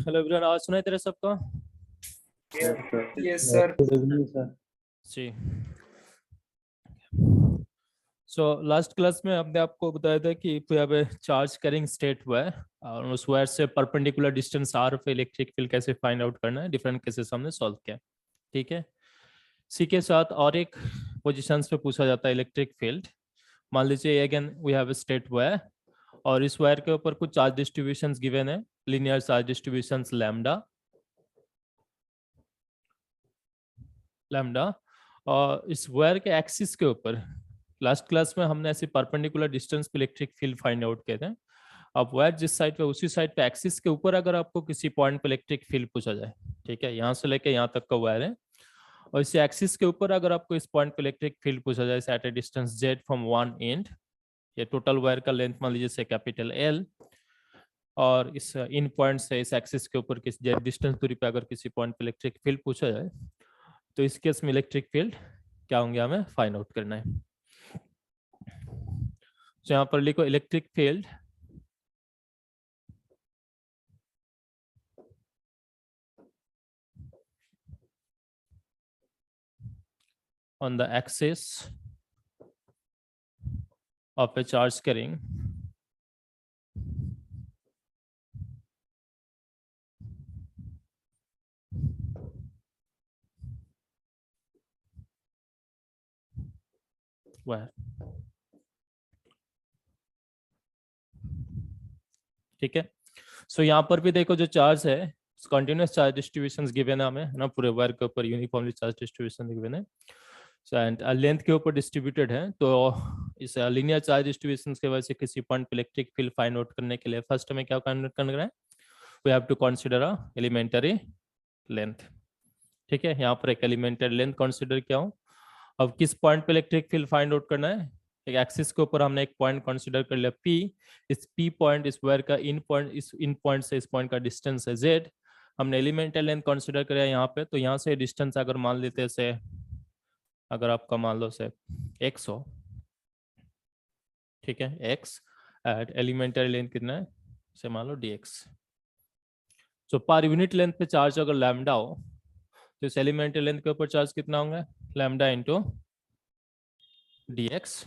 Hello everyone, आवाज सुनाई तेरे सबको? Yes sir. जी। सो लास्ट क्लास में हमने आपको बताया था कि चार्ज कैरिंग स्टेट हुआ है और उस वायर से परपेंडिकुलर डिस्टेंस आर पे इलेक्ट्रिक फील्ड कैसे फाइंड आउट करना है, डिफरेंट केसेस हमने सॉल्व किया। ठीक है, इसी के साथ और एक पोजीशंस पे पूछा जाता है इलेक्ट्रिक फील्ड। मान लीजिए again we have straight wire और इस वायर के ऊपर कुछ चार्ज डिस्ट्रीब्यूशंस गिवन है, लीनियर चार्ज डिस्ट्रीब्यूशंस लैम्डा। और इस वायर के एक्सिस के ऊपर लास्ट क्लास में हमने ऐसे परपेंडिकुलर डिस्टेंस पे इलेक्ट्रिक फील्ड फाइंड आउट किए थे। अब वायर जिस साइड पे उसी साइड पे एक्सिस के ऊपर अगर आपको किसी पॉइंट पे इलेक्ट्रिक फील्ड पूछा जाए, ठीक है, यहाँ से लेके यहाँ तक का वायर है और इसी एक्सिस के ऊपर अगर आपको इस पॉइंट पे इलेक्ट्रिक फील्ड पूछा जाए at a distance z from one end, ये टोटल वायर का लेंथ मान लीजिए से कैपिटल एल, और इस इन पॉइंट से इस एक्सिस के ऊपर किस जेड डिस्टेंस दूरी पे अगर किसी पॉइंट पे इलेक्ट्रिक फील्ड पूछा जाए तो इस केस में इलेक्ट्रिक फील्ड क्या होंगे हमें फाइंड आउट करना है। तो यहाँ पर लिखो electric field on the axis of a charge carrying wire। ठीक है, सो यहाँ पर भी देखो जो चार्ज है कंटिन्यूस चार्ज डिस्ट्रीब्यूशंस गिवन है हमें, है ना, पूरे वायर के ऊपर यूनिफॉर्मली चार्ज डिस्ट्रीब्यूशन गिवन है एंड लेंथ के ऊपर डिस्ट्रीब्यूटेड है। तो इस लीनियर चार्ज डिस्ट्रीब्यूशन की वजह से किसी पॉइंट पे इलेक्ट्रिक फील्ड फाइंड आउट करने के लिए फर्स्ट हमें क्या करना है, we have to consider a elementary length. ठीक है, यहाँ पर एक एलिमेंटरी लेंथ कंसीडर किया हूँ। अब किस पॉइंट पे इलेक्ट्रिक फील्ड फाइंड आउट करना है, एक एक्सिस के ऊपर हमने एक पॉइंट कंसीडर कर लिया P। इस P पॉइंट इस वायर का इन पॉइंट से इस पॉइंट का डिस्टेंस है Z। हमने एलिमेंटल लेंथ कंसीडर किया यहाँ पे, तो यहाँ से डिस्टेंस अगर मान लेते से, अगर आपका मान लो से x हो, ठीक है, x एट एलिमेंटल लेंथ कितना है से मान लो dx। सो पर यूनिट लेंथ पे चार्ज अगर लैम्डा हो तो इस एलिमेंटल लेंथ के ऊपर चार्ज कितना होंगे, लैम्डा इंटू dx।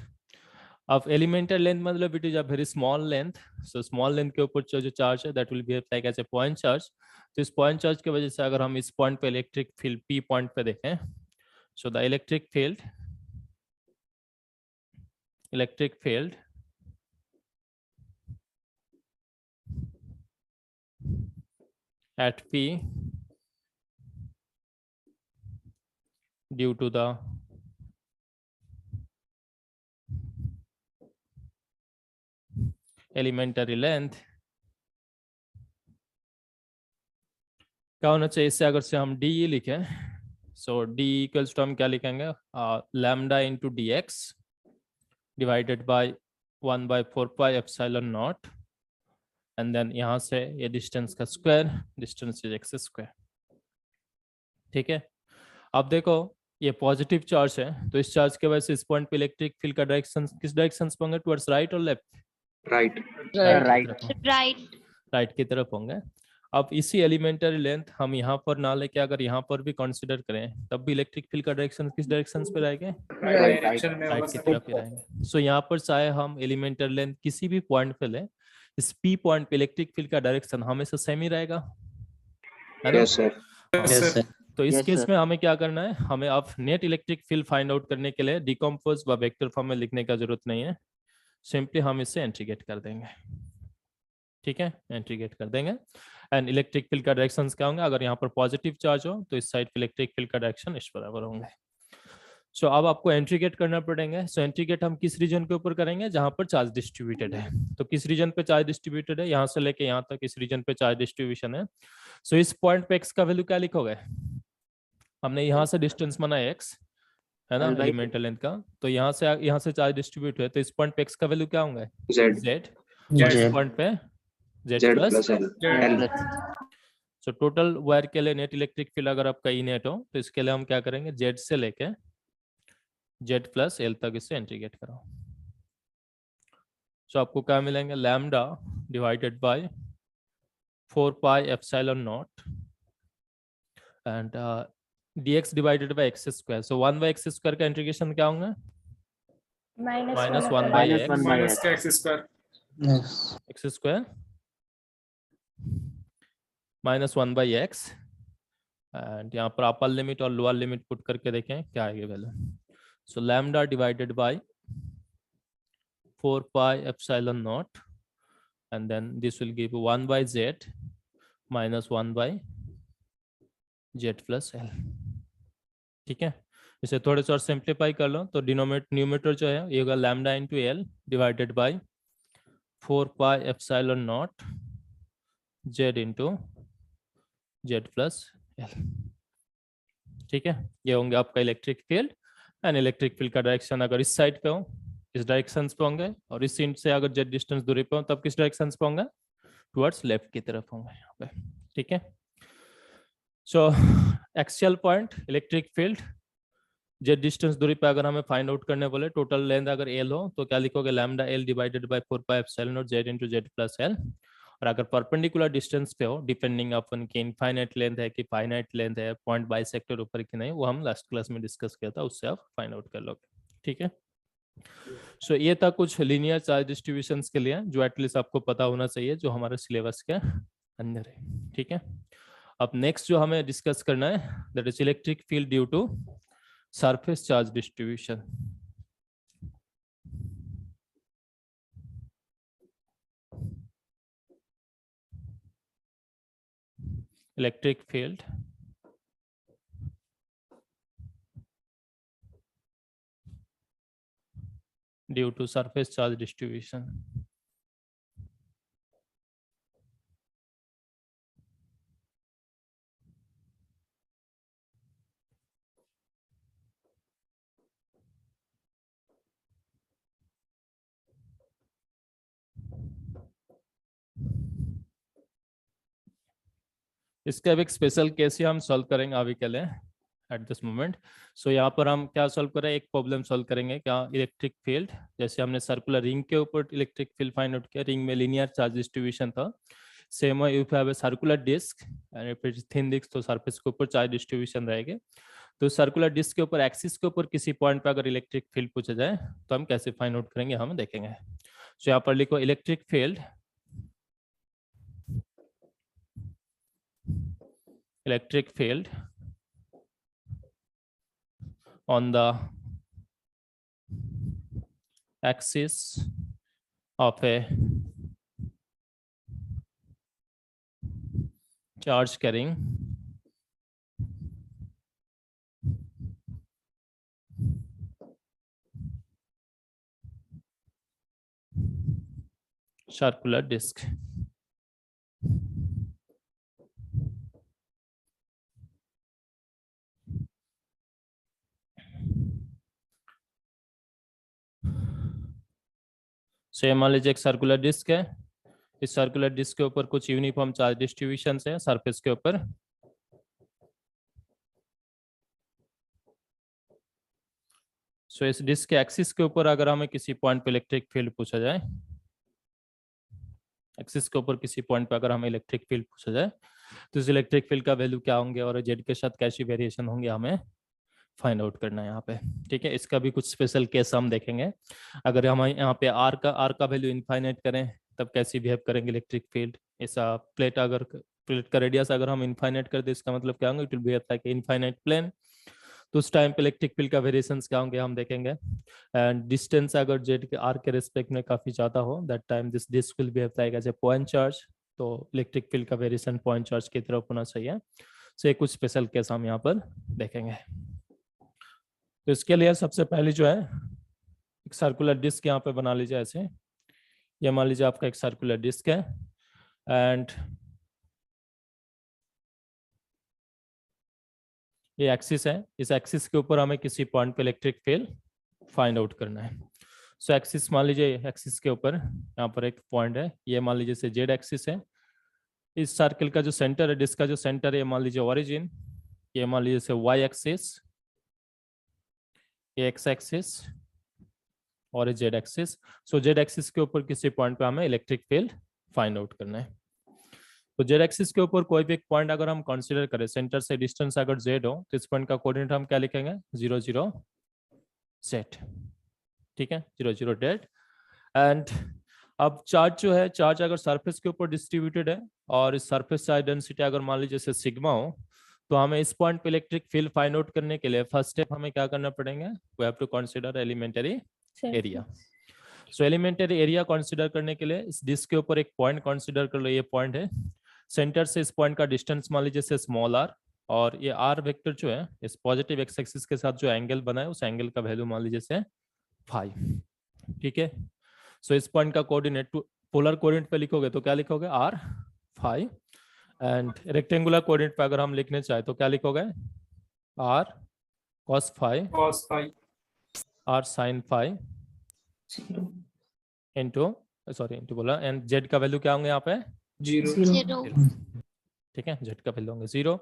अब एलिमेंटल लेंथ मतलब it is a very small length, so small length के ऊपर जो चार्ज है that will behave like as a point charge. तो इस पॉइंट चार्ज की वजह से अगर हम इस पॉइंट पे इलेक्ट्रिक फील्ड P पॉइंट पे देखें, so the electric field at P due to the elementary length क्या होना चाहिए, इससे अगर से हम डी लिखें, सो डी इक्वल्स टू हम क्या लिखेंगे, lambda into d x divided by 1/4 pi epsilon not, and then यहाँ से ये डिस्टेंस का square, distance is x square. ठीक है, अब देखो ये पॉजिटिव चार्ज है तो इस चार्ज के वजह से इस पॉइंट पे इलेक्ट्रिक फील्ड का डायरेक्शन किस डायरेक्शन पे होंगे, टुवर्ड्स राइट और लेफ्ट, राइट राइट की तरफ होंगे। अब इसी एलिमेंटरी लेंथ हम यहाँ पर ना लेके अगर यहाँ पर भी कंसीडर करें तब भी इलेक्ट्रिक फील्ड का डायरेक्शन किस डायरेक्शन पे रहेंगे, राइट की तरफ ही रहेंगे। सो यहाँ पर चाहे हम एलिमेंटरी लेंथ किसी भी पॉइंट पे लें, इस P पॉइंट पे इलेक्ट्रिक फील्ड का डायरेक्शन हमेशा सेम ही रहेगा, है ना? Yes sir. तो इस केस में हमें क्या करना है, हमें अब net electric field find out करने के लिए डिकम्पोज व वेक्टर फॉर्म में लिखने का जरूरत नहीं है, सिंपली हम इससे इंटीग्रेट कर देंगे। ठीक है, इंटीग्रेट कर देंगे एंड इलेक्ट्रिक फील्ड का डायरेक्शन क्या होंगे, अगर यहाँ पर पॉजिटिव चार्ज हो तो इस साइड पे इलेक्ट्रिक फील्ड का डायरेक्शन इस बराबर होंगे। सो अब आपको इंटीग्रेट करना पड़ेंगे। सो इंटीग्रेट हम किस रीजन के ऊपर करेंगे, जहां पर चार्ज डिस्ट्रीब्यूटेड है। तो किस रीजन पे चार्ज डिस्ट्रीब्यूटेड है, यहाँ से लेके यहाँ तक इस रीजन पे चार्ज डिस्ट्रीब्यूशन है। सो इस पॉइंट पे एक्स का वैल्यू क्या लिखोगे, हमने यहाँ से डिस्टेंस माना एक्स, है ना, एलिमेंटल लेंथ का, तो यहाँ से चार्ज डिस्ट्रीब्यूट है तो इस पॉइंट पे एक्स का वैल्यू क्या होंगे, जेड। इस पॉइंट पे Z plus L. So total wire के लिए नेट इलेक्ट्रिक फील्ड अगर आपका ई नेट हो तो इसके लिए हम क्या करेंगे, जेड से लेके जेड प्लस एल तक इसे इंटीग्रेट करो। सो आपको क्या मिलेंगे, lambda divided by 4 pi epsilon naught and dx divided by x square. So 1 by x square का इंटीग्रेशन क्या होगा? minus 1 by minus x 1 by minus x. का x square. Yes. x square minus 1 by x and यहाँ पर upper limit और lower limit put करके देखें क्या आएगा value. So lambda divided by 4 pi epsilon naught and then this will give 1 by z minus 1 by z plus l. ठीक है, इसे थोड़े से और सिंप्लीफाई कर लो तो न्यूमेटर जो है ये होगा lambda into L divided by 4 pi epsilon naught z into z plus l. ठीक है, ये होंगे आपका electric field and electric field का डायरेक्शन अगर इस साइड पे हो इस डायरेक्शन पे होंगे और इस इंच से अगर z डिस्टेंस दूरी पे हो तब किस डायरेक्शन पे होंगे? टुवर्ड्स लेफ्ट की तरफ होंगे यहाँ पे. ठीक है, so axial point electric field Z distance दूरी पे अगर हमें फाइंड आउट करने बोले टोटल लेंथ अगर एल हो तो क्या लिखोगे? Lambda L divided by 4 pi epsilon naught Z into Z plus L. और अगर परपेंडिकुलर डिस्टेंस पे हो डिपेंडिंग अपन की इनफाइनाइट लेंथ है कि फाइनाइट लेंथ है, पॉइंट बाइसेक्टर ऊपर की नहीं, वो हम लास्ट क्लास में डिस्कस किया था, उससे आप फाइंड आउट कर लोगे. ठीक है, सो ये था कुछ लीनियर चार्ज डिस्ट्रीब्यूशंस के लिए जो एटलीस्ट आपको पता होना चाहिए जो हमारे सिलेबस के अंदर है. ठीक है, अब नेक्स्ट जो हमें डिस्कस करना है that is electric field due to surface charge distribution. Electric field due to surface charge distribution. इसका भी एक स्पेशल केस ही हम सॉल्व करेंगे अभी के लिए एट दिस मोमेंट. सो यहाँ पर हम क्या सॉल्व करें? एक प्रॉब्लम सॉल्व करेंगे क्या इलेक्ट्रिक फील्ड, जैसे हमने सर्कुलर रिंग के ऊपर इलेक्ट्रिक फील्ड फाइंड आउट किया, रिंग में लीनियर चार्ज डिस्ट्रीब्यूशन था. Same if have a circular disc and if it thin disc तो सरफेस के ऊपर चार्ज डिस्ट्रीब्यूशन रहेगा. तो सर्कुलर डिस्क के ऊपर एक्सिस के ऊपर किसी पॉइंट पे अगर इलेक्ट्रिक फील्ड पूछा जाए तो हम कैसे फाइंड आउट करेंगे हम देखेंगे. सो यहाँ पर लिखो electric field on the axis of a charge carrying circular disk. so मान लीजिए एक सर्कुलर डिस्क है, इस सर्कुलर डिस्क के ऊपर कुछ यूनिफॉर्म चार्ज डिस्ट्रीब्यूशन है सरफेस के ऊपर. सो इस डिस्क के एक्सिस के ऊपर अगर हमें किसी पॉइंट पे इलेक्ट्रिक फील्ड पूछा जाए, एक्सिस के ऊपर किसी पॉइंट पे अगर हमें इलेक्ट्रिक फील्ड पूछा जाए तो इस इलेक्ट्रिक फील्ड का वैल्यू क्या होंगे और जेड के साथ कैसी वेरिएशन होंगे हमें फाइंड आउट करना है यहाँ पे. ठीक है, इसका भी कुछ स्पेशल केस हम देखेंगे. अगर हम यहाँ पे आर का वैल्यू इनफाइनाइट करें तब कैसी बिहेव करेंगे इलेक्ट्रिक फील्ड. ऐसा प्लेट का रेडियस अगर हम इनफाइनाइट कर दे इसका मतलब क्या होगा? It will behave like infinite plane. तो उस टाइम पे इलेक्ट्रिक फील्ड का वेरिएशंस क्या होंगे हम देखेंगे. एंड डिस्टेंस अगर जेड के आर के रिस्पेक्ट में काफी ज्यादा हो that time this disc will behave like as a point charge. तो इलेक्ट्रिक फील्ड का वेरिएशन पॉइंट चार्ज की तरफ होना चाहिए. सो ये कुछ स्पेशल केस हम यहाँ पर देखेंगे. तो इसके लिए सबसे पहले जो है एक सर्कुलर डिस्क यहाँ पे बना लीजिए. ऐसे ये मान लीजिए आपका एक सर्कुलर डिस्क है एंड ये एक्सिस है. इस एक्सिस के ऊपर हमें किसी पॉइंट पे इलेक्ट्रिक फील्ड फाइंड आउट करना है. सो एक्सिस मान लीजिए एक्सिस के ऊपर यहाँ पर एक पॉइंट है, ये मान लीजिए से जेड एक्सिस है. इस सर्कल का जो सेंटर है, डिस्क का जो सेंटर है, ये मान लीजिए ओरिजिन, ये मान लीजिए से वाई एक्सिस, ये एक्स एक्सिस और जेड एक्सिस. सो जेड एक्सिस के ऊपर किसी पॉइंट पे हमें इलेक्ट्रिक फील्ड फाइंड आउट करना है. तो जेड एक्सिस के ऊपर कोई भी एक पॉइंट अगर हम कंसीडर करें, सेंटर से डिस्टेंस अगर जेड हो, तो इस पॉइंट का कोऑर्डिनेट हम क्या लिखेंगे, 0 0 जेड। ठीक है, 0 0 जेड। एंड अब चार्ज जो है, चार्ज अगर सरफेस के ऊपर डिस्ट्रीब्यूटेड है और इस सरफेस चार्ज डेंसिटी अगर मान लीजिए जैसे सिग्मा हो, तो हमें इस पॉइंट पे इलेक्ट्रिक फील्ड फाइंड आउट करने के लिए फर्स्ट स्टेप हमें क्या करना पड़ेगा, we have to consider elementary area. So elementary area consider करने के लिए इस डिस्क के ऊपर एक पॉइंट कंसीडर कर लो, ये पॉइंट है, सेंटर से इस पॉइंट का डिस्टेंस मान लीजिए जैसे स्मॉल आर, और ये आर वेक्टर जो है इस पॉजिटिव एक्स एक्सिस के साथ जो एंगल बना है उस एंगल का वैल्यू मान लीजिए जैसे 5। ठीक है, सो इस पॉइंट का कोऑर्डिनेट पोलर कोऑर्डिनेट पे लिखोगे तो क्या लिखोगे, आर 5। एंड रेक्टेंगुलर कोऑर्डिनेट पे अगर हम लिखने चाहे तो क्या लिखोगे, r cos 5 r sin 5 into, sorry into बोला, एंड जेड का वैल्यू क्या होंगे यहाँ पे, 0 ठीक है, जेड का वैल्यू होंगे 0।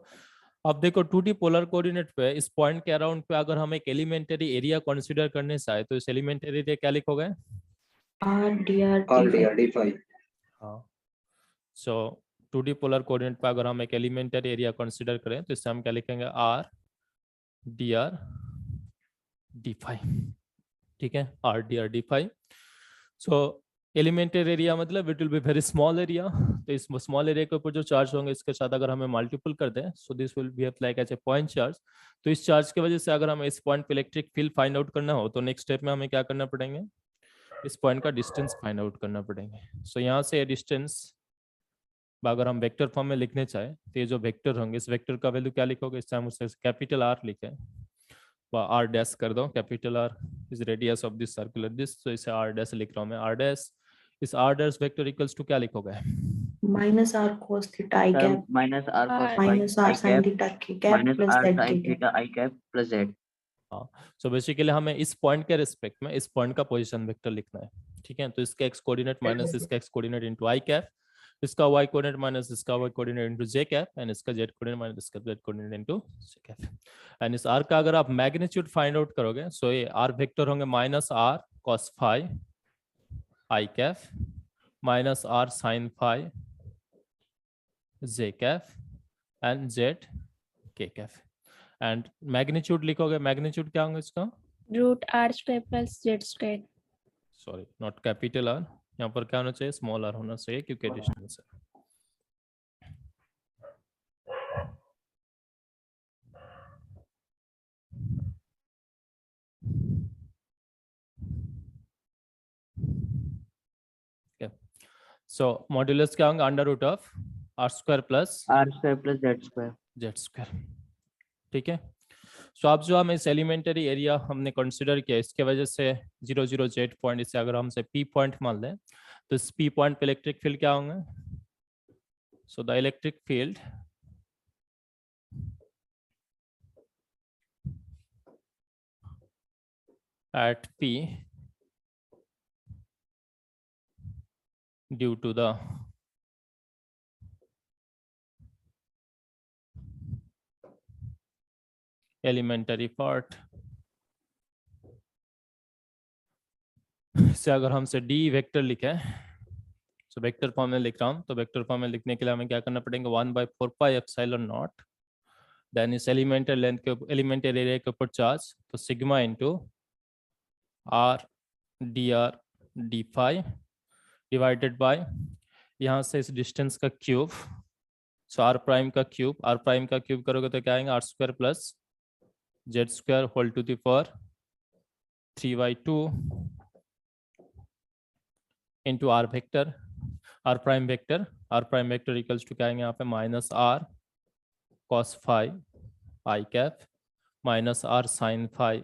अब देखो 2D पोलर कोऑर्डिनेट पे इस पॉइंट के अराउंड पे अगर हम एक एलिमेंटरी एरिया कंसीडर करने चाहे तो इस एलिमेंटरी एरिया क्या लिखोगे, R D5 हाँ। सो 2D पोलर कोऑर्डिनेट पे अगर हम एक एलिमेंटरी एरिया कंसीडर करें तो इससे हम क्या लिखेंगे, आर D5। ठीक है, R D5। So elementary area मतलब it will be very small area, तो इस स्मॉल एरिया के ऊपर जो चार्ज होंगे इसके साथ अगर हमें मल्टीपल कर दें, so this will be like as a point charge. तो इस चार्ज की वजह से अगर हमें इस पॉइंट पे इलेक्ट्रिक फील्ड फाइंड आउट करना हो तो नेक्स्ट स्टेप में हमें क्या करना पड़ेंगे, इस पॉइंट का डिस्टेंस फाइंड आउट करना पड़ेंगे। सो यहाँ से डिस्टेंस अगर हम वेक्टर फॉर्म में लिखने चाहे तो ये जो वेक्टर होंगे इस वेक्टर का वैल्यू क्या लिखोगे, इस टाइम उससे कैपिटल आर लिखे, आर डैश कर दो, capital R is radius of this circular disc, तो इसे आर डैश लिख रहा हूँ मैं, आर डैश। इस r dash vector equals to क्या लिखोगे, minus r cos theta I cap minus r cos minus phi r I sin cap theta k cap minus plus r z sin k cap. theta I cap plus z। हाँ, so basically हमें इस point के respect में इस point का position vector लिखना है। ठीक है, तो इसका एक्स कोऑर्डिनेट माइनस इसका x coordinate into i cap, इसका वाई कोऑर्डिनेट माइनस इसका y coordinate into j cap, and इसका जेड कोऑर्डिनेट माइनस इसका z coordinate into j cap. And इस आर का अगर आप मैग्नीट्यूड फाइंड आउट करोगे, सो ये आर वेक्टर होंगे minus r cos phi i cap minus r sin phi j cap and z k cap. And magnitude लिखोगे, magnitude क्या होंगे इसका, root r square plus Z square. Sorry not capital R, यहाँ पर क्या होना चाहिए, स्मॉल आर होना चाहिए क्योंकि डिस्टेंस है। सो मॉड्यूलस क्या होंगे, under root of are square plus z square। Z square. ठीक है, सो अब जो हम इस एलिमेंटरी एरिया हमने कंसीडर किया इसके वजह से 0 0 जेड पॉइंट, इसे अगर हमसे पी पॉइंट मान लें तो इस पी पॉइंट पे इलेक्ट्रिक फील्ड क्या होंगे, so the electric field at P due to the elementary part, से अगर हमसे D वेक्टर लिखे, सो वेक्टर फॉर्म में लिख रहा हूँ, तो वेक्टर फॉर्म में लिखने के लिए हमें क्या करना पड़ेगा, 1/4 पाई एप्सिलॉन नॉट, देन इस एलिमेंटरी लेंथ के एलिमेंटरी एरिया के ऊपर चार्ज, तो sigma into r D r d phi divided by यहाँ से इस डिस्टेंस का क्यूब, सो आर प्राइम का क्यूब करोगे तो क्या आएगा, r square plus Z square whole to the power 3/2 into r vector, r prime vector equals to क्या आएंगे यहाँ पे, minus r cos phi i cap minus r sin phi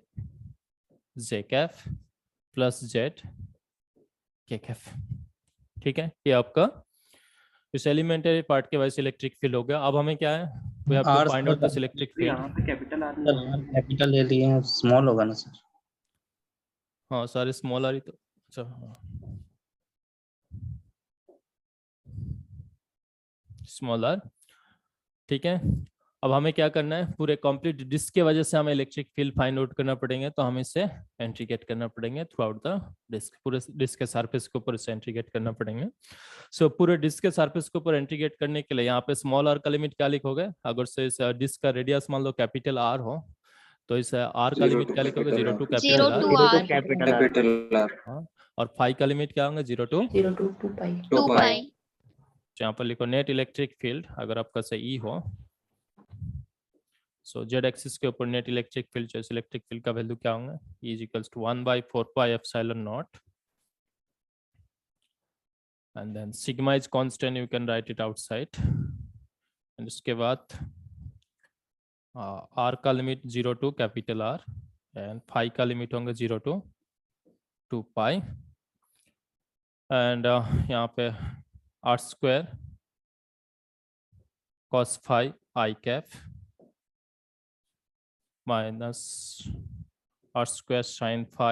j cap plus z k cap. ठीक है, ये आपका इस elementary part के वजह से इलेक्ट्रिक फील्ड हो गया। अब हमें क्या है, we have to find out this electric field. यहाँ पे कैपिटल आर कैपिटल ले लिए हैं, स्मॉल होगा ना सर। हाँ सारे स्मॉल आ रही, तो अच्छा हाँ स्मॉल आर। ठीक है, अब हमें क्या करना है, पूरे कंप्लीट डिस्क के वजह से हमें इलेक्ट्रिक फील्ड फाइंड आउट करना पड़ेंगे, तो हमें इसे इंटीग्रेट करना पड़ेंगे थ्रू आउट द डिस्क, पूरे डिस्क के सरफेस के ऊपर इसे इंटीग्रेट करना पड़ेंगे। सो पूरे डिस्क के सरफेस के ऊपर इंटीग्रेट करने के लिए यहाँ पे स्मॉल आर का लिमिट क्या लिखोगे, अगर से इस डिस्क का रेडियस मान लो कैपिटल आर हो तो इस आर का लिमिट क्या लिखोगे, 0 to Zero capital to R, R. Capital R. हाँ, और फाई का लिमिट क्या होगा, 0 टू, 0 to 2 pi. 2 pi. यहाँ पर लिखो नेट इलेक्ट्रिक फील्ड, अगर आपका से ई हो, सो जेड एक्सिस के ऊपर नेट इलेक्ट्रिक फील्ड, जो इलेक्ट्रिक फील्ड का वैल्यू क्या होगा, E is equals to 1/4 pi epsilon naught, and then sigma is constant, you can write it outside, and उसके बाद R का limit 0 to capital R, and phi का limit होंगे 0 to 2 pi, and यहाँ पे R square cos phi I cap minus R square sin phi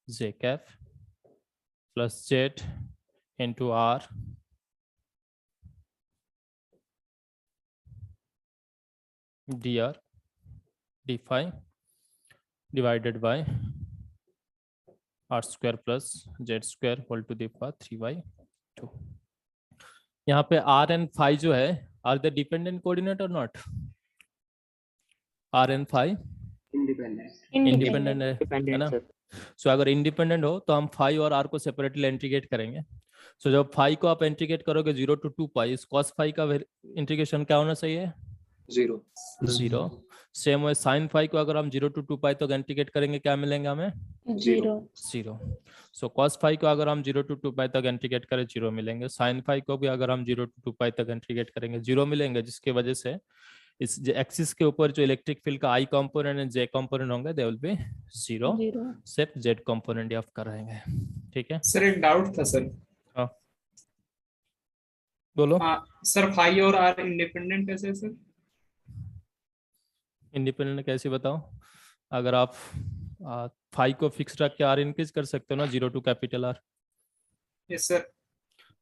j cap plus z into R dr d phi divided by R square plus z square whole to the power 3/2। यहाँ पे R and phi जो है, are they dependent coordinate or not? R and phi independent है ना। सो अगर independent हो तो हम फाई और आर को सेपरेटली इंटीग्रेट करेंगे। सो जब फाई को आप इंटीग्रेट करोगे 0 टू 2 पाई, इस cos फाई का इंटीग्रेशन क्या होना चाहिए, 0। सेम वे साइन फाई को अगर हम 0 टू 2 पाई तो इंटीग्रेट करेंगे, क्या मिलेंगे हमें, 0। सो cos फाई को अगर हम 0 टू 2 पाई तक इंटीग्रेट करें 0 मिलेंगे, साइन फाई को भी अगर हम 0 टू 2 पाई तक इंटीग्रेट करेंगे 0 मिलेंगे, जिसकी वजह से इस एक्सिस के ऊपर जो इलेक्ट्रिक फील्ड का आई कंपोनेंट एंड जे कंपोनेंट होंगे दे विल बी 0, सिर्फ जेड कंपोनेंट ऑफ कर रहेंगे। ठीक है सर, एक डाउट था सर। हाँ बोलो। सर फाई और आर इंडिपेंडेंट कैसे सर? इंडिपेंडेंट कैसे बताओ, अगर आप फाई को फिक्स रख के आर इंक्रीज कर सकते हो ना, 0 to capital R. Yes sir.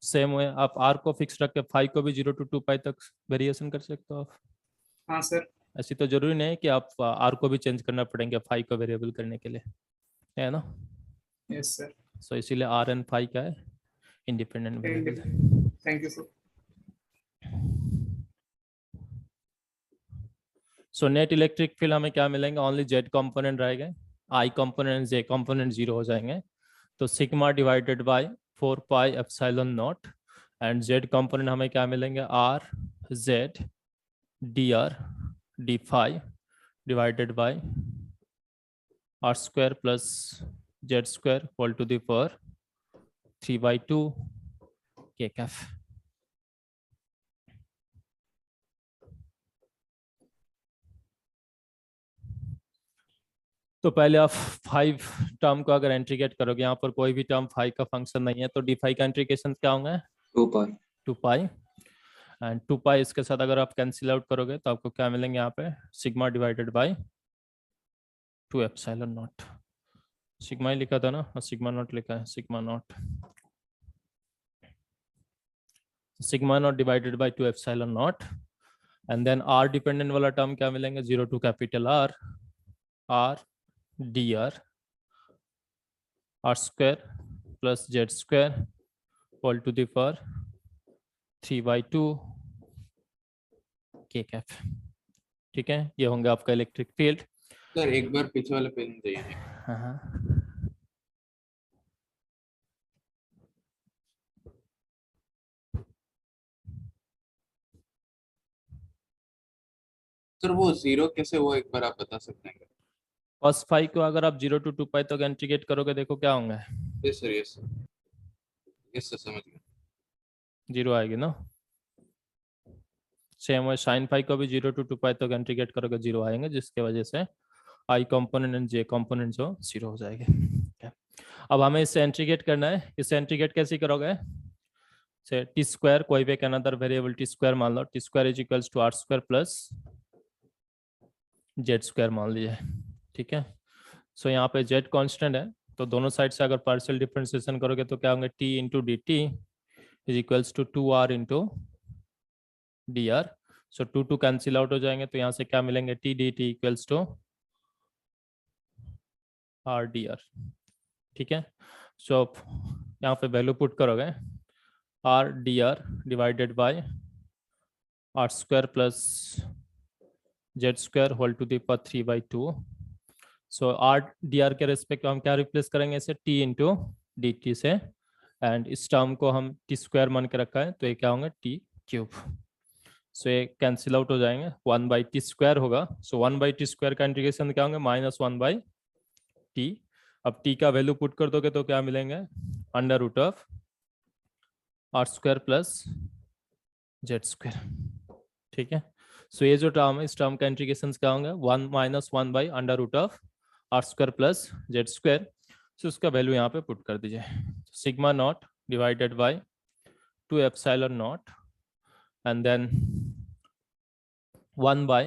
Same way आप आर को फिक्स रख के फाई को भी 0 टू 2 पाई तक वेरिएशन कर सकते हो आप। हाँ सर। ऐसी तो जरूरी नहीं है कि आप आर को भी चेंज करना पड़ेंगे फाई को वेरिएबल करने के लिए, है ना। Yes sir. सो इसीलिए आर एंड फाई क्या है, independent variable. Thank you sir. So net electric field हमें क्या मिलेंगे, ओनली जेड कंपोनेंट रहेंगे, आई कंपोनेंट जे कंपोनेंट 0 हो जाएंगे। तो sigma divided by 4 pi epsilon not, and Z component हमें क्या मिलेंगे, are Z dr d phi divided by r square plus z square whole to the power 3/2 k cap। तो पहले आप 5 टर्म को अगर इंटीग्रेट करोगे, यहाँ पर कोई भी टर्म 5 का फंक्शन नहीं है, तो डी फाई का इंटीग्रेशन क्या होंगे, 2 पाई, एंड 2 पाई इसके साथ अगर आप कैंसिल आउट करोगे तो आपको क्या मिलेंगे, यहाँ पे sigma divided by 2 epsilon naught. Sigma ही लिखा था ना, सिग्मा नॉट लिखा है, sigma naught, sigma naught divided by 2 epsilon not, and then R dependent वाला टर्म क्या मिलेंगे, 0 to capital R, R D R square plus Z square whole to the power 3/2 K cap. ठीक है, ये होंगे आपका इलेक्ट्रिक फील्ड। सर एक बार पीछे वाले पेन चाहिए। हाँ सर वो 0 कैसे हुआ, एक बार आप बता सकते हैं? cos फाई को अगर आप 0 टू 2 पाई तक इंटीग्रेट करोगे, देखो क्या होंगे, yes sir, yes sir, yes sir, समझ गया, 0 आएगी ना। सेम है साइन फाई को भी 0 टू 2 पाई तक इंटीग्रेट करोगे 0 आएंगे, जिसके वजह से आई कंपोनेंट एंड जे कंपोनेंट जो 0 हो जाएंगे। अब हमें इसे इंटीग्रेट करना है, इसे इंटीग्रेट कैसे करोगे, से टी स्क्वायर कोई भी एक अनदर वेरिएबल टी स्क्वायर मान लो, T square is equals to R square plus Z square मान लीजिए। ठीक है, सो यहाँ पे जेड कांस्टेंट है, तो दोनों साइड से अगर पार्शियल डिफरेंशिएशन करोगे तो क्या होंगे, t into d t is equals to 2r into d r. So 2 cancel out हो जाएंगे, तो यहाँ से क्या मिलेंगे, t d t equals to r D r. ठीक है, सो यहाँ पे वैल्यू पुट करोगे, r D r divided by r square plus Z square whole to the power 3/2। So r D r के रेस्पेक्ट में हम क्या रिप्लेस करेंगे, इसे टी इंटू डी टी से, एंड इस टर्म को हम टी स्क्वायर मान के रखा है, तो ये क्या होंगे, टी क्यूब। सो ये कैंसिल आउट हो जाएंगे, 1/t स्क्वायर होगा। सो 1/t स्क्वायर का इंटीग्रेशन क्या होंगे, -1/t। अब t का वैल्यू पुट कर दोगे तो क्या मिलेंगे, under root of are square plus Z square. ठीक है, सो ये जो टर्म है, इस टर्म का इंटीग्रेशन क्या होंगे, 1 - 1/अंडर root of are square plus Z square. So उसका वैल्यू यहाँ पे पुट कर दीजिए, sigma naught divided by 2 epsilon naught and then 1 by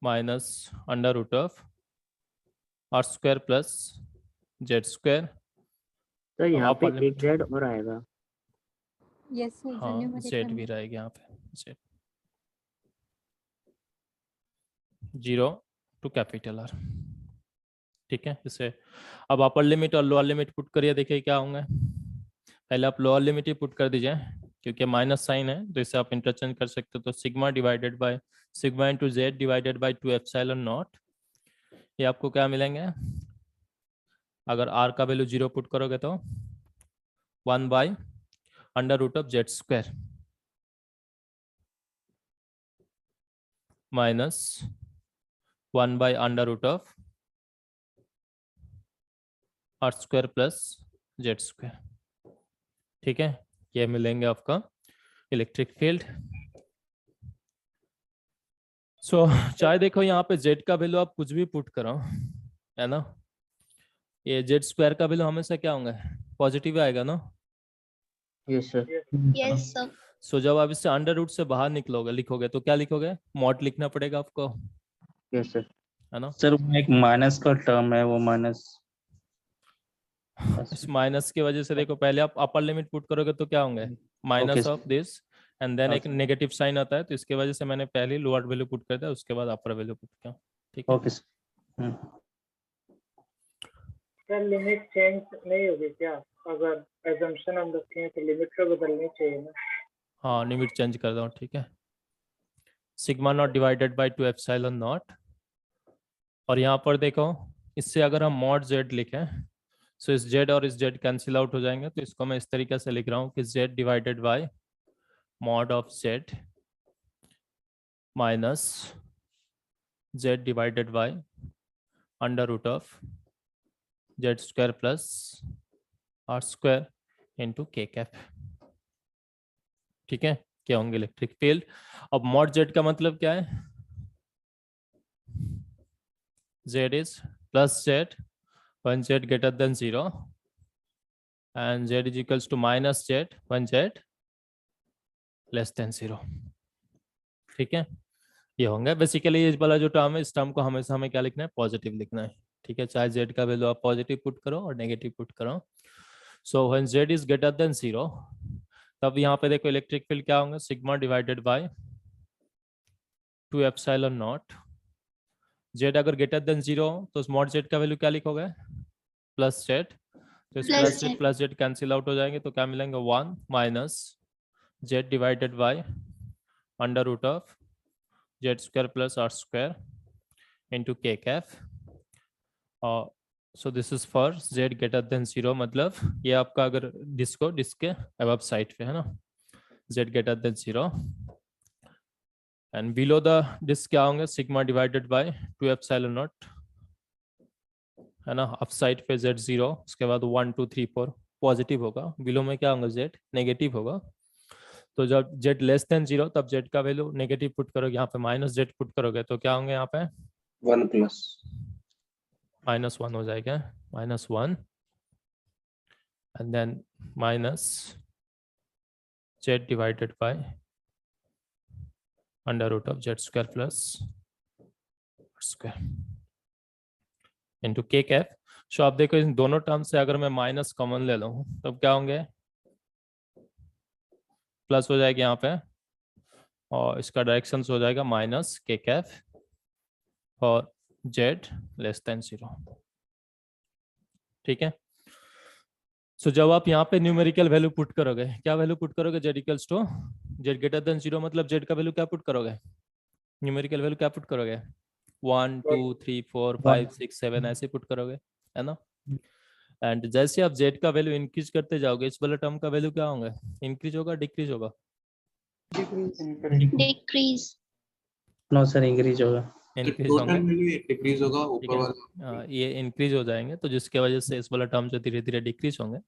minus under root of r square plus z square। तो यहाँ पे limit- एक जेड और आएगा। Yes, sir. हाँ numeric z one. भी रहेगा यहाँ पे, z 0 to कैपिटल R। ठीक है, इसे अब अपर लिमिट और लोअर लिमिट पुट करिए, देखिए क्या होंगे। पहले आप लोअर लिमिट ही पुट कर दीजिए, क्योंकि माइनस साइन है तो इसे आप इंटरचेंज कर सकते हो। तो sigma divided by sigma into Z divided by 2 epsilon not, ये आपको क्या मिलेंगे, अगर आर का वैल्यू 0 पुट करोगे तो 1 by under root of Z square minus 1 by under root of are square plus Z square. ठीक है, ये मिलेंगे आपका इलेक्ट्रिक फील्ड। सो चाहे देखो यहाँ पे z का वैल्यू आप कुछ भी पुट करो, है ना, ये जेड स्क्वायर का वैल्यू हमेशा क्या होंगे, पॉजिटिव आएगा ना। Yes sir. Yes, sir. सो जब आप इससे अंडर रूट से बाहर निकलोगे, लिखोगे तो क्या लिखोगे, मॉड लिखना पड़ेगा आपको, यस सर। है ना। सर वो एक माइनस का टर्म है, वो माइनस इस माइनस की वजह से देखो, पहले आप अपर लिमिट पुट करोगे तो क्या होंगे, minus sir. Of this, and then एक Okay. नेगेटिव साइन आता है, तो इसके वजह से मैंने पहले लोअर वैल्यू पुट कर दिया, उसके बाद अपर वैल्यू पुट किया। ठीक है, okay sir. Sir limit change नहीं होगी क्या, अगर एजम्पशन हम रखें तो लिमिट को बदलनी चाहिए ना। हाँ लिमिट चेंज कर दो। ठीक है, sigma naught divided by 2 epsilon not, और यहाँ पर देखो इससे अगर हम मॉड जेड लिखें, सो इस जेड और इस जेड कैंसिल आउट हो जाएंगे, तो इसको मैं इस तरीके से लिख रहा हूँ कि z divided by mod of z minus z divided by under root of Z square plus are square into k cap. ठीक है, क्या होंगे इलेक्ट्रिक फील्ड। अब मॉड जेड का मतलब क्या है, z is plus z when z greater than 0 and z is equals to minus z when z less than 0। ठीक है, ये होंगे बेसिकली ये वाला जो टर्म है, इस टर्म को हमेशा हमें क्या लिखना है, पॉजिटिव लिखना है। ठीक है, चाहे z का वैल्यू आप पॉजिटिव पुट करो और नेगेटिव पुट करो। So when z is greater than 0, तब यहाँ पे देखो इलेक्ट्रिक फील्ड क्या होंगे, sigma divided by 2 epsilon not. z अगर ग्रेटर देन 0 तो स्मॉल z का वैल्यू क्या लिखोगे, प्लस z, तो इस Plus plus z. z plus z cancel out हो जाएंगे, तो क्या मिलेंगे 1 minus z divided by under root of Z square plus are square into K cap. So this is for z greater than 0, मतलब ये आपका अगर डिस्क के अबव साइड पे है ना, z greater than 0, and below the disc क्या होंगे, sigma divided by 2 epsilon not, है ना, अप साइड पे z 0, उसके बाद 1 2 3 4 पॉजिटिव होगा, बिलो में क्या होगा, z नेगेटिव होगा। तो जब z लेस देन 0 तब z का वैल्यू नेगेटिव पुट करोगे, यहाँ पे माइनस z पुट करोगे तो क्या होंगे, यहाँ पे 1 plus -1 हो जाएगा, -1 and then minus z divided by under root of Z square plus square into k cap. So आप देखो इन दोनों टर्म से अगर मैं माइनस कॉमन ले लूँ तब क्या होंगे, प्लस हो जाएगा यहाँ पे, और इसका डायरेक्शन हो जाएगा माइनस के कैफ और जेड लेस देन 0। ठीक है। सो जब आप यहाँ पे न्यूमेरिकल वैल्यू पुट करोगे, क्या वैल्यू पुट करोगे? Z equals to z greater than 0, मतलब जेड का वैल्यू क्या पुट करोगे? न्यूमेरिकल वैल्यू क्या पुट करोगे? 1 2 3 4 5 6 7 ऐसे पुट करोगे, है ना? एंड जैसे आप जेड का वैल्यू इंक्रीज करते जाओगे, इस वाले टर्म का वैल्यू क्या होगा? इंक्रीज होगा, डिक्रीज होगा? डिक्रीज। नो सर, इंक्रीज होगा। इंक्रीज टोटल होंगे, वैल्यू डिक्रीज होगा, ठीक ऊपर है। वाला ये इंक्रीज हो जाएंगे, तो जिसके वजह से इस वाला टर्म जो धीरे धीरे डिक्रीज होंगे।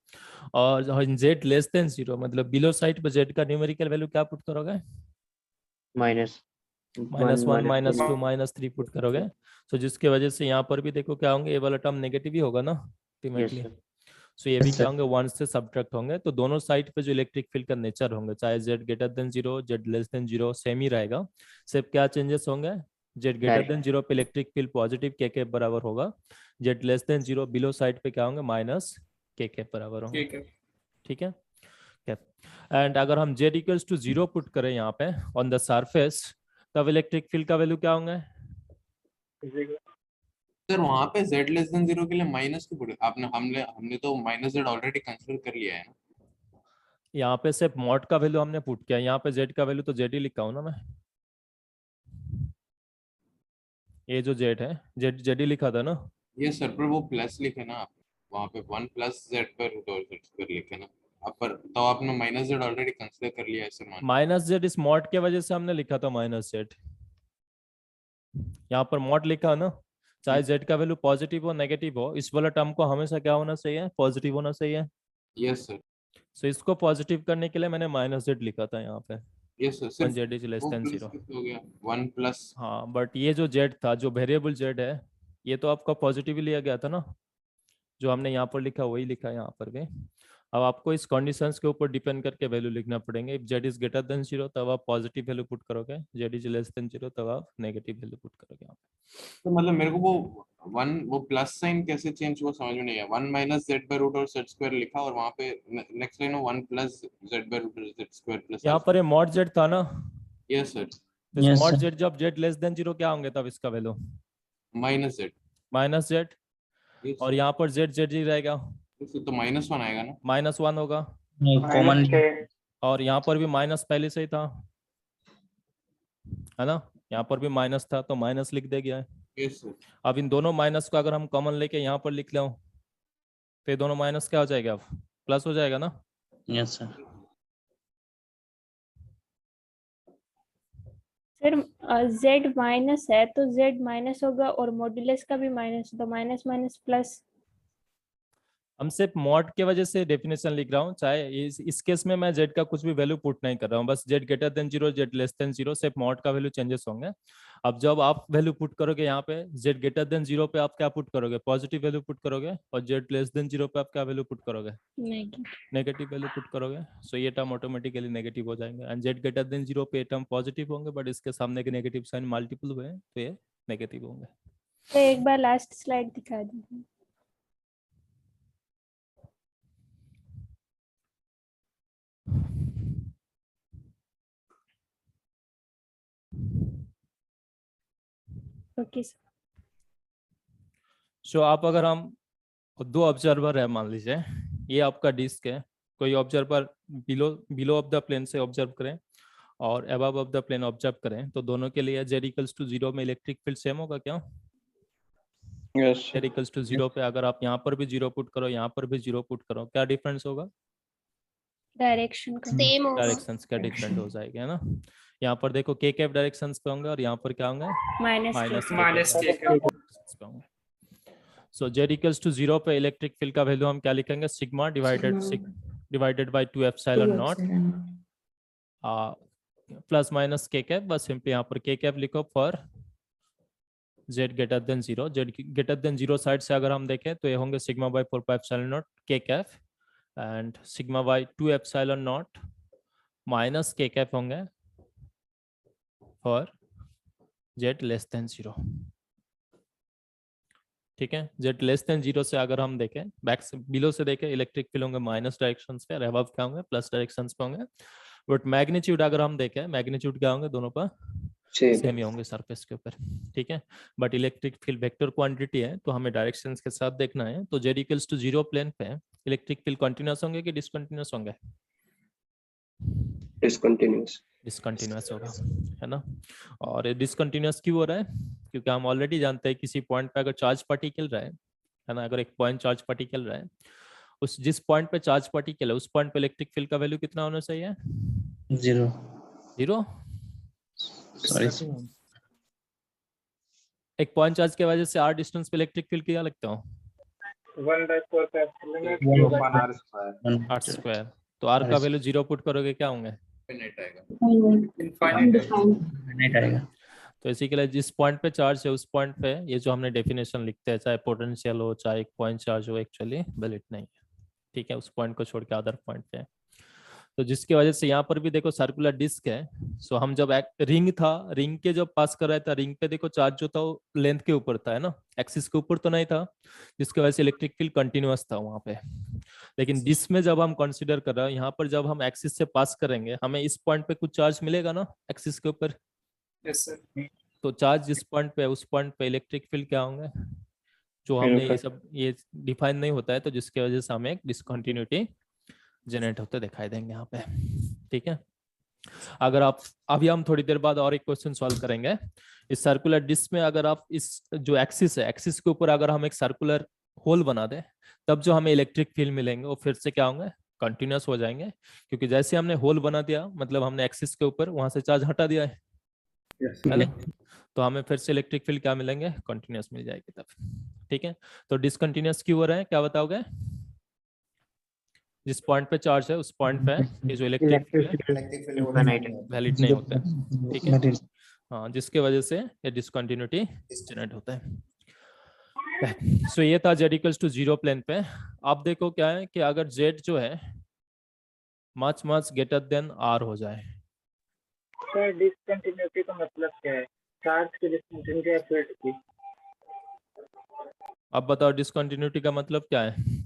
और जेड लेस देन 0 मतलब बिलो साइड पर जेड का न्यूमेरिकल वैल्यू क्या पुट करोगे? माइनस -1 -2 -3 पुट करोगे। तो जिसके वजह से यहाँ पर भी देखो क्या होंगे, ये वाला टर्म नेगेटिव ही होगा ना अल्टीमेटली। सो ये भी क्या होंगे? 1 से सब्ट्रैक्ट होंगे। तो दोनों साइड पे जो इलेक्ट्रिक फील्ड का नेचर होंगे, चाहे Z greater than 0 Z less than 0 same ही रहेगा। सिर्फ क्या चेंजेस होंगे? जेड ग्रेटर देन 0 पे इलेक्ट्रिक फील्ड पॉजिटिव के के बराबर होगा, Z less than 0 below side पे क्या होंगे? माइनस के बराबर होंगे। ठीक है। ठीक है। एंड अगर हम जेड इक्वल्स टू 0 पुट करें यहाँ पे ऑन द सरफेस, तब इलेक्ट्रिक फील्ड का वैल्यू क्या होंगे? सर वहां पे z लेस देन 0 के लिए माइनस क्यों पुट? आपने हमने तो माइनस z ऑलरेडी कंसीडर कर लिया है ना। यहाँ पे सिर्फ मॉड का वैल्यू हमने पुट किया, यहाँ पे जेड का वैल्यू तो जेड ही लिखा हूं ना मैं। ये जो जेड है, जेड जेड ही लिखा था ना। ये सर पर वो प्लस लिखे ना आप, वहां पे 1 प्लस z पर रूट ओवर z पर लिखे ना आप, पर तो आपने माइनस z ऑलरेडी कंसीडर कर लिया है सर। मान माइनस जेड इस मॉड के वजह से हमने लिखा था माइनस जेड, यहाँ पर मॉड लिखा है ना। चाहे जेड का वैल्यू पॉजिटिव हो नेगेटिव हो, इस वाला टर्म को हमेशा क्या होना चाहिए? पॉजिटिव होना चाहिए। यस सर, सो इसको पॉजिटिव करने के लिए मैंने माइनस जेड लिखा था यहाँ पे। Yes sir. वन सिर्फ जेड इज लेस वो देन प्लस 0। हो गया 1 प्लस। हाँ, बट ये जो जेड था, जो वेरिएबल जेड है, ये तो आपका पॉजिटिव लिया गया था ना। जो हमने यहाँ पर लिखा वही लिखा है यहाँ पर भी। अब आपको इस कंडीशंस के ऊपर डिपेंड करके वैल्यू लिखना पड़ेंगे। If z is greater than 0 तब आप पॉजिटिव वैल्यू पुट करोगे, जेड इज लेस देन 0 तब आप नेगेटिव वैल्यू पुट करोगे यहाँ पे। तो मतलब मेरे को वो प्लस साइन कैसे चेंज हुआ समझ में नहीं आया। 1 माइनस जेड बाय रूट और जेड स्क्वायर लिखा और वहां पे नेक्स्ट लाइन में 1 plus z by root z square plus. यहाँ पर ये मॉड जेड था ना। Yes sir. तो Yes, मॉड sir. जेड जब जेड लेस देन 0 क्या होंगे तब इसका वैल्यू? Minus z. Minus z. और यहाँ पर जेड जेड ही रहेगा, तो -1 आएगा ना। -1 होगा। कॉमन और यहाँ पर भी माइनस पहले से ही था, है ना। यहाँ पर भी माइनस था तो माइनस लिख दे गया है। Yes sir. अब इन दोनों माइनस को अगर हम कॉमन लेके यहाँ पर लिख लें, तो ये दोनों माइनस क्या हो जाएगा? अब प्लस हो जाएगा ना। Yes sir. Sir z minus है तो z माइनस होगा और मॉड्यूलस का भी माइनस, तो माइनस माइनस प्लस। हम सिर्फ मॉड के वजह से डेफिनेशन लिख रहा हूँ, चाहे इस केस में मैं जेड का कुछ भी वैल्यू पुट नहीं कर रहा हूँ, बस Z greater than 0 Z less than 0 सिर्फ मॉड का वैल्यू चेंजेस होंगे। अब जब आप वैल्यू पुट करोगे यहाँ पे जेड ग्रेटर देन 0 पे आप क्या पुट करोगे? पॉजिटिव वैल्यू पुट करोगे। और जेड लेस देन 0 पे आप क्या वैल्यू पुट करोगे? नेगेटिव वैल्यू पुट करोगे। सो ये टर्म ऑटोमेटिकली नेगेटिव हो जाएंगे। एंड जेड ग्रेटर देन 0 पे टर्म पॉजिटिव होंगे, बट इसके सामने के नेगेटिव साइन मल्टीपल हुए हैं तो ये नेगेटिव होंगे। तो एक बार लास्ट स्लाइड दिखा दीजिए। Okay sir. सो आप अगर हम दो ऑब्जर्वर है, मान लीजिए ये आपका डिस्क है, कोई observer below of the plane से ऑब्जर्व करें और above of the plane observe करें, तो दोनों के लिए z इक्वल्स टू 0 में इलेक्ट्रिक फील्ड सेम होगा क्या? यस z इक्वल्स टू 0 पे अगर आप यहाँ पर भी 0 पुट करो, यहाँ पर भी 0 पुट करो, क्या डिफरेंस होगा? डायरेक्शन का सेम होगा। डायरेक्शंस का डिफरेंट हो जाएगा, है ना। यहाँ पर देखो के कैप डायरेक्शंस पे होंगे और यहाँ पर क्या होंगे? माइनस माइनस के पे होंगे। सो z इक्वल्स टू 0 पे इलेक्ट्रिक फील्ड का वैल्यू हम क्या लिखेंगे? Sigma divided by 2 epsilon naught plus minus के कैप। बस सिंपली यहाँ पर के कैप लिखो for z greater than 0। z greater than 0 side से अगर हम देखें तो ये होंगे sigma by 4 pi epsilon naught K cap and sigma by 2 epsilon naught minus के कैप होंगे फॉर z लेस देन 0। ठीक है। z लेस देन 0 से अगर हम देखें, बैक से बिलो से देखें, इलेक्ट्रिक फील्ड होंगे माइनस डायरेक्शंस पे, अबव क्या होंगे? प्लस डायरेक्शंस पे होंगे। बट मैग्नीट्यूड अगर हम देखें, मैग्नीट्यूड क्या होंगे दोनों पर Same. सेम ही होंगे सरफेस के ऊपर, ठीक है। But electric field vector quantity है तो हमें डायरेक्शंस के साथ देखना है। तो z इक्वल्स टू 0 प्लेन पे इलेक्ट्रिक फील्ड कंटीन्यूअस होंगे कि डिसकंटीन्यूअस होंगे? Discontinuous. डिसकंटीन्यूअस होगा, है ना। और डिसकंटीन्यूअस क्यों हो रहा है? क्योंकि हम ऑलरेडी जानते हैं किसी पॉइंट पे अगर चार्ज पार्टिकल रहा है ना, अगर एक पॉइंट चार्ज पार्टिकल रहा है, उस जिस पॉइंट पे चार्ज पार्टिकल है उस पॉइंट पे इलेक्ट्रिक फील्ड का वैल्यू कितना होना चाहिए? 0. 0। Sorry. एक पॉइंट चार्ज के वजह से r डिस्टेंस पे इलेक्ट्रिक फील्ड क्या लगता हो? 1/4 का epsilon है, 1/r square r स्क्वायर। तो r का वैल्यू 0 पुट करोगे क्या होंगे? infinite आएगा। इनफाइनाइट Infinite आएगा। तो इसी के लिए जिस पॉइंट पे चार्ज है उस पॉइंट पे ये जो हमने डेफिनेशन लिखते हैं, चाहे पोटेंशियल हो चाहे एक पॉइंट चार्ज हो, एक्चुअली वैलिड नहीं है, ठीक है। उस पॉइंट को छोड़ के अदर पॉइंट पे है। तो जिसकी वजह से यहाँ पर भी देखो सर्कुलर डिस्क है। सो हम जब रिंग था, रिंग के जब पास कर रहा था, रिंग पे देखो चार्ज जो था वो लेंथ के ऊपर था, है ना, एक्सिस के ऊपर तो नहीं था, जिसकी वजह से इलेक्ट्रिक फील्ड कंटिन्यूअस था वहां पे। लेकिन डिस्क में जब हम कंसीडर कर रहे हैं, यहाँ पर जब हम एक्सिस से पास करेंगे हमें इस पॉइंट पे कुछ चार्ज मिलेगा ना एक्सिस के ऊपर। Yes sir. तो चार्ज जिस पॉइंट पे है उस पॉइंट पे इलेक्ट्रिक फील्ड क्या होंगे, जो हमने ये सब ये डिफाइन नहीं होता है, तो जिसकी वजह से हमें एक डिसकंटिन्यूटी जनरेट होते दिखाई देंगे यहाँ पे, ठीक है। अगर आप अभी हम थोड़ी देर बाद और एक क्वेश्चन सॉल्व करेंगे। इस सर्कुलर डिस्क में अगर आप इस जो एक्सिस है, एक्सिस के ऊपर अगर हम एक सर्कुलर होल बना दें, तब जो हमें इलेक्ट्रिक फील्ड मिलेंगे वो फिर से क्या होंगे? कंटिन्यूअस हो जाएंगे। क्योंकि जैसे हमने होल बना दिया मतलब हमने एक्सिस के ऊपर वहां से चार्ज हटा दिया है ना, तो हमें फिर से इलेक्ट्रिक फील्ड क्या मिलेंगे? कंटिन्यूअस मिल जाएगी तब, ठीक है। तो डिसकंटिन्यूअस क्यों हो रहा है, क्या बताओगे? जिस पॉइंट पे चार्ज है उस पॉइंट पे ये जो इलेक्ट्रिक फील्ड वैलिड नहीं होता है, ठीक है। हाँ, जिसके वजह से ये डिसकंटिन्यूटी जनरेट होता है। सो ये था z इक्वल्स टू 0 प्लेन पे। आप देखो क्या है कि अगर z जो है much much greater than r हो जाए। सर डिसकंटिन्यूटी का मतलब क्या है? चार्ज की डिसकंटिन्यूटी या फील्ड की? अब बताओ डिसकंटिन्यूटी का मतलब क्या है?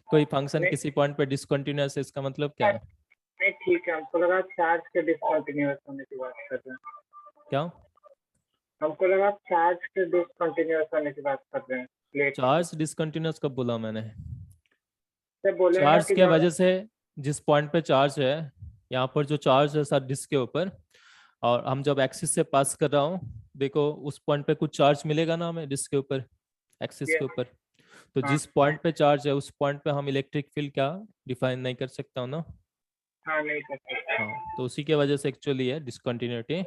कोई फंक्शन किसी पॉइंट पे डिसकंटिन्यूअस है, इसका मतलब क्या है? नहीं ठीक है, हमको लगा चार्ज के डिसकंटिन्यूअस होने की बात कर रहे हैं। क्या? हमको लगा चार्ज के डिसकंटिन्यूअस होने की बात कर रहे हैं। प्लेट चार्ज डिसकंटिन्यूअस कब बोला मैंने? से बोले ना चार्ज कि के वजह से जिस पॉइंट पे चार्ज है, यहाँ पर जो चार्ज है सर डिस्क के ऊपर, और हम जब एक्सिस से पास कर रहा हूँ, देखो उस पॉइंट पे कुछ चार्ज मिलेगा ना हमें डिस्क के ऊपर, एक्सिस के ऊपर। तो जिस पॉइंट पे चार्ज है उस पॉइंट पे हम इलेक्ट्रिक फील्ड क्या डिफाइन नहीं कर सकता हूँ ना। हाँ नहीं कर सकते। हाँ, तो उसी के वजह से एक्चुअली है डिसकंटिन्यूटी।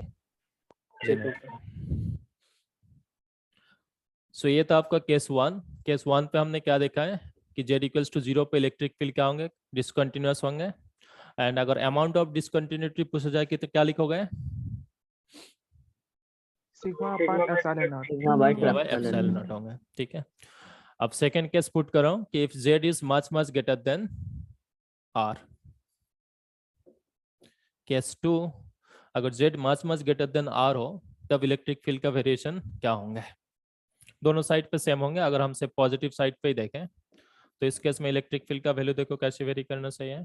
सो ये था आपका केस 1। केस 1 पे हमने क्या देखा है कि z इक्वल्स टू 0 पे इलेक्ट्रिक फील्ड क्या होंगे? डिसकंटिन्यूअस होंगे। एंड अगर अमाउंट ऑफ डिसकंटिन्यूटी पूछा जाए कि तो क्या लिखोगे? Sigma upon epsilon naught. Epsilon not होंगे, ठीक है। अब सेकंड केस पुट कर रहा हूं कि if z is much much greater than r। Case 2, अगर z much much greater than r हो तब इलेक्ट्रिक फील्ड का वेरिएशन क्या होंगे? दोनों साइड पे सेम होंगे। अगर हमसे पॉजिटिव साइड पे ही देखें तो इस केस में इलेक्ट्रिक फील्ड का वैल्यू देखो कैसे वेरी करना चाहिए।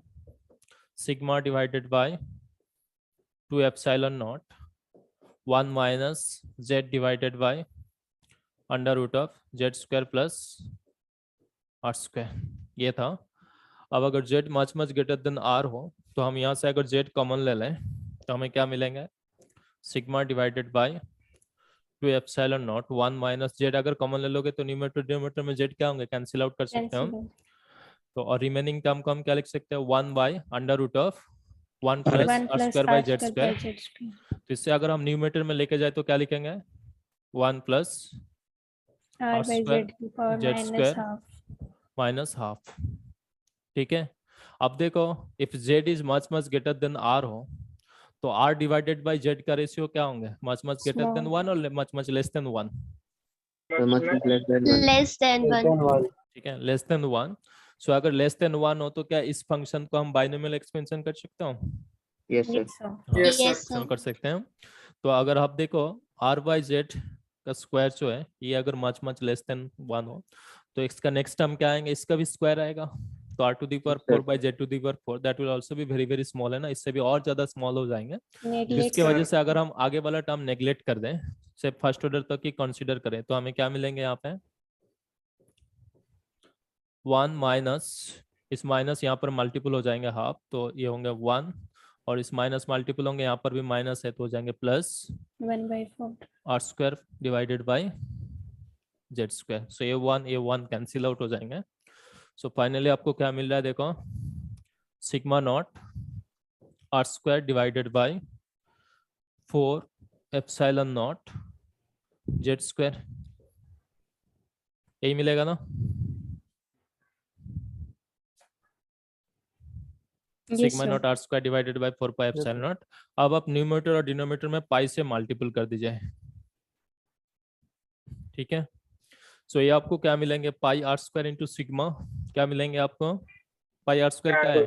Sigma divided by 2 epsilon naught 1 minus z divided by under root of z square plus r square, ये था। अब अगर z much much greater than r हो तो हम यहाँ से अगर z कॉमन ले लें तो हमें क्या मिलेंगे? Sigma divided by 2 epsilon naught 1 minus z। अगर कॉमन ले लोगे तो न्यूमरेटर डिनोमिनेटर में z क्या होंगे? कैंसिल आउट कर सकते हैं हम। तो और रिमेनिंग टर्म को हम क्या लिख सकते हैं? 1 by under root of 1 plus r square by z square. तो इससे अगर हम न्यूमरेटर में लेके जाए तो क्या लिखेंगे? 1 प्लस r by z की power z minus square half. Minus half, ठीक है। अब देखो if z is much much greater than r हो तो r डिवाइडेड बाय z का रेशियो क्या होंगे? मच मच ग्रेटर देन 1 और much much less than 1? Less than 1। ठीक है, लेस देन 1। सो अगर लेस देन 1 हो तो क्या इस फंक्शन को हम बाइनोमियल एक्सपेंशन कर सकता हूँ? Yes, sir. Yes, sir. Expansion कर सकते हैं। तो अगर आप देखो r बाय z का स्क्वायर जो है ये अगर मच मच लेस देन 1 हो तो इसका नेक्स्ट टर्म क्या आएंगे? इसका भी स्क्वायर आएगा, तो r to the power 4 by z to the power 4 that will also be very very small है ना, इससे भी और ज्यादा स्मॉल हो जाएंगे, जिसके वजह से अगर हम आगे वाला टर्म नेग्लेक्ट कर दें, सिर्फ फर्स्ट ऑर्डर तक ही कंसीडर करें, तो हमें क्या मिलेंगे यहाँ पे 1 माइनस, इस माइनस यहाँ पर मल्टीपल हो जाएंगे हाफ, तो ये होंगे 1, और इस माइनस मल्टीपल होंगे, यहाँ पर भी माइनस है तो हो जाएंगे plus 1/4 r square divided by z square. So ये 1 कैंसिल आउट हो जाएंगे। सो फाइनली आपको क्या मिल रहा है, देखो sigma not r square divided by 4 epsilon not z square, यही मिलेगा ना। Sigma not r square divided by 4 pi epsilon not. अब आप न्यूमरेटर और डिनोमिनेटर में पाई से मल्टीपल कर दीजिए, ठीक है। सो ये आपको क्या मिलेंगे, पाई r स्क्वायर इंटू सिग्मा, क्या मिलेंगे आपको, पाई r स्क्वायर क्या है,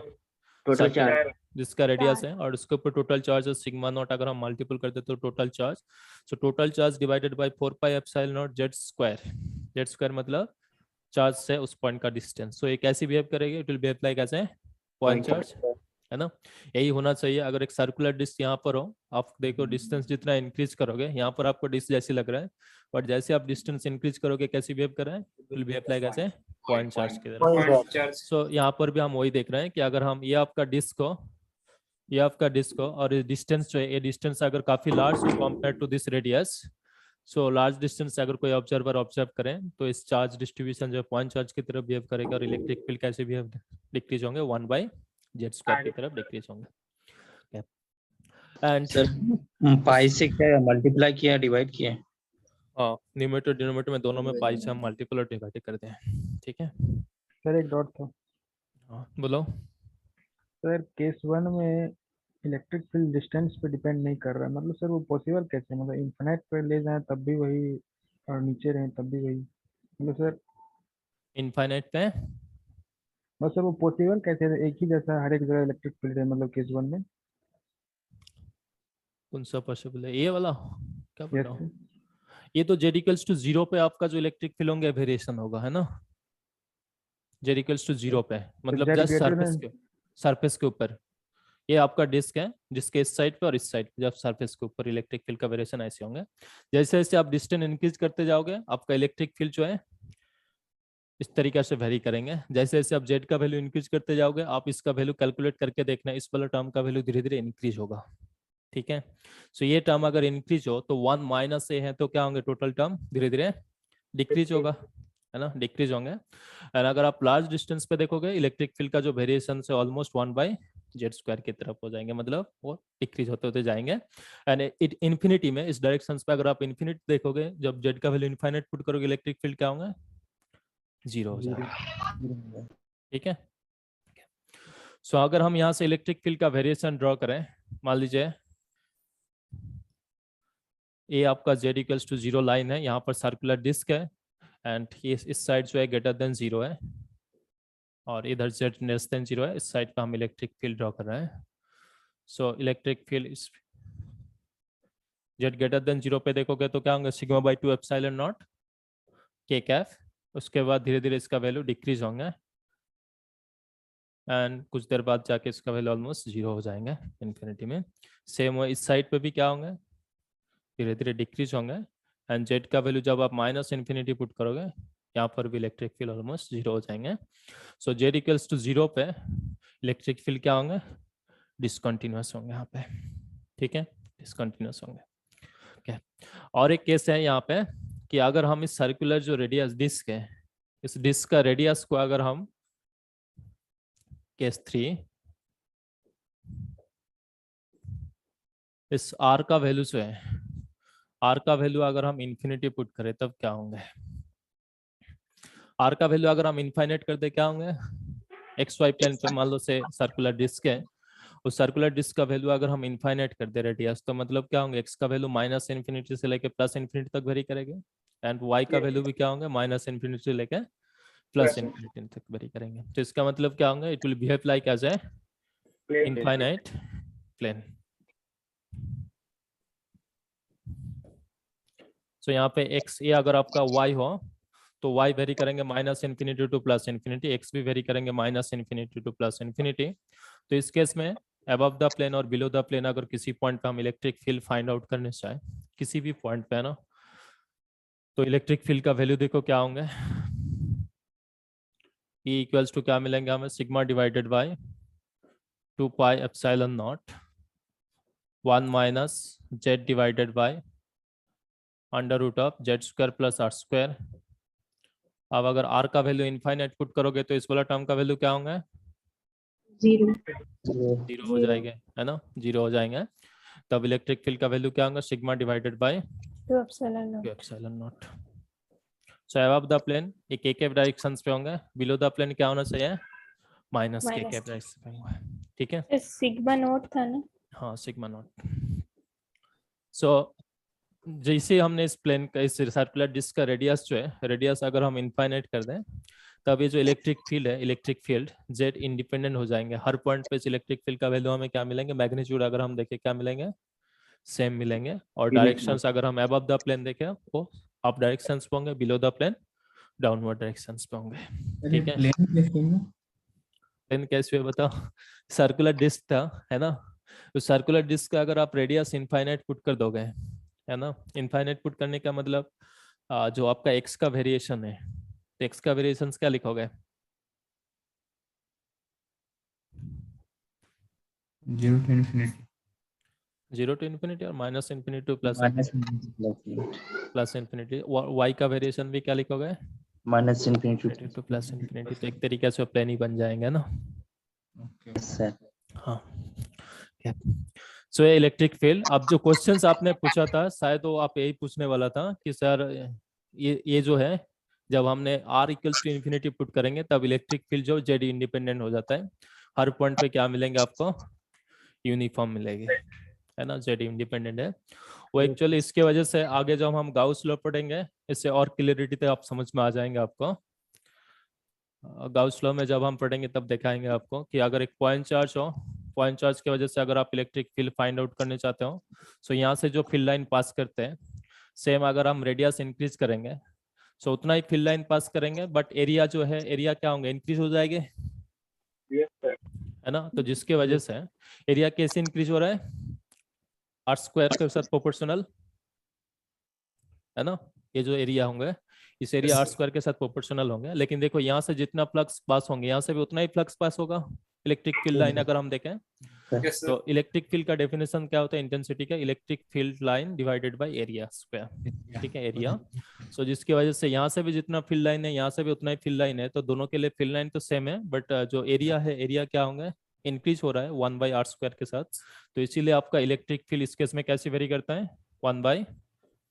टोटल चार्ज जिसका रेडियस है, और उसके ऊपर टोटल चार्ज है सिग्मा नॉट, अगर हम मल्टीपल करते तो total charge. So total charge divided by 4 pi epsilon not z square मतलब चार्ज से उस पॉइंट का डिस्टेंस। सो ये कैसे बिहेव करेगी, it will behave like as a point charge, है ना। यही होना चाहिए। अगर एक सर्कुलर डिस्क यहाँ पर हो, आप देखो डिस्टेंस जितना इंक्रीज करोगे, यहाँ पर आपको डिस्क जैसी लग रहा है, बट जैसे आप डिस्टेंस इंक्रीज करोगे कैसे बिहेव कर रहा है, it will behave like as a point charge की तरह। सो यहाँ पर भी हम वही देख रहे हैं कि अगर हम ये आपका डिस्क हो और ये डिस्टेंस जो है, ये डिस्टेंस अगर काफी लार्ज हो compare to this radius, so large distance से अगर कोई ऑब्जर्वर ऑब्जर्व करें तो इस चार्ज डिस्ट्रीब्यूशन जो पॉइंट चार्ज की तरफ बिहेव करेगा, और इलेक्ट्रिक फील्ड कैसे बिहेव डिक्रीज होंगे 1/z स्क्वायर की तरफ डिक्रीज होंगे। एंड सर पाई से क्या मल्टीप्लाई किया डिवाइड किया? हाँ, न्यूमरेटर डिनोमिनेटर में दोनों में पाई से हम मल्टीपल और डिवाइड करते हैं, ठीक है। सर एक डॉट था। हाँ बोलो। सर केस 1 में इलेक्ट्रिक फील्ड डिस्टेंस पे डिपेंड नहीं कर रहा है, मतलब सर वो पॉसिबल कैसे, मतलब इन्फिनिट पे ले जाएं तब भी वही और नीचे रहें तब भी वही, मतलब सर इनफाइनाइट पे बस सर वो पॉसिबल कैसे है, एक ही जैसा हर एक जगह इलेक्ट्रिक फील्ड है, मतलब केस 1 में। कौन सा पॉसिबल है, ये वाला क्या यस बताऊं, ये तो z इक्वल्स टू 0 पे आपका जो इलेक्ट्रिक फील्ड होंगे वेरिएशन होगा, है ना। z इक्वल्स टू 0 पे मतलब Z जस्ट greater सरफेस के ऊपर, ये आपका डिस्क है जिसके इस साइड पे और इस साइड पे जब सरफेस के ऊपर इलेक्ट्रिक फील्ड का वेरिएशन ऐसे होंगे। जैसे जैसे आप डिस्टेंस इंक्रीज करते जाओगे, आपका इलेक्ट्रिक फील्ड जो है इस तरीके से वेरी करेंगे। जैसे जैसे आप z का वैल्यू इंक्रीज करते जाओगे, आप इसका वैल्यू कैलकुलेट करके देखना, इस वाला टर्म का वैल्यू धीरे धीरे इंक्रीज होगा, ठीक है। सो ये टर्म अगर इंक्रीज हो तो 1 माइनस ए है तो क्या होंगे, टोटल टर्म धीरे धीरे डिक्रीज होगा, है ना, डिक्रीज होंगे। एंड अगर आप लार्ज डिस्टेंस पे देखोगे, इलेक्ट्रिक फील्ड का जो वेरिएशन है ऑलमोस्ट 1/z स्क्वायर की तरफ हो जाएंगे, मतलब वो डिक्रीज होते होते जाएंगे। एंड इट इन्फिनिटी में इस डायरेक्शन पे अगर आप इन्फिनिट देखोगे, जब z का वैल्यू इनफाइनाइट पुट करोगे, इलेक्ट्रिक फील्ड क्या होंगे, 0 हो जाएगा, ठीक है। सो अगर हम यहाँ से इलेक्ट्रिक फील्ड का वेरिएशन ड्रॉ करें, मान लीजिए ये आपका z इक्वल्स टू 0 लाइन है, यहाँ पर सर्कुलर डिस्क है, एंड ये इस साइड जो है ग्रेटर देन 0 है, और इधर z लेस देन 0 है, इस साइड पे हम इलेक्ट्रिक फील्ड ड्रॉ कर रहे हैं। सो इलेक्ट्रिक फील्ड इस z ग्रेटर देन 0 पे देखोगे तो क्या होंगे, sigma by 2 epsilon naught k Kaif. उसके बाद धीरे धीरे इसका वैल्यू डिक्रीज होंगे, एंड कुछ देर बाद जाके इसका वैल्यू ऑलमोस्ट 0 हो जाएंगे इन्फिनिटी में। सेम इस साइड पे भी क्या होंगे, धीरे धीरे डिक्रीज होंगे, एंड z का वैल्यू जब आप माइनस इन्फिनिटी पुट करोगे, यहाँ पर भी इलेक्ट्रिक फील्ड ऑलमोस्ट 0 हो जाएंगे। सो z इक्वल्स टू 0 पे इलेक्ट्रिक फील्ड क्या होंगे, डिसकंटिन्यूअस होंगे यहाँ पे, ठीक है, डिसकंटिन्यूअस होंगे। okay. और एक केस है यहाँ पे कि अगर हम इस सर्कुलर जो रेडियस डिस्क है, इस डिस्क का रेडियस को अगर हम केस 3 इस r का वैल्यू जो है, r का वैल्यू अगर हम इन्फिनिटी पुट करें तब क्या होंगे, r का वैल्यू अगर हम इनफाइनाइट कर दे क्या होंगे, xy प्लेन पे मान लो से सर्कुलर डिस्क है, उस सर्कुलर डिस्क का वैल्यू अगर हम इनफाइनाइट कर दे रेडियस, तो मतलब क्या होंगे, x का वैल्यू माइनस इन्फिनिटी से लेके प्लस इन्फिनिटी तक वेरी करेंगे, एंड y का वैल्यू भी क्या होंगे, माइनस इन्फिनिटी से लेके प्लस इन्फिनिटी तक वेरी करेंगे। तो इसका मतलब क्या होंगे, it will behave like as a infinite plane. So यहाँ पे x ये अगर आपका y हो तो y वेरी करेंगे minus infinity to plus infinity, x भी वेरी करेंगे minus infinity to plus infinity. तो इस केस में अबव द प्लेन और बिलो द प्लेन अगर किसी पॉइंट पे हम इलेक्ट्रिक फील्ड फाइंड आउट करने चाहें, किसी भी पॉइंट पे है ना, तो इलेक्ट्रिक फील्ड का वैल्यू देखो क्या होंगे, E इक्वल्स टू क्या मिलेंगे हमें, sigma divided by 2 pi epsilon naught 1 minus z divided by under root of Z square plus are square. अब अगर r का वैल्यू इनफाइनाइट पुट करोगे तो इस वाला टर्म का वैल्यू क्या होंगे, 0 जीरो हो जाएंगे, है ना, 0 हो जाएंगे। तब इलेक्ट्रिक फील्ड का वैल्यू क्या होगा, sigma divided by 2 epsilon naught. Epsilon naught. So above the plane एक के डायरेक्शंस पे होंगे, बिलो द प्लेन क्या होना चाहिए, माइनस के डायरेक्शन पे होंगे, ठीक है। सिग्मा नॉट था ना, हाँ सिग्मा नॉट। सो जैसे हमने इस प्लेन का, इस सर्कुलर डिस्क का रेडियस जो है, रेडियस अगर हम इनफाइनाइट कर दें, तब ये जो इलेक्ट्रिक फील्ड है, इलेक्ट्रिक फील्ड जेड इंडिपेंडेंट हो जाएंगे। हर पॉइंट पे इलेक्ट्रिक फील्ड का वैल्यू हमें क्या मिलेंगे, मैग्नीट्यूड अगर हम देखें क्या मिलेंगे, सेम मिलेंगे। और डायरेक्शंस अगर हम अबव द प्लेन देखें वो अप डायरेक्शंस पे होंगे, below the plane downward directions पे होंगे, ठीक है। प्लेन कैसे बताओ, सर्कुलर डिस्क था, है ना, तो सर्कुलर डिस्क का अगर आप रेडियस इनफाइनाइट पुट कर दोगे, है ना, इनफाइनाइट पुट करने का मतलब जो आपका एक्स का वेरिएशन है, तो एक्स का वेरिएशन क्या लिखोगे, 0 to infinity 0 to infinity और minus infinity to plus infinity. Y का वेरिएशन भी क्या लिखोगे, minus infinity to plus infinity. तो एक तरीके से प्लेन ही बन जाएंगे ना, सर। हाँ। सो ये इलेक्ट्रिक फील्ड। अब जो क्वेश्चंस आपने पूछा था शायद वो आप यही पूछने वाला था कि सर ये जो है, जब हमने r equals to infinity put करेंगे तब इलेक्ट्रिक फील्ड जो जेड इंडिपेंडेंट हो जाता है, हर पॉइंट पे क्या मिलेंगे आपको, यूनिफॉर्म मिलेगी, है ना, जेड इंडिपेंडेंट है वो। एक्चुअली इसके वजह से आगे जब हम गाउस लॉ पढ़ेंगे इससे और क्लियरिटी तक आप समझ में आ जाएंगे आपको। गाउस लॉ में जब हम पढ़ेंगे तब दिखाएंगे आपको कि अगर एक पॉइंट चार्ज हो, पॉइंट चार्ज की वजह से अगर आप इलेक्ट्रिक फील्ड फाइंड आउट करने चाहते हो, सो यहाँ से जो फील्ड लाइन पास करते हैं, सेम अगर हम रेडियस इंक्रीज करेंगे सो उतना ही फील्ड लाइन पास करेंगे, बट एरिया जो है, एरिया क्या होंगे, इंक्रीज हो जाएंगे, है ना। तो जिसके वजह से एरिया कैसे इंक्रीज हो रहा है, आर स्क्वायर के साथ प्रोपोर्शनल, है ना। ये जो एरिया होंगे इस एरिया आर स्क्वायर के साथ प्रोपोर्शनल होंगे। लेकिन देखो यहाँ से जितना फ्लक्स पास होंगे यहाँ से भी उतना ही फ्लक्स पास होगा इलेक्ट्रिक फील्ड लाइन अगर हम देखें तो। इलेक्ट्रिक फील्ड का डेफिनेशन क्या होता है, इंटेंसिटी का, electric field line divided by area square, ठीक है, एरिया। सो जिसकी वजह से यहाँ से भी जितना फील्ड लाइन है यहाँ से भी उतना ही फील्ड लाइन है, तो दोनों के लिए फील्ड लाइन तो सेम है, बट जो एरिया है, एरिया क्या होंगे, इंक्रीज हो रहा है 1 बाई आर स्क्वायर के साथ। तो इसीलिए आपका इलेक्ट्रिक फील्ड इस केस में कैसे वेरी करता है, 1 बाई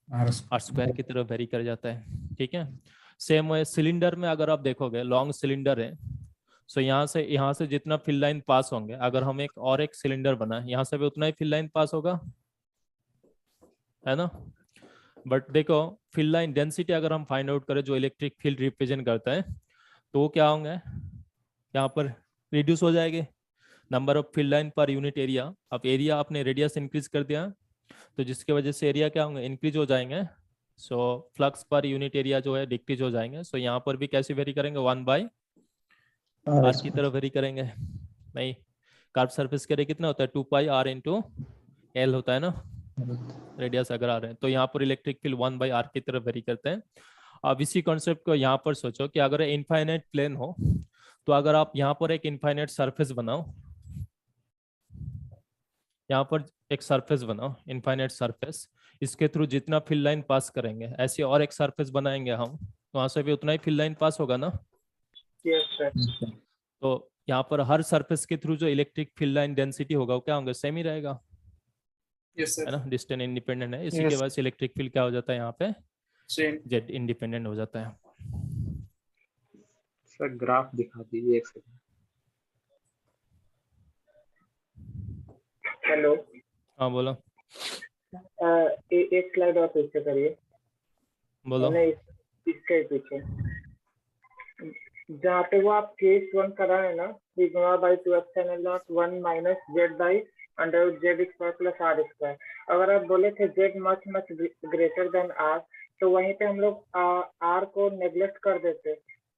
आर स्क्वायर की तरफ वेरी कर जाता है, ठीक है। सेम है सिलेंडर में, अगर आप देखोगे लॉन्ग सिलेंडर है, सो यहाँ से जितना फील्ड लाइन पास होंगे, अगर हम एक सिलेंडर बना यहाँ से भी उतना ही फील्ड लाइन पास होगा, है ना। बट देखो फील्ड लाइन डेंसिटी अगर हम फाइंड आउट करें जो इलेक्ट्रिक फील्ड रिप्रेजेंट करता है, तो वो क्या होंगे, यहाँ पर रिड्यूस हो जाएंगे, number of field line per unit area. अब एरिया आपने रेडियस इंक्रीज कर दिया तो जिसकी वजह से एरिया क्या होंगे, इंक्रीज हो जाएंगे। So flux per unit area जो है डिक्रीज हो जाएंगे। सो यहाँ पर भी कैसे वेरी करेंगे, 1 बाई आर की तरफ वेरी करेंगे। नहीं, कर्व सरफेस के लिए कितना होता है, 2 पाई आर इंटू एल होता है ना, रेडियस अगर आ रहे हैं, तो यहाँ पर इलेक्ट्रिक फील्ड 1 बाई आर की तरफ वेरी करते हैं। अब इसी कॉन्सेप्ट को यहाँ पर सोचो कि अगर इनफाइनाइट प्लेन हो, तो अगर आप यहाँ पर एक इनफाइनाइट सरफेस बनाओ, यहाँ पर एक सरफेस बनाओ, इनफाइनाइट सरफेस, इसके थ्रू जितना फील्ड लाइन पास करेंगे, ऐसे और एक सरफेस बनाएंगे हम, तो वहां से भी उतना ही फील्ड लाइन पास होगा ना। तो यहाँ पर हर सरफेस के थ्रू जो इलेक्ट्रिक फील्ड लाइन डेंसिटी होगा वो क्या होंगे, सेम ही रहेगा, है ना, डिस्टेंस इंडिपेंडेंट है। इसी के वजह से इलेक्ट्रिक फील्ड क्या हो जाता है यहाँ पे, जेड इंडिपेंडेंट हो जाता है। सर ग्राफ दिखा दीजिए एक सेकंड। हेलो, हाँ बोलो। एक स्लाइड और पीछे करिए, बोलो। इसके पीछे जहाँ पे वो आप केस 1 करा है ना, sigma by 2 epsilon naught 1 minus z by under z square plus are square. अगर आप बोले थे z much much greater than r, तो वहीं पे हम लोग आर को नेग्लेक्ट कर देते,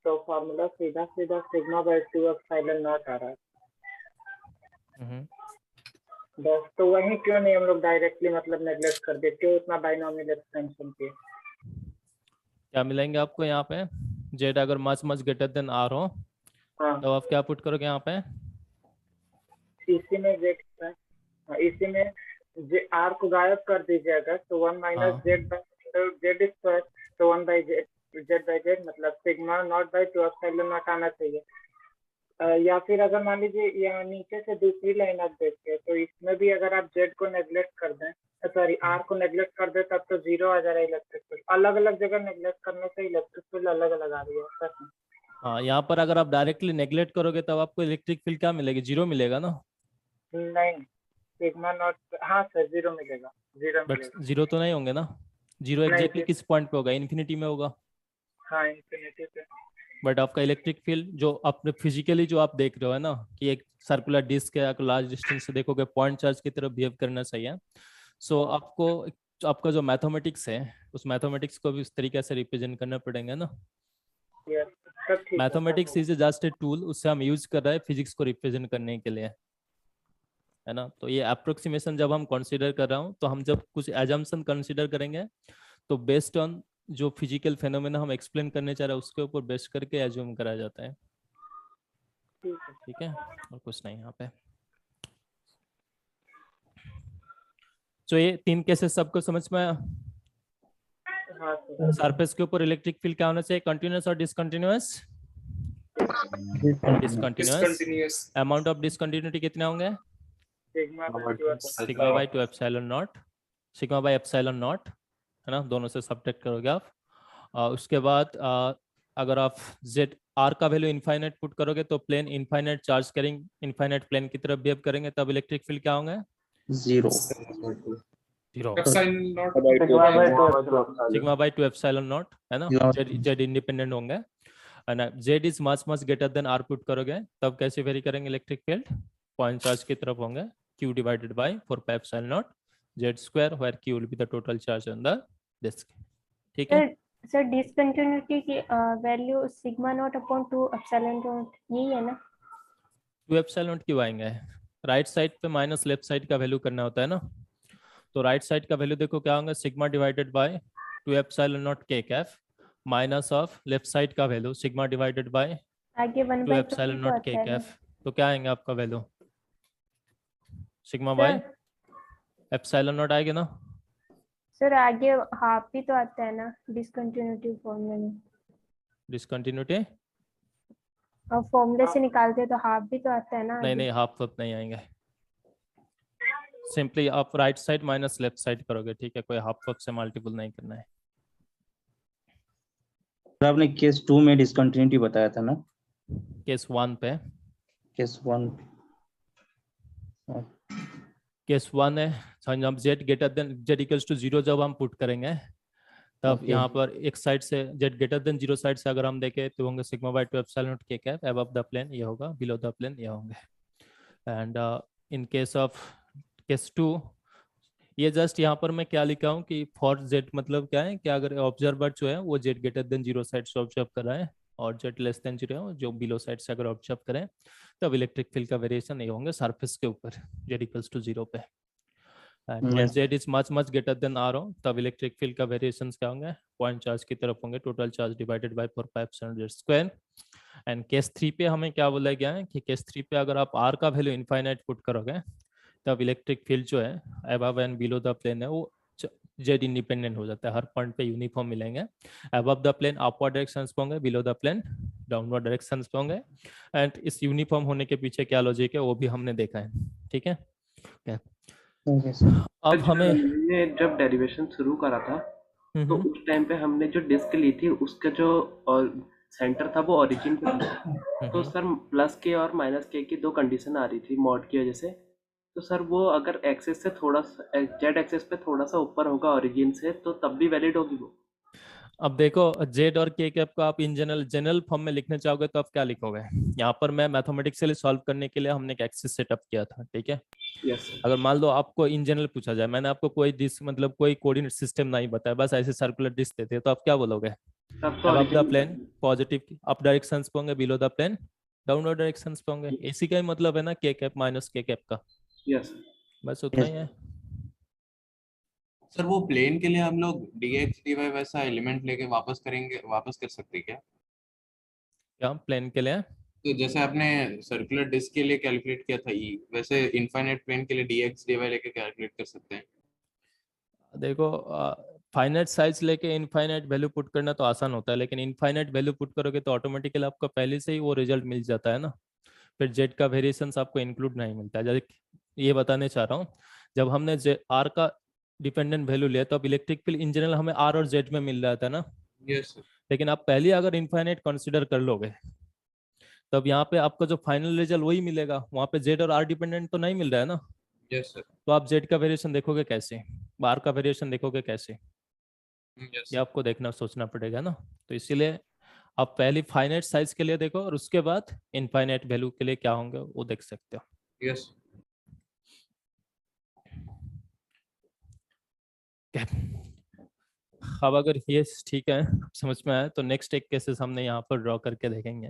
तो फॉर्मूला सीधा सीधा सिग्मा बाय 2 एप्सिलॉन नॉट आ रहा है। बस, तो वहीं क्यों नहीं हम लोग डायरेक्टली मतलब नेग्लेक्ट कर दे, क्यों इतना बाइनोमियल एक्सपेंशन किए? क्या मिलेंगे आपको यहाँ पे? जेड अगर much much greater than r हो तो आप क्या पुट करोगे यहाँ पे? इसी में जेड, इसी में आर को गायब कर दीजिएगा तो 1 माइनस जेड जेड स्क्वायर, तो 1 बाई जेड मतलब sigma not by 2 epsilon not आना चाहिए। या फिर अगर मान लीजिए यहाँ नीचे से दूसरी लाइन आप देखते हैं, तो इसमें भी अगर आप जेड को नेग्लेक्ट कर दें, सॉरी आर को नेग्लेक्ट कर दे, तब तो 0 आ जा रहा है इलेक्ट्रिक फील्ड। अलग अलग जगह नेग्लेक्ट करने से इलेक्ट्रिक फील्ड अलग अलग आ रही है सर। हाँ, यहाँ पर अगर आप डायरेक्टली नेग्लेक्ट करोगे तब आपको इलेक्ट्रिक फील्ड क्या मिलेगी? 0 मिलेगा ना? नहीं, सिग्मा नॉट, हाँ सर 0 मिलेगा, 0 बट मिलेगा। 0 तो नहीं होंगे ना? 0 एग्जैक्टली किस पॉइंट पे होगा? इन्फिनिटी में होगा। हाँ इन्फिनिटी पे। बट आपका इलेक्ट्रिक फील्ड जो अपने फिजिकली जो आप देख रहे हो ना कि एक सर्कुलर डिस्क है, आप लार्ज डिस्टेंस से देखोगे पॉइंट चार्ज की तरफ बिहेव करना चाहिए। सो आपका जो मैथमेटिक्स है उस मैथमेटिक्स को भी उस तरीके से रिप्रेजेंट करना पड़ेगा ना। Mathematics is just a tool, उससे हम यूज कर रहे हैं फिजिक्स को रिप्रेजेंट करने के लिए, है ना। तो ये अप्रोक्सीमेशन जब हम कंसीडर कर रहा हूँ, तो हम जब कुछ एजम्पशन कंसीडर करेंगे तो बेस्ड ऑन जो फिजिकल फेनोमेना हम एक्सप्लेन करने चाह रहे हैं उसके ऊपर बेस करके एज्यूम करा जाता है। ठीक है, और कुछ नहीं यहाँ पे। तो ये 3 केसेस सबको समझ में आया? सरफेस के ऊपर इलेक्ट्रिक फील्ड क्या होना चाहिए? कंटिन्यूअस और discontinuous? Discontinuous. Amount of discontinuity कितने होंगे? Sigma by 2 epsilon naught, sigma bye epsilon not, है ना, दोनों से सब्ट्रैक्ट करोगे आप। उसके बाद अगर आप जेड आर का वैल्यू इनफाइनाइट पुट करोगे तो plane infinite charge carrying infinite plane की तरफ बिहेव करेंगे, तब इलेक्ट्रिक फील्ड क्या होंगे? 0 सिग्मा बाय 2 एप्सिलॉन नॉट, है ना। जेड इंडिपेंडेंट होंगे, है ना। Z is much much greater than r put करोगे तब कैसे वेरी करेंगे इलेक्ट्रिक फील्ड? पॉइंट चार्ज की तरफ होंगे, q divided by 4 pi epsilon naught z square, where q will be the total charge on the disc. ठीक है sir, discontinuity की value sigma naught upon 2 epsilon naught यही है ना? 2 एप्सिलॉन नॉट क्यों आएंगे? राइट साइड पे माइनस लेफ्ट साइड का वैल्यू करना होता है ना। तो राइट साइड का वैल्यू देखो क्या होगा? Sigma divided by 2 epsilon naught k Kaif minus of left side का वैल्यू सिग्मा डिवाइडेड बाय आगे 1 2 bye epsilon naught k Kaif. तो क्या आएंगे आपका value? Sigma bye epsilon not आएगी ना सर? आगे हाफ भी तो आता है ना डिसकंटिन्यूटी फॉर्मूले में? डिसकंटिन्यूटी और फॉर्मूले से निकालते तो हाफ भी तो आता है ना? नहीं, हाफ वक्त नहीं आएंगे। सिंपली आप right side minus left side करोगे, ठीक है, कोई हाफ वक्त से मल्टीपल नहीं करना है। आपने केस 2 में डिसकंटिन्यूटी बताया था ना? केस 1 पे, केस 1 केस 1 है जब z greater than z equals to 0 जब हम पुट करेंगे तब यहाँ पर एक साइड से z ग्रेटर देन 0 साइड से अगर हम देखें तो होंगे sigma by 2 epsilon naught k cap, above the plane ये होगा, बिलो द प्लेन ये होंगे। And in case of case 2 ये जस्ट यहाँ पर मैं क्या लिखा हूँ कि फॉर z मतलब क्या है कि अगर ऑब्जर्वर जो है वो z ग्रेटर देन 0 साइड से ऑब्जर्व कर रहा है और z लेस देन 0 है जो बिलो साइड से अगर ऑब्जर्व करें तब इलेक्ट्रिक फील्ड का वेरिएशन ये होंगे सरफेस के ऊपर z इक्वल्स टू 0 पे। When z is much much greater than r हो तब इलेक्ट्रिक फील्ड का वेरिएशंस क्या होंगे? पॉइंट चार्ज की तरफ होंगे, total charge divided by 4 pi epsilon z square. And case 3 पे हमें क्या बोला गया है कि केस 3 पे अगर आप r का वैल्यू इनफाइनाइट पुट करोगे तब इलेक्ट्रिक फील्ड जो है above and below the plane है वो जेड इंडिपेंडेंट हो जाता है, हर पॉइंट पे यूनिफॉर्म मिलेंगे। Above the plane upward directions पे होंगे, below the plane downward directions पे होंगे। एंड इस यूनिफॉर्म होने के पीछे क्या लॉजिक है वो भी हमने देखा है, ठीक है। अब हमें जब डेरिवेशन शुरू करा था तो उस टाइम पे हमने जो डिस्क ली थी उसका जो सेंटर था वो ओरिजिन पे था। तो सर प्लस के और माइनस के की 2 कंडीशन आ रही थी मॉड की वजह से। तो सर वो अगर एक्सेस से थोड़ा सा जेड एक्सेस पे थोड़ा सा ऊपर होगा ओरिजिन से तो तब भी वैलिड होगी वो? अब देखो जेड और के कैप को आप इन जनरल फॉर्म में लिखना चाहोगे तो आप क्या लिखोगे? यहाँ पर मैं मैथमेटिक्सली सॉल्व करने के लिए हमने एक एक्सिस सेटअप किया था, ठीक है। यस अगर मान लो आपको इन जनरल पूछा जाए, मैंने आपको कोई डिस्क मतलब कोई कोऑर्डिनेट सिस्टम नहीं बताया, बस ऐसे सर्कुलर डिस्क देते, तो आप क्या बोलोगे? तब तो अब the origin plane positive up directions पे होंगे, below the plane downward directions पे होंगे। इसी का ही मतलब है ना के कैप माइनस के कैप का, यस बस उतना ही है। सर वो प्लेन के लिए हम लोग dx dy वैसा एलिमेंट लेके वापस कर सकते हैं क्या? क्या प्लेन के लिए? तो जैसे आपने सर्कुलर डिस्क के लिए कैलकुलेट किया था ई, वैसे इनफाइनाइट प्लेन के लिए dx dy लेके कैलकुलेट कर सकते हैं? देखो फाइनाइट साइज लेके इनफाइनाइट वैल्यू पुट करना तो आसान होता है, लेकिन इनफाइनाइट वैल्यू पुट करोगे तो ऑटोमेटिकली आपको पहले से ही वो रिजल्ट मिल जाता है ना, फिर जेड का वेरिएशंस आपको इंक्लूड नहीं मिलता है। जैसे ये बताने चाह रहा हूँ, जब हमने आर का डिपेंडेंट वैल्यू लिया तो अब इलेक्ट्रिक फील्ड इन जनरल हमें आर और जेड में मिल रहा था ना, यस सर। लेकिन आप पहले अगर इनफाइनाइट कंसिडर कर लोगे तब यहाँ पे आपका जो फाइनल रिजल्ट वही मिलेगा, वहाँ पे जेड और आर डिपेंडेंट तो नहीं मिल रहा है ना। Yes sir. तो आप जेड का वेरिएशन देखोगे कैसे, आर का वेरिएशन देखोगे कैसे, यस ये आपको देखना सोचना पड़ेगा ना। तो इसीलिए आप पहले फाइनाइट साइज के लिए देखो और उसके बाद इनफाइनाइट वैल्यू के लिए क्या होंगे वो देख सकते हो। यस। अब अगर ये ठीक है समझ में आया तो नेक्स्ट एक केसेस हमने यहाँ पर ड्रॉ करके देखेंगे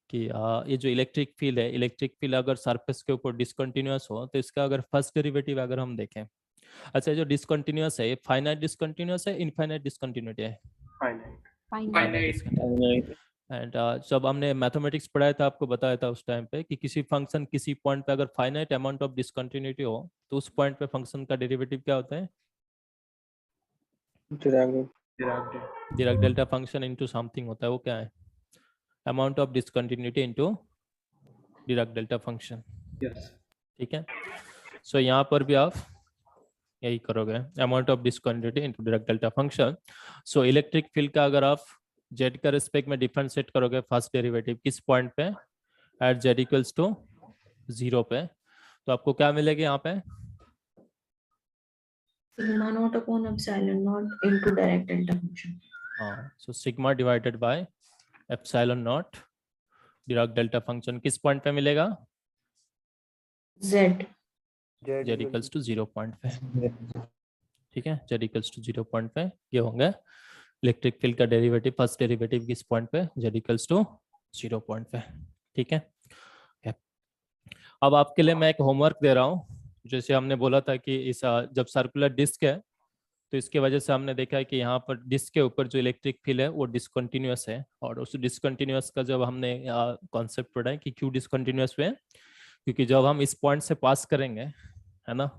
कि ये जो इलेक्ट्रिक फील्ड है, इलेक्ट्रिक फील्ड अगर सरफेस के ऊपर डिसकंटिन्यूअस हो तो इसका अगर फर्स्ट डेरिवेटिव अगर हम देखें, अच्छा जो डिसकंटिन्यूअस है ये फाइनाइट डिसकंटिन्यूअस है इनफाइनाइट डिसकंटिन्यूटी है? फाइनाइट। एंड जब हमने मैथमेटिक्स पढ़ाया था आपको बताया था उस टाइम पे कि किसी फंक्शन किसी पॉइंट पे अगर फाइनाइट अमाउंट ऑफ डिसकंटिन्यूटी हो तो उस पॉइंट पे फंक्शन का डेरिवेटिव क्या होता है? Dirac delta function into something होता है, वो क्या है? Amount of discontinuity into Dirac delta function. ठीक है, सो यहाँ पर भी आप यही करोगे, amount of discontinuity into Dirac delta function. So electric field का अगर आप जेड का रिस्पेक्ट में डिफरेंशिएट करोगे फर्स्ट डेरिवेटिव किस पॉइंट पे? एट जेड इक्वल्स टू 0 पे, तो आपको क्या मिलेगा यहाँ पे? sigma naught upon epsilon naught into direct delta function. हाँ, so sigma divided by epsilon naught Dirac delta function किस पॉइंट पे मिलेगा? Z. Z equals to 0 point पे। ठीक है, जेड इक्वल्स टू 0 पॉइंट पे ये होंगे इलेक्ट्रिक फील्ड का डेरिवेटिव फर्स्ट डेरिवेटिव किस पॉइंट पे? जेड इक्वल्स टू 0 पॉइंट पे। ठीक है, अब आपके लिए मैं एक होमवर्क दे रहा हूँ। जैसे हमने बोला था कि इस जब सर्कुलर डिस्क है तो इसके वजह से हमने देखा है कि यहाँ पर डिस्क के ऊपर जो इलेक्ट्रिक फील्ड है वो डिसकंटिन्यूअस है, और उस डिसकंटिन्यूअस का जब हमने कॉन्सेप्ट पढ़ा है कि क्यों डिसकंटिन्यूअस है, क्योंकि जब हम इस पॉइंट से पास करेंगे, है ना,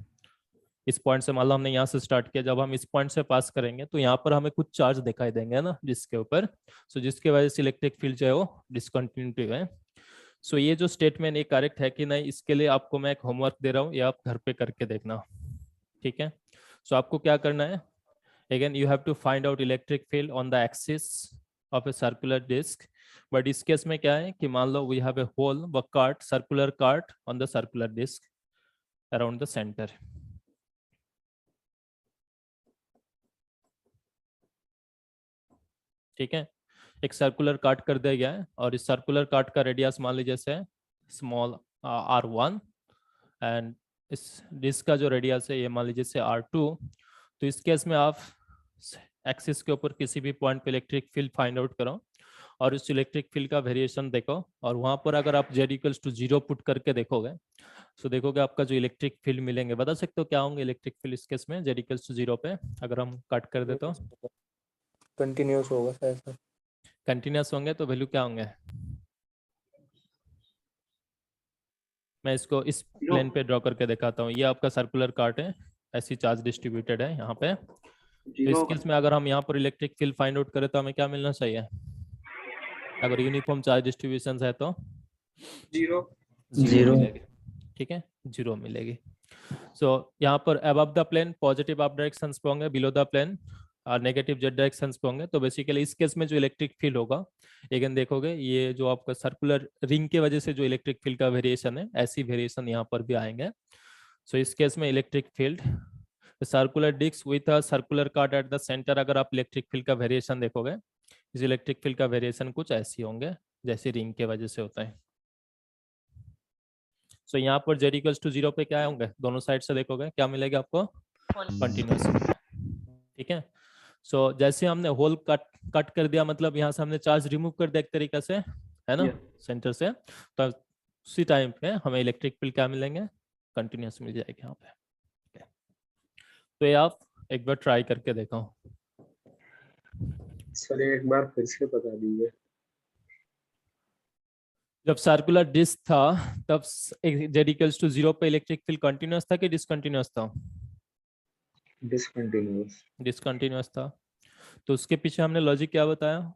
इस पॉइंट से मान लो हमने यहाँ से स्टार्ट किया, जब हम इस पॉइंट से पास करेंगे तो यहाँ पर हमें कुछ चार्ज दिखाई देंगे ना जिसके ऊपर, सो जिसके वजह से इलेक्ट्रिक फील्ड जो है वो डिसकंटिन्यूटी है। सो ये जो स्टेटमेंट ये करेक्ट है कि नहीं, इसके लिए आपको मैं एक होमवर्क दे रहा हूँ, ये आप घर पे करके देखना। ठीक है, सो आपको क्या करना है, again you have to find out electric field on the axis of a circular disc, but इस केस में क्या है कि मान लो वी हैव ए होल व cut circular cut on the circular disc around the centre. ठीक है, एक सर्कुलर काट कर दिया गया है और इस सर्कुलर काट का रेडियस मान लीजिए से स्मॉल r1 एंड इस डिस्क का जो रेडियस है ये मान लीजिए से r2। तो इस केस में आप एक्सिस के ऊपर किसी भी पॉइंट पे इलेक्ट्रिक फील्ड फाइंड आउट करो और उस इलेक्ट्रिक फील्ड का वेरिएशन देखो, और वहां पर अगर आप z इक्वल्स टू 0 पुट करके देखोगे तो देखोगे आपका जो इलेक्ट्रिक फील्ड मिलेंगे, बता सकते हो क्या होंगे इलेक्ट्रिक फील्ड इस केस में z इक्वल्स टू 0 पे अगर हम कट कर दे तो? कंटिन्यूअस होगा शायद सर। कंटिन्यूअस होंगे तो वैल्यू क्या होंगे? मैं इसको इस प्लेन पे ड्रॉ करके दिखाता हूँ, ये आपका सर्कुलर कार्ट है, ऐसी चार्ज डिस्ट्रीब्यूटेड है यहाँ पे। तो इस केस में अगर हम यहाँ पर इलेक्ट्रिक फील्ड फाइंड आउट करें तो हमें क्या मिलना चाहिए अगर यूनिफॉर्म चार्ज डिस्ट्रीब्यूशन है तो? 0 मिलेगी। ठीक है, 0 मिलेगी। सो यहाँ पर above the plane positive up directions पे होंगे, below the plane negative z directions पे होंगे। तो बेसिकली इस केस में जो इलेक्ट्रिक फील्ड होगा, अगेन देखोगे ये जो आपका सर्कुलर रिंग के वजह से जो इलेक्ट्रिक फील्ड का वेरिएशन है, ऐसी वेरिएशन यहाँ पर भी आएंगे। सो इस केस में electric field circular disc with a circular cut at the centre. अगर आप इलेक्ट्रिक फील्ड का वेरिएशन देखोगे, इस इलेक्ट्रिक फील्ड का वेरिएशन कुछ ऐसे होंगे जैसे रिंग के वजह से होता है। सो यहाँ पर z इक्वल्स टू 0 पे क्या होंगे, दोनों साइड से देखोगे क्या मिलेगा आपको, कंटिन्यूअस। ठीक है। सो जैसे हमने होल कट कर दिया, मतलब यहाँ से हमने चार्ज रिमूव कर दिया एक तरीके से, है ना, सेंटर से, तो उसी टाइम पे हमें इलेक्ट्रिक फील्ड क्या मिलेंगे, कंटिन्यूअस मिल जाएगी यहाँ पे। तो ये आप एक बार ट्राई करके देखो। सर एक बार फिर से बता दीजिए। जब सर्कुलर डिस्क था तब z इक्वल्स टू 0 पे इलेक्ट्रिक फील्ड कंटिन्यूअस था कि डिसकंटिन्यूअस था? डिसकंटिन्यूअस। डिसकंटिन्यूअस था। तो उसके पीछे हमने लॉजिक क्या बताया,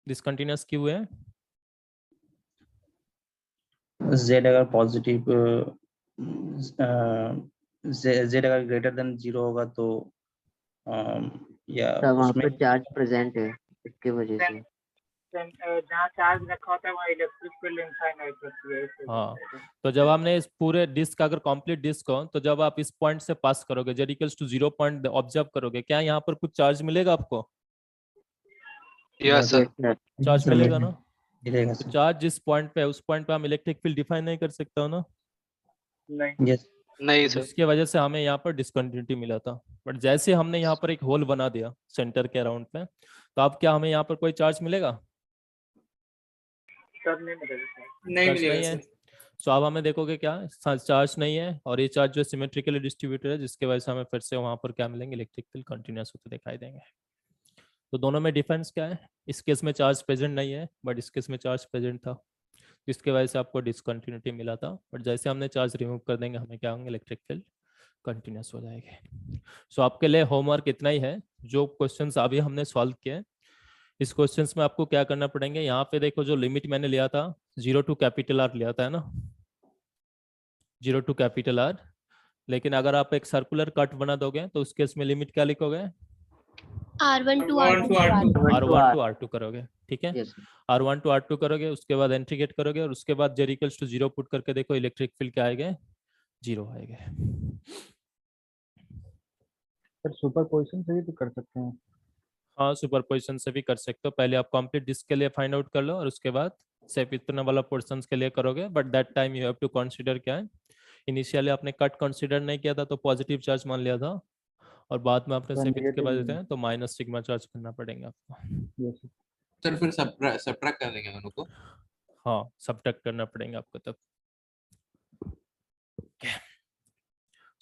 डिसकंटिन्यूअस क्यों है? z अगर पॉजिटिव z अगर ग्रेटर देन 0 होगा तो या वहाँ उसमें पर चार्ज प्रेजेंट है, इसके वजह से जहाँ चार्ज रखा होता है वहाँ इलेक्ट्रिक फील्ड इनफाइनाइट होती है। हाँ, तो जब हमने इस पूरे डिस्क, अगर कंप्लीट डिस्क हो, तो जब आप इस पॉइंट से पास करोगे, z equals to 0 point observe करोगे, क्या यहाँ पर कुछ चार्ज मिलेगा आपको? Yes sir. चार्ज मिलेगा ना? मिलेगा तो चार्ज जिस पॉइंट पे है उस पॉइंट पे हम इलेक्ट्रिक फील्ड डिफाइन नहीं कर सकते हो ना? नहीं। यस नहीं तो सर। इसके वजह से हमें यहाँ पर डिसकंटिन्यूटी मिला था। बट जैसे हमने यहाँ पर एक होल बना दिया सेंटर के अराउंड पे, तो अब क्या हमें यहाँ पर कोई चार्ज मिलेगा? नहीं मिलेगा। नहीं चार्ज मिलेगा नहीं है। सर। सो अब हमें देखोगे क्या, चार्ज नहीं है और ये चार्ज जो सिमेट्रिकली डिस्ट्रीब्यूटेड है, जिसके वजह से हमें फिर से वहां पर क्या मिलेंगे, इलेक्ट्रिक फील्ड कंटिन्यूअस होते दिखाई देंगे। तो दोनों में डिफरेंस क्या है, इस केस में चार्ज प्रेजेंट नहीं है बट इस केस में चार्ज प्रेजेंट था, जिसके वजह से आपको डिसकंटिन्यूटी मिला था। बट जैसे हमने चार्ज रिमूव कर देंगे हमें क्या होंगे, इलेक्ट्रिक फील्ड कंटिन्यूअस हो जाएंगे। सो आपके लिए होमवर्क इतना ही है, जो क्वेश्चंस अभी हमने सॉल्व किए, इस क्वेश्चंस में आपको क्या करना पड़ेंगे, यहाँ पे देखो जो लिमिट मैंने लिया था 0 टू कैपिटल R लिया था, है ना, 0 टू कैपिटल R। लेकिन अगर आप एक सर्कुलर कट बना दोगे तो उस केस में लिमिट क्या लिखोगे, R1 to R1 to R2 R1 to R2 करोगे। ठीक है, यस R1 टू R2 करोगे, उसके बाद इंटीग्रेट करोगे और उसके बाद z इक्वल्स टू 0 पुट करके देखो इलेक्ट्रिक फील्ड क्या आएगा, 0 आएगा। सर सुपरपोजिशन से भी तो कर सकते हैं। हाँ, सुपरपोजिशन से भी कर सकते हो। पहले आप कंप्लीट डिस्क के लिए फाइंड आउट कर लो और उसके बाद सिर्फ इतना वाला पोर्शन के लिए करोगे। But that time you have to consider क्या है, इनिशियली आपने कट कंसीडर नहीं किया था तो पॉजिटिव चार्ज मान लिया था, और बाद में आपने सिर्फ इसके बाद देते हैं तो माइनस सिग्मा चार्ज करना पड़ेगा आपको। सर फिर सबट्रैक्ट कर देंगे दोनों को। हाँ, सबट्रैक्ट करना पड़ेगा आपको तब।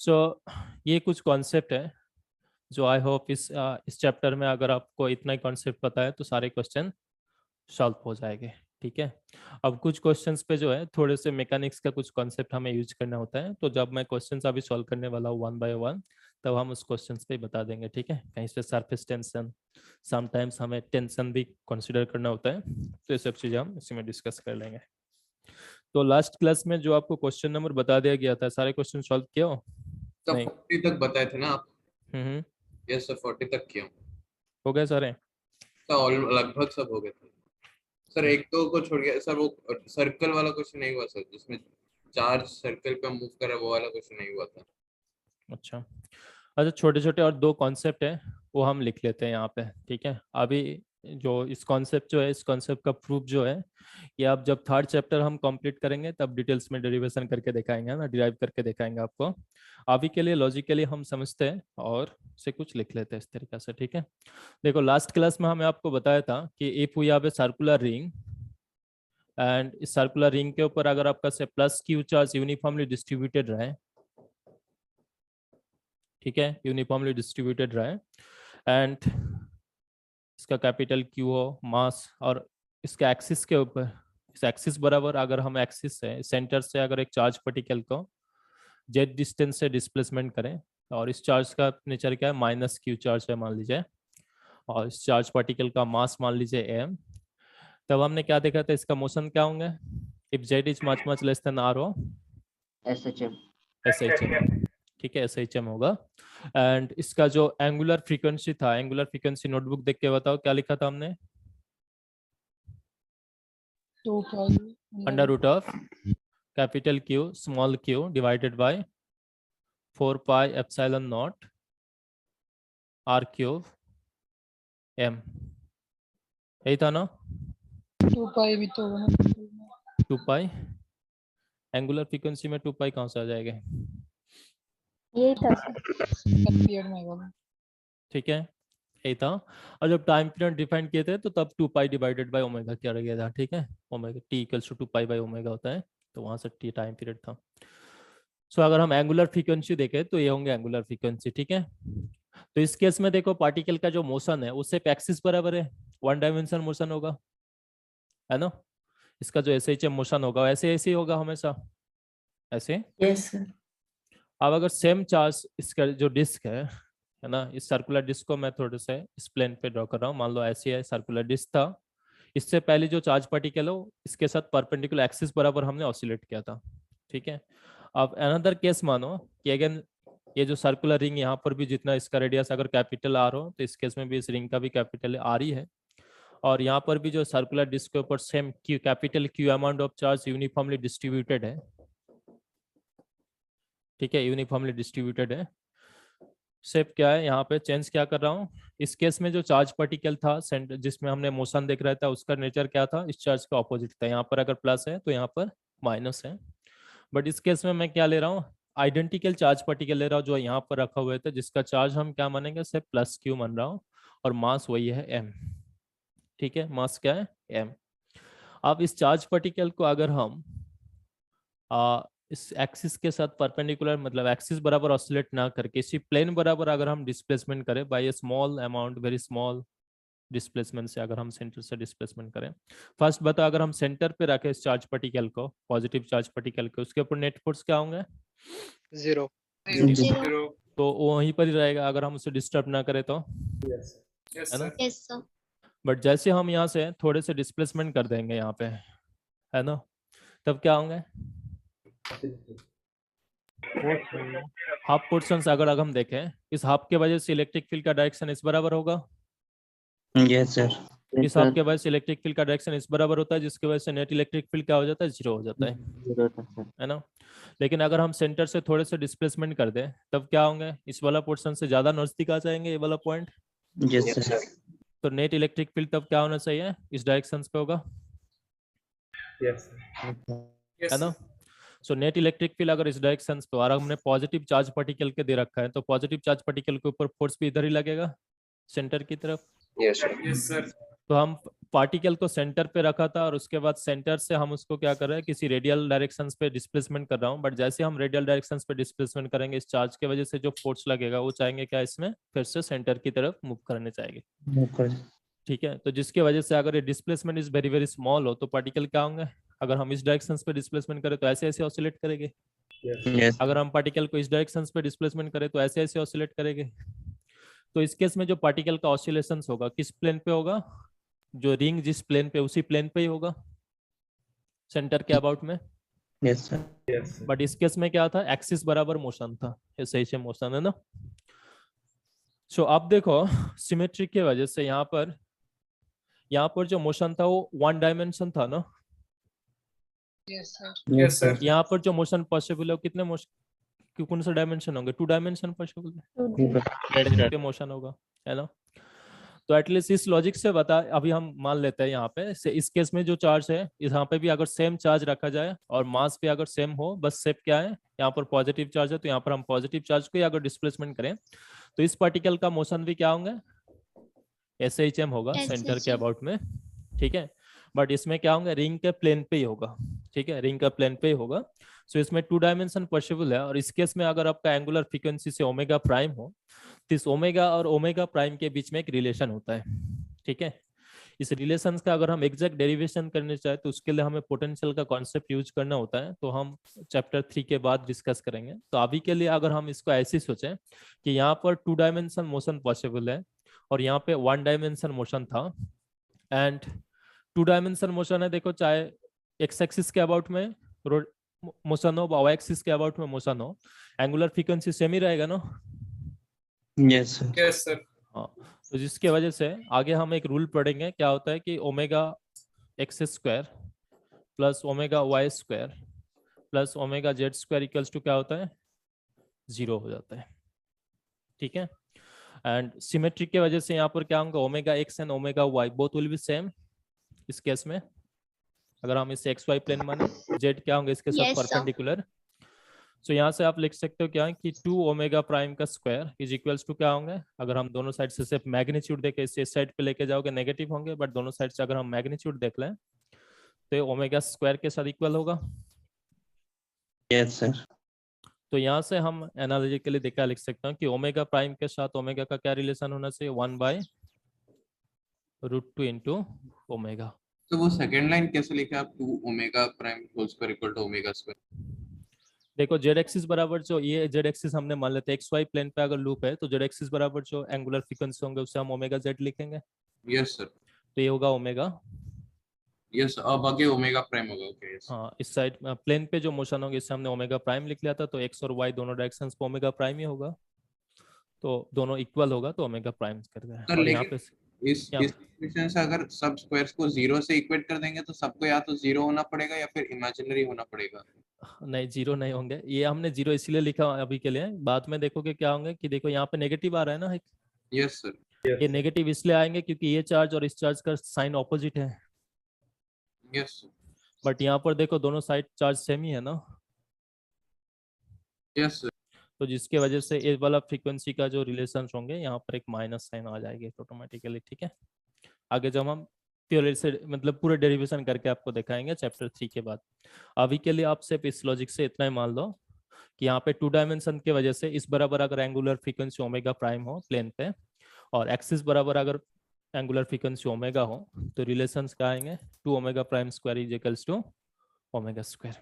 सो ये कुछ कॉन्सेप्ट है जो आई होप इस चैप्टर में अगर आपको इतना ही कॉन्सेप्ट पता है तो सारे क्वेश्चन सॉल्व हो जाएंगे। ठीक है, अब कुछ क्वेश्चंस पे जो है थोड़े से मैकेनिक्स का कुछ कॉन्सेप्ट हमें यूज करना होता है, तो जब मैं क्वेश्चंस अभी सॉल्व करने वाला हूँ 1 बाय 1 तब हम उस क्वेश्चंस पे बता देंगे। ठीक है, कहीं से सरफेस टेंशन, समटाइम्स हमें टेंशन भी कंसीडर करना होता है, तो ये सब चीजें हम इसी में डिस्कस कर लेंगे। तो लास्ट क्लास में जो आपको क्वेश्चन नंबर बता दिया गया था, सारे क्वेश्चन सॉल्व किया हो? तो नहीं। 40 तक बताए थे ना आप? यस सर, 40 तक किया हो गए सारे? तो लगभग सब हो गए थे सर। एक दो को छोड़ गया सर, वो सर्कल वाला क्वेश्चन नहीं हुआ सर, जिसमें चार्ज सर्कल पे मूव कर रहा है, वो वाला क्वेश्चन नहीं हुआ था। अच्छा, छोटे छोटे और 2 कॉन्सेप्ट है वो हम लिख लेते हैं यहाँ पे। ठीक है, अभी जो इस कॉन्सेप्ट जो है, इस कॉन्सेप्ट का प्रूफ जो है ये आप जब 3rd चैप्टर हम कंप्लीट करेंगे तब डिटेल्स में डेरिवेशन करके दिखाएंगे ना, डिराइव करके दिखाएंगे आपको। अभी के लिए लॉजिकली हम समझते हैं और से कुछ लिख लेते हैं इस तरीके से। ठीक है, देखो लास्ट क्लास में हमें आपको बताया था कि if we have a circular ring and इस सर्कुलर रिंग के ऊपर अगर आपका से plus q charge uniformly distributed रहे, ठीक है, यूनिफॉर्मली डिस्ट्रीब्यूटेड रहे, एंड इसका कैपिटल क्यू हो, मास, और इसके एक्सिस के ऊपर, इस एक्सिस बराबर अगर हम एक्सिस से सेंटर से अगर एक चार्ज पार्टिकल को जेड डिस्टेंस से डिस्प्लेसमेंट करें, और इस चार्ज का नेचर क्या है, माइनस क्यू चार्ज है मान लीजिए, और इस चार्ज पार्टिकल का मास मान लीजिए एम, तब हमने क्या देखा था, इसका मोशन क्या होंगे, if z is much much less than r हो SHM SHM। ठीक है, SHM होगा। एंड इसका जो एंगुलर फ्रीक्वेंसी था, एंगुलर फ्रीक्वेंसी नोटबुक देख के बताओ क्या लिखा था हमने, under root of capital Q small Q divided by 4 pi epsilon naught r cube m, यही था ना? 2 पाई भी तो होगा ना। 2 पाई एंगुलर फ्रीक्वेंसी में 2 पाई कहाँ से आ जाएगा? यही था पीरियड में होगा। ठीक है, यही था। और जब टाइम पीरियड डिफाइन किए थे तो तब 2 पाई डिवाइडेड बाय ओमेगा किया गया था। ठीक है, omega t equals to 2 pi by omega होता है, तो वहां से टी टाइम पीरियड था। सो अगर हम एंगुलर फ्रीक्वेंसी देखें तो ये होंगे एंगुलर फ्रीक्वेंसी। ठीक है, तो इस केस में देखो पार्टिकल का जो मोशन है उससे एक्सिस बराबर है, वन डायमेंशन मोशन होगा, है ना? इसका जो ऐसे मोशन होगा ऐसे ऐसे ही होगा हमेशा, ऐसे। Yes sir. अब अगर सेम चार्ज इसका जो डिस्क है ना, इस सर्कुलर डिस्क को मैं थोड़े से इस प्लेन पे ड्रॉ कर रहा हूँ। मान लो ऐसे है, सर्कुलर डिस्क था, इससे पहले जो चार्ज पार्टिकल हो इसके साथ परपेंडिकुलर एक्सिस बराबर हमने ऑसिलेट किया था। ठीक है, अब अनदर केस मानो कि अगेन ये जो सर्कुलर रिंग यहाँ पर भी जितना इसका रेडियस अगर कैपिटल आर हो तो इस केस में भी इस रिंग का भी कैपिटल आर ही है, और यहाँ पर भी जो सर्कुलर डिस्क के ऊपर same Q capital Q amount of charge uniformly distributed है। ठीक है, यूनिफॉर्मली डिस्ट्रीब्यूटेड है। शेप क्या है, यहाँ पे चेंज क्या कर रहा हूँ, इस केस में जो चार्ज पार्टिकल था सेंटर जिसमें हमने मोशन देख रहा था उसका नेचर क्या था, इस चार्ज का ऑपोजिट था। यहाँ पर अगर प्लस है तो यहाँ पर माइनस है, बट इस केस में मैं क्या ले रहा हूँ, आइडेंटिकल चार्ज पार्टिकल ले रहा हूँ जो यहाँ पर रखा हुआ था, जिसका चार्ज हम क्या मानेंगे, सिर्फ प्लस क्यू मान रहा हूँ, और मास वही है एम। ठीक है, मास क्या है, एम। अब इस चार्ज पार्टिकल को अगर हम इस एक्सिस के साथ परपेंडिकुलर मतलब एक्सिस बराबर ऑसिलेट ना करके इसी प्लेन बराबर अगर हम डिस्प्लेसमेंट करें by a small amount, very small displacement से अगर हम सेंटर से डिस्प्लेसमेंट करें, फर्स्ट बता अगर हम सेंटर पे रखें इस चार्ज पार्टिकल को, पॉजिटिव चार्ज पार्टिकल को, उसके ऊपर नेट फोर्स क्या होंगे, 0 तो वो वहीं पर ही रहेगा अगर हम उसे डिस्टर्ब ना करें तो, है ना? बट जैसे हम यहाँ से थोड़े से डिस्प्लेसमेंट कर देंगे यहाँ पे, है ना, तब क्या होंगे, हाफ पोर्शन अगर हम देखें इस हाफ के वजह से इलेक्ट्रिक फील्ड का डायरेक्शन इस बराबर होगा। Yes sir. इस हाफ के वजह से इलेक्ट्रिक फील्ड का डायरेक्शन इस बराबर होता है, जिसकी वजह से नेट इलेक्ट्रिक फील्ड क्या हो जाता है, 0 हो जाता है ना? लेकिन अगर हम सेंटर से थोड़े से डिस्प्लेसमेंट कर दें तब क्या होंगे, इस वाला पोर्शन से ज्यादा नजदीक आ जाएंगे ये वाला पॉइंट। Yes sir. तो नेट इलेक्ट्रिक फील्ड तब क्या होना चाहिए, इस डायरेक्शन पे होगा, है ना? सो नेट इलेक्ट्रिक फील्ड अगर इस डायरेक्शन पे और हमने पॉजिटिव चार्ज पार्टिकल के दे रखा है तो पॉजिटिव चार्ज पार्टिकल के ऊपर फोर्स भी इधर ही लगेगा सेंटर की तरफ। Yes sir. तो हम पार्टिकल को सेंटर पे रखा था और उसके बाद सेंटर से हम उसको क्या कर रहे हैं, किसी रेडियल डायरेक्शन पे डिस्प्लेसमेंट कर रहा हूँ, बट जैसे हम रेडियल डायरेक्शन पे डिस्प्लेसमेंट करेंगे इस चार्ज के वजह से जो फोर्स लगेगा वो चाहेंगे क्या, इसमें फिर से सेंटर की तरफ मूव करने चाहेंगे। ठीक है, तो जिसकी वजह से अगर ये displacement is very very small हो तो पार्टिकल क्या होंगे, अगर हम इस डायरेक्शन पे डिस्प्लेसमेंट करें तो ऐसे ऐसे ऑसिलेट करेंगे, अगर हम पार्टिकल को इस डायरेक्शन पे डिस्प्लेसमेंट करें तो ऐसे ऐसे ऑसिलेट करेंगे। तो इस केस में जो पार्टिकल का ऑसिलेशन होगा किस प्लेन पे होगा, जो रिंग जिस प्लेन पे उसी प्लेन पे ही होगा, सेंटर के अबाउट में। Yes sir. बट इस केस में क्या था, एक्सिस बराबर मोशन था, ऐसे ही मोशन है ना। सो अब देखो सिमेट्री की वजह से यहाँ पर जो मोशन था वो वन डायमेंशन था ना। Yes sir. यहाँ पर जो मोशन पॉसिबल है वो कितने मोशन, कौन सा डायमेंशन होंगे, 2 डायमेंशन पॉसिबल है, मोशन होगा, है ना? तो एटलीस्ट इस लॉजिक से बता, अभी हम मान लेते हैं यहाँ पे इस केस में जो चार्ज है यहाँ पे भी अगर सेम चार्ज रखा जाए और मास भी अगर सेम हो, बस शेप क्या है, यहाँ पर पॉजिटिव चार्ज है तो यहाँ पर हम पॉजिटिव चार्ज को अगर डिस्प्लेसमेंट करें तो इस पार्टिकल का मोशन भी क्या होंगे, SHM होगा सेंटर के अबाउट में। ठीक है, बट इसमें क्या होंगे, रिंग के प्लेन पे ही होगा। ठीक है, रिंग का प्लेन पे ही होगा। सो इसमें 2 डायमेंशन पॉसिबल है, और इस केस में अगर आपका एंगुलर फ्रीक्वेंसी से ओमेगा प्राइम हो तो इस ओमेगा और ओमेगा प्राइम के बीच में एक रिलेशन होता है। ठीक है, इस रिलेशन का अगर हम एग्जैक्ट डेरिवेशन करने चाहे तो उसके लिए हमें पोटेंशियल का कॉन्सेप्ट यूज करना होता है, तो हम चैप्टर 3 के बाद डिस्कस करेंगे। तो अभी के लिए अगर हम इसको ऐसे सोचें कि यहाँ पर 2 डायमेंशन मोशन पॉसिबल है और यहाँ पे 1 डायमेंशन मोशन था, एंड 2 डायमेंशन मोशन है, देखो चाहे एक्स एक्सिस के अबाउट में मोशन हो, वाई एक्सिस के अबाउट में मोशन हो, एंगुलर फ्रीक्वेंसी सेम ही रहेगा ना। Yes sir. हाँ, तो जिसके वजह से आगे हम एक रूल पढ़ेंगे, क्या होता है कि omega x square plus omega y square plus omega z square equals to क्या होता है, 0 हो जाता है, ठीक है। एंड सिमेट्रिक के वजह से यहाँ पर क्या होगा, omega x and omega y both will be same. इस केस में अगर हम इसे एक्स वाई प्लेन माने, जेड क्या होंगे इसके साथ Yes, sir. परपेंडिकुलर। सो यहाँ से आप लिख सकते हो क्या कि 2 ओमेगा प्राइम का स्क्वायर इज इक्वल्स टू क्या होंगे, अगर हम दोनों साइड से सिर्फ मैग्नीट्यूड देके इस साइड पे लेके जाओगे नेगेटिव होंगे, बट दोनों साइड से अगर हम मैग्नीट्यूड देख लें तो ओमेगा स्क्वायर के साथ इक्वल होगा। Yes sir. तो यहाँ से हम एनालॉजी के लिए देखा लिख सकते हैं कि ओमेगा प्राइम के साथ ओमेगा का क्या रिलेशन होना चाहिए, 1/√2 इंटू ओमेगा। तो वो सेकंड लाइन कैसे लिखे आप, 2 omega prime whole square equal to omega square? देखो जेड एक्सिस बराबर जो ये जेड एक्सिस हमने मान लेते हैं एक्स वाई प्लेन पे अगर लूप है, तो जेड एक्सिस बराबर जो एंगुलर फ्रीक्वेंसी होंगे उससे हम ओमेगा जेड लिखेंगे। Yes sir. तो ये होगा ओमेगा, यस, अब आगे ओमेगा प्राइम होगा। Okay yes. हाँ इस साइड प्लेन पे जो मोशन होंगे इससे हमने ओमेगा प्राइम लिख लिया था, तो एक्स और वाई दोनों डायरेक्शंस पे ओमेगा प्राइम ही होगा, तो दोनों इक्वल होगा तो ओमेगा प्राइम कर दिया। सर और यहाँ लेकिन पे इस इक्वेशन से अगर सब स्क्वायर्स को 0 से इक्वेट कर देंगे तो सबको या तो 0 होना पड़ेगा या फिर इमेजिनरी होना पड़ेगा। नहीं 0 नहीं होंगे, ये हमने 0 इसीलिए लिखा अभी के लिए, बाद में देखोगे क्या होंगे कि देखो यहाँ पे नेगेटिव आ रहा है ना एक। Yes sir. ये नेगेटिव इसलिए आएंगे क्योंकि ये चार्ज और इस चार्ज का साइन ऑपोजिट है। Yes sir. बट यहाँ पर देखो दोनों साइड चार्ज सेम ही है ना। Yes sir. तो जिसके वजह से इस वाला फ्रीक्वेंसी का जो रिलेशन होंगे यहाँ पर एक माइनस साइन आ जाएगी ऑटोमेटिकली, ठीक है। आगे जब हम थ्योरी से मतलब पूरे डेरिवेशन करके आपको दिखाएंगे चैप्टर 3 के बाद। अभी के लिए आप सिर्फ इस लॉजिक से इतना ही मान लो कि यहाँ पे 2 डायमेंशन के वजह से इस बराबर अगर एंगुलर फ्रीक्वेंसी ओमेगा प्राइम हो प्लेन पे और एक्सिस बराबर अगर एंगुलर फ्रीक्वेंसी ओमेगा हो, तो रिलेशंस क्या आएंगे, 2 omega prime square is equals to omega square,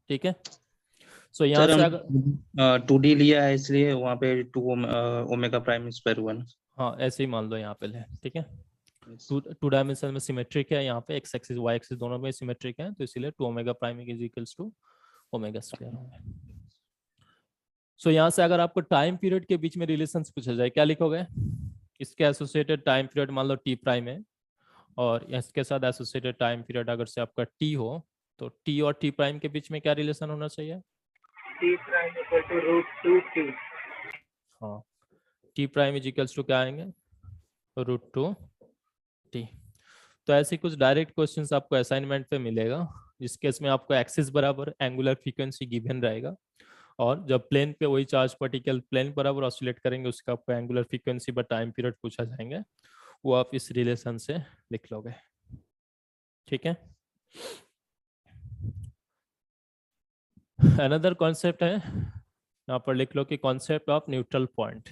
ठीक है। सो यहाँ से अगर 2D लिया है इसलिए वहाँ पे 2 ओमेगा प्राइम स्क्वायर हुआ ना। हाँ ऐसे ही मान लो यहाँ पे ले, ठीक है। 2 डायमेंशन में सिमेट्रिक है, यहाँ पे एक्स एक्सिस वाई एक्सिस दोनों में सिमेट्रिक है, तो इसीलिए 2 omega prime is equals to omega square होंगे। सो यहाँ से अगर आपको टाइम पीरियड के बीच में रिलेशंस पूछा जाए क्या लिखोगे, इसके एसोसिएटेड टाइम पीरियड मान लो टी प्राइम है और इसके साथ एसोसिएटेड टाइम पीरियड अगर से आपका टी हो, तो टी और टी प्राइम के बीच में क्या रिलेशन होना चाहिए, t prime equal to √2t। हाँ t prime is equals to क्या आएंगे, √2t। तो ऐसे कुछ डायरेक्ट क्वेश्चंस आपको असाइनमेंट पे मिलेगा, जिस केस में आपको एक्सिस बराबर एंगुलर फ्रीक्वेंसी गिवन रहेगा और जब प्लेन पे वही चार्ज पार्टिकल प्लेन बराबर ऑसिलेट करेंगे उसका आपको एंगुलर फ्रीक्वेंसी पर टाइम पीरियड पूछा जाएंगे, वो आप इस रिलेशन से लिख लोगे, ठीक है। अनदर कॉन्सेप्ट है यहाँ पर लिख लो कि concept of neutral point.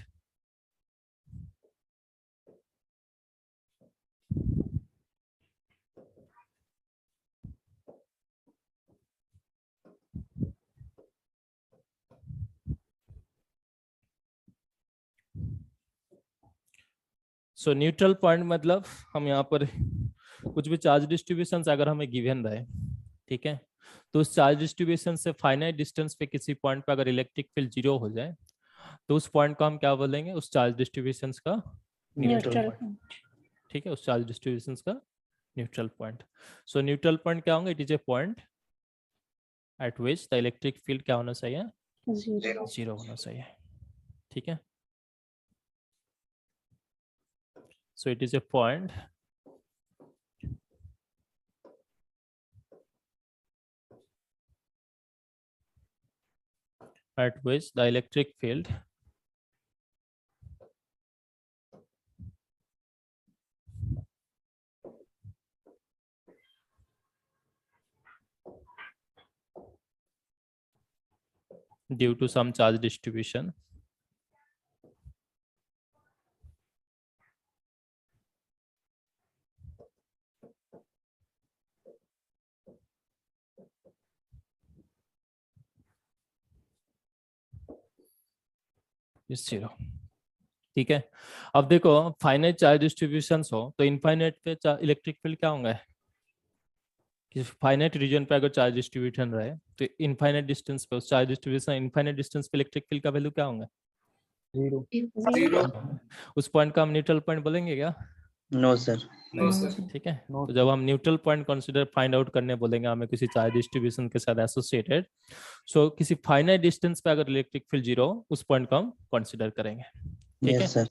So neutral point मतलब हम यहाँ पर कुछ भी चार्ज डिस्ट्रीब्यूशन अगर हमें गिवन रहे, ठीक है, तो उस चार्ज डिस्ट्रीब्यूशन से फाइनाइट डिस्टेंस पे किसी पॉइंट पे अगर इलेक्ट्रिक फील्ड 0 हो जाए तो उस पॉइंट को हम क्या बोलेंगे, उस चार्ज डिस्ट्रीब्यूशन का न्यूट्रल पॉइंट, ठीक है, उस चार्ज डिस्ट्रीब्यूशन का न्यूट्रल पॉइंट। सो न्यूट्रल पॉइंट क्या होंगे, it is a point eight which the electric field क्या होना चाहिए, 0 होना चाहिए, ठीक है। So it is a point at which the electric field due to some charge distribution is 0, ठीक है। अब देखो फाइनाइट चार्ज डिस्ट्रीब्यूशन हो तो इनफाइनाइट पे इलेक्ट्रिक फील्ड क्या होंगे, कि फाइनाइट रीजन पे अगर चार्ज डिस्ट्रीब्यूशन रहे तो इनफाइनाइट डिस्टेंस पे उस चार्ज डिस्ट्रीब्यूशन इनफाइनाइट डिस्टेंस पे इलेक्ट्रिक फील्ड का वैल्यू क्या होंगे, 0। उस पॉइंट का हम न्यूट्रल पॉइंट बोलेंगे क्या, नो सर। No sir. ठीक है, तो जब हम neutral point consider find out करने बोलेंगे हमें किसी चार्ज डिस्ट्रीब्यूशन के साथ एसोसिएटेड, सो किसी फाइनाइट डिस्टेंस पे अगर इलेक्ट्रिक फील्ड जीरो उस पॉइंट को हम कंसीडर करेंगे। ठीक है यस सर।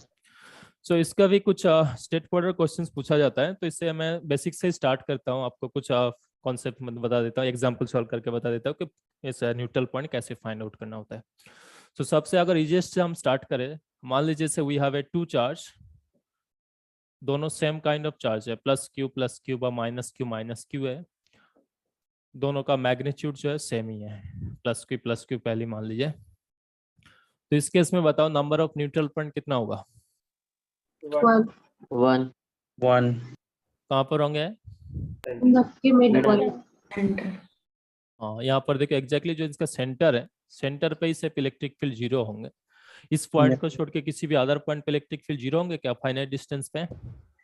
सो इसका भी कुछ स्टेट फॉरवर्ड क्वेश्चंस पूछा जाता है, तो इससे मैं बेसिक से स्टार्ट करता हूँ, आपको कुछ कॉन्सेप्ट बता देता हूँ, एग्जांपल सॉल्व करके बता देता हूँ कि इस न्यूट्रल पॉइंट कैसे फाइंड आउट करना होता है। सो सबसे अगर इजीएस्ट से हम स्टार्ट करें, मान लीजिए say we have a two charge, दोनों सेम काइंड ऑफ चार्ज है, प्लस क्यू व माइनस क्यू है, दोनों का मैग्नीट्यूड जो है सेम ही है, प्लस क्यू पहली मान लीजिए। तो इस केस में बताओ नंबर ऑफ न्यूट्रल पॉइंट कितना होगा? 1 कहाँ पर होंगे? हाँ, यहाँ पर देखो एग्जैक्टली जो इसका सेंटर है, सेंटर पे ही सिर्फ इलेक्ट्रिक फील्ड जीरो होंगे। इस पॉइंट को छोड़ के किसी भी अदर पॉइंट पे इलेक्ट्रिक फील्ड जीरो होंगे क्या फाइनाइट डिस्टेंस पे?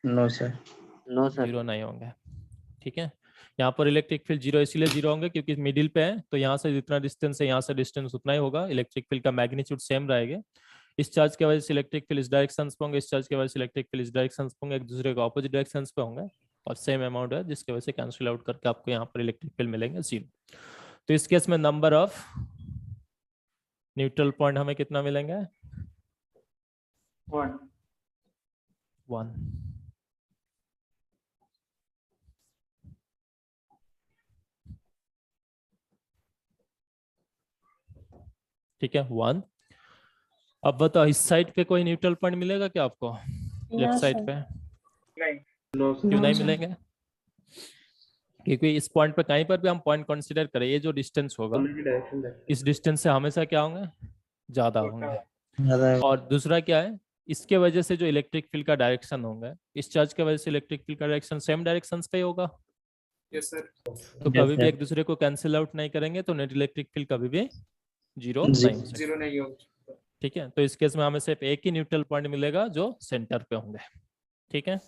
No sir. जीरो नहीं होंगे। ठीक है, यहाँ पर इलेक्ट्रिक फील्ड जीरो इसलिए जीरो होंगे क्योंकि मिडिल पे है, तो यहाँ से जितना डिस्टेंस है यहाँ से डिस्टेंस उतना ही होगा, इलेक्ट्रिक फील्ड का मैग्नीट्यूड सेम रहेगा। इस चार्ज की वजह से इलेक्ट्रिक फील्ड इस डायरेक्शन पे होंगे, इस चार्ज की वजह से इलेक्ट्रिक फील्ड इस डायरेक्शन पे होंगे, एक दूसरे के ऑपोजिट डायरेक्शन पे होंगे और सेम अमाउंट है, जिसकी वजह से कैंसिल आउट करके आपको यहाँ पर इलेक्ट्रिक फील्ड मिलेंगे जीरो। तो इस केस में नंबर ऑफ न्यूट्रल पॉइंट हमें कितना मिलेंगे? 1। ठीक है 1। अब बताओ इस साइड पे कोई न्यूट्रल पॉइंट मिलेगा क्या आपको? लेफ्ट साइड पे क्यों नहीं मिलेंगे? क्योंकि इस पॉइंट पे कहीं पर भी हम पॉइंट कंसीडर करें, ये जो डिस्टेंस होगा इस डिस्टेंस से हमेशा क्या होंगे? ज्यादा होंगे। और दूसरा क्या है, इसके वजह से जो इलेक्ट्रिक फील्ड का डायरेक्शन होगा, इस चार्ज के वजह से इलेक्ट्रिक फील्ड का डायरेक्शन सेम डायरेक्शन पे ही होगा। Yes sir. तो कभी भी एक दूसरे को कैंसिल आउट नहीं करेंगे, तो नेट इलेक्ट्रिक फील्ड कभी भी जीरो नहीं होगा। ठीक है, तो इस केस में हमें सिर्फ एक ही न्यूट्रल पॉइंट मिलेगा जो सेंटर पे होंगे। ठीक है,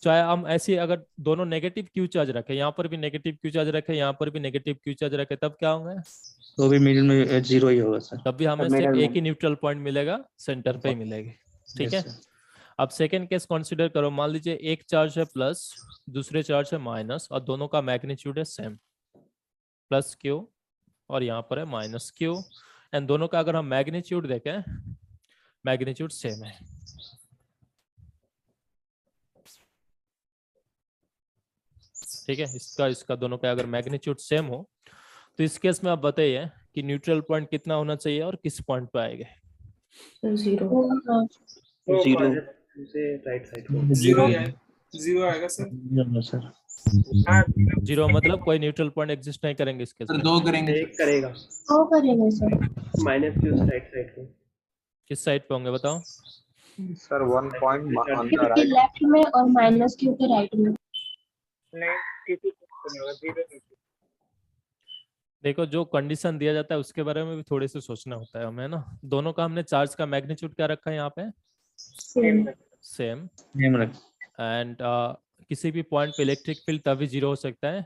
चाहे हम ऐसी अगर दोनों नेगेटिव क्यू चार्ज रखे, यहाँ पर भी नेगेटिव क्यू चार्ज रखे, यहाँ पर भी नेगेटिव क्यू चार्ज रखे, तब क्या होंगे? तो भी मिडिल में जीरो ही होगा सर। तब भी हमें सिर्फ एक ही न्यूट्रल पॉइंट मिलेगा, सेंटर पे ही मिलेगी। ठीक है, अब सेकेंड केस कंसिडर करो, मान लीजिए एक चार्ज है प्लस, दूसरे चार्ज है माइनस, और दोनों का मैग्नीट्यूड है सेम, प्लस क्यू और यहाँ पर है माइनस क्यू, एंड दोनों का अगर हम मैग्नीट्यूड देखें, मैग्नीट्यूड सेम है। ठीक है, इसका दोनों का अगर मैग्नीट्यूड सेम हो, तो इस केस में आप बताइए कि न्यूट्रल पॉइंट कितना होना चाहिए और किस पॉइंट पे आएगा? जीरो आएगा सर। जीरो मतलब कोई न्यूट्रल पॉइंट एग्जिस्ट नहीं करेंगे इस केस में। दो करेंगे। एक करेगा। Sir. Minus Q right side पे। किस साइड पे होंगे बताओ? Sir 1 point on the right. Left में और माइनस क्यू के राइट में। नहीं, किसी को नहीं होगा, जीरो नहीं। देखो जो कंडीशन दिया जाता है उसके बारे में भी थोड़े से सोचना होता है हमें ना। दोनों का हमने चार्ज का मैग्नीट्यूड क्या रखा है यहाँ पे? सेम। एंड किसी भी पॉइंट पे इलेक्ट्रिक फील्ड तभी जीरो हो सकता है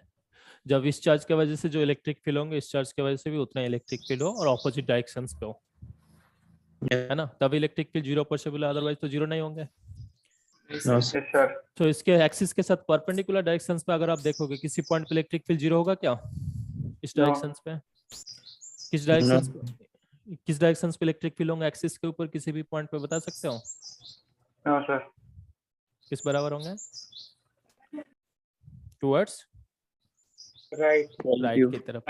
जब इस चार्ज की वजह से जो इलेक्ट्रिक फील्ड होंगे, इस चार्ज की वजह से भी उतना इलेक्ट्रिक फील्ड हो और ऑपोजिट डायरेक्शंस पे हो, है ना, तभी इलेक्ट्रिक फील्ड जीरो पॉसिबल है, अदरवाइज तो जीरो नहीं होंगे। तो इसके एक्सिस के साथ परपेंडिकुलर डायरेक्शंस पे अगर आप देखोगे किसी पॉइंट पे इलेक्ट्रिक फील्ड जीरो होगा क्या? इस डायरेक्शंस पे किस डायरेक्शंस पे इलेक्ट्रिक फील्ड होंगे एक्सिस के ऊपर किसी भी पॉइंट पे, बता सकते हो? No sir. किस बराबर होंगे? टुवर्ड्स राइट की तरफ।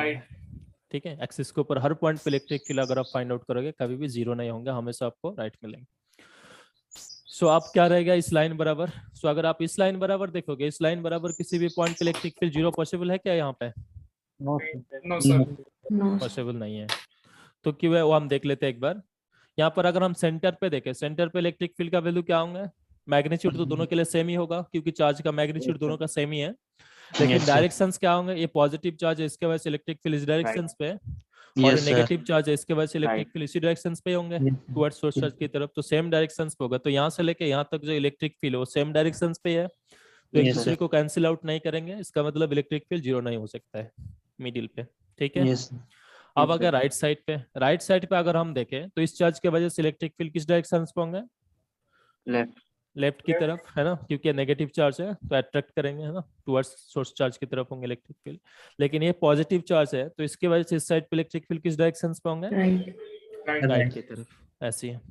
ठीक है, एक्सिस के ऊपर हर पॉइंट पे इलेक्ट्रिक फील्ड अगर आप फाइंड आउट करोगे कभी भी जीरो नहीं होंगे, हमेशा आपको राइट मिलेंगे। सो आप क्या रहेगा इस लाइन बराबर? सो अगर आप इस लाइन बराबर देखोगे, इस लाइन बराबर किसी भी पॉइंट पे इलेक्ट्रिक फील्ड जीरो पॉसिबल है क्या यहाँ पे? No sir. पॉसिबल नहीं है। तो क्यों है वो हम देख लेते हैं एक बार। यहाँ पर अगर हम सेंटर पे देखें, सेंटर पे इलेक्ट्रिक फील्ड का वैल्यू क्या होंगे? मैग्नीट्यूड तो दोनों के लिए सेम ही होगा क्योंकि चार्ज का मैग्नीट्यूड दोनों का सेम ही है, लेकिन डायरेक्शंस क्या होंगे? ये पॉजिटिव चार्ज है, इसके वजह से इलेक्ट्रिक फील्ड इस डायरेक्शंस पे, और नेगेटिव चार्ज है, इसके वजह से इलेक्ट्रिक फील्ड इसी डायरेक्शंस पे होंगे, टुवर्ड्स सोर्स चार्ज की तरफ। तो सेम डायरेक्शंस पे होगा, तो यहाँ से लेके यहाँ तक जो इलेक्ट्रिक फील्ड है वो सेम डायरेक्शंस पे है, तो एक दूसरे को कैंसिल आउट नहीं करेंगे, इसका मतलब इलेक्ट्रिक फील्ड जीरो नहीं हो सकता है मिडिल पे। ठीक है, अब अगर राइट साइड पे अगर हम देखें तो इस चार्ज की वजह से इलेक्ट्रिक फील्ड किस डायरेक्शन पे होंगे? लेफ्ट की तरफ है ना, क्योंकि नेगेटिव चार्ज है तो अट्रैक्ट करेंगे है ना, टुवर्ड्स सोर्स चार्ज की तरफ होंगे इलेक्ट्रिक फील्ड। लेकिन ये पॉजिटिव चार्ज है तो इसकी वजह से इस साइड पे इलेक्ट्रिक फील्ड किस डायरेक्शन पे होंगे? राइट की तरफ, ऐसी है।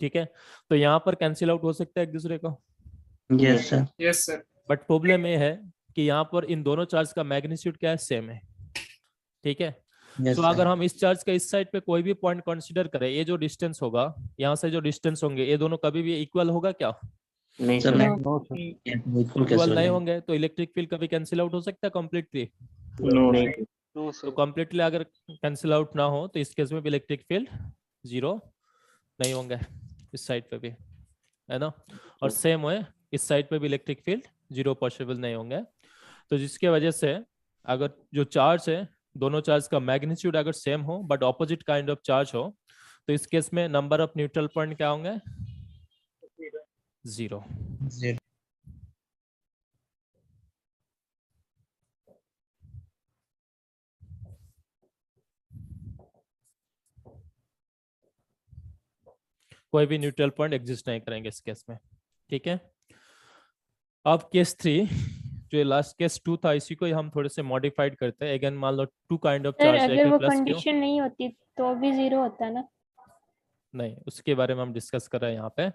ठीक है, तो यहाँ पर कैंसिल आउट हो सकता है एक दूसरे को। Yes sir. Yes sir. But problem ये है कि यहाँ पर इन दोनों चार्ज का मैग्नीट्यूड क्या है? सेम है। ठीक है, Yes, तो sir. अगर हम इस चार्ज का इस साइड पे कोई भी पॉइंट कंसीडर करें, ये जो डिस्टेंस होगा यहाँ से जो डिस्टेंस होंगे ये दोनों कभी भी इक्वल होगा क्या? नहीं सर सर। नहीं इक्वल नहीं होंगे तो इलेक्ट्रिक फील्ड कभी कैंसिल आउट हो सकता है कंप्लीटली? नहीं। तो कंप्लीटली अगर कैंसिल आउट ना हो तो इस केस में भी इलेक्ट्रिक फील्ड जीरो नहीं होंगे इस साइड पे भी, है ना। और सेम है इस साइड पे भी इलेक्ट्रिक फील्ड जीरो पॉसिबल नहीं होंगे। तो जिसके वजह से अगर जो चार्ज है दोनों चार्ज का मैग्नीट्यूड अगर सेम हो but opposite kind of charge हो तो इस केस में नंबर ऑफ न्यूट्रल पॉइंट क्या होंगे? जीरो। कोई भी न्यूट्रल पॉइंट एग्जिस्ट नहीं करेंगे इस केस में। ठीक है, अब केस 3 जो लास्ट केस 2 था इसी को हम थोड़े से मॉडिफाइड करते हैं। अगेन मान लो टू काइंड ऑफ चार्ज है, अगर वो प्लस क्यू। कंडीशन नहीं होती तो भी जीरो होता ना? नहीं, उसके बारे में हम डिस्कस कर रहे हैं यहाँ पे।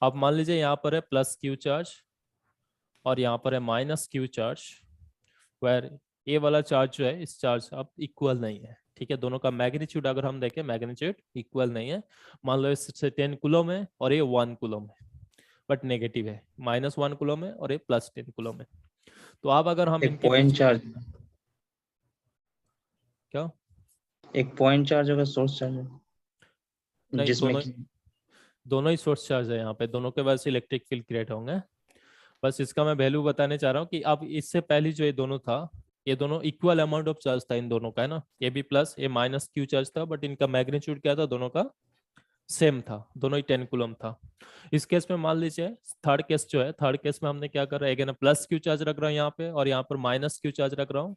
अब मान लीजिए यहाँ पर है प्लस क्यू चार्ज और यहाँ पर है माइनस क्यू चार्ज, वेर ये वाला चार्ज जो है इस चार्ज अब इक्वल नहीं है। ठीक है, दोनों का मैग्नीट्यूड अगर हम देखें मैग्नीट्यूड इक्वल नहीं है। मान लो इससे 10 कूलम है और ये 1 कूलम है बट नेगेटिव है, -1 कूलम है और ये +10 कूलम है। तो अब अगर हम एक पॉइंट चार्ज क्या एक पॉइंट चार्ज होगा सोर्स चार्ज नहीं, जिसमें दोनों ही सोर्स चार्ज है यहाँ पे, दोनों के वजह से इलेक्ट्रिक फील्ड क्रिएट होंगे। बस इसका मैं वैल्यू बताने चाह रहा हूँ कि अब इससे पहले जो ये दोनों था ये दोनों इक्वल अमाउंट ऑफ चार्ज था इन दोनों का, है ना। ये भी प्लस ये माइनस क्यू चार्ज था बट इनका मैग्नीट्यूड क्या था? दोनों का सेम था, दोनों ही 10 कूलम था। इस केस में मान लीजिए थर्ड केस जो है, थर्ड केस में हमने क्या कर रहा है, अगेन प्लस क्यू चार्ज रख रहा हूँ यहाँ पे और यहाँ पर माइनस क्यू चार्ज रख रहा हूँ।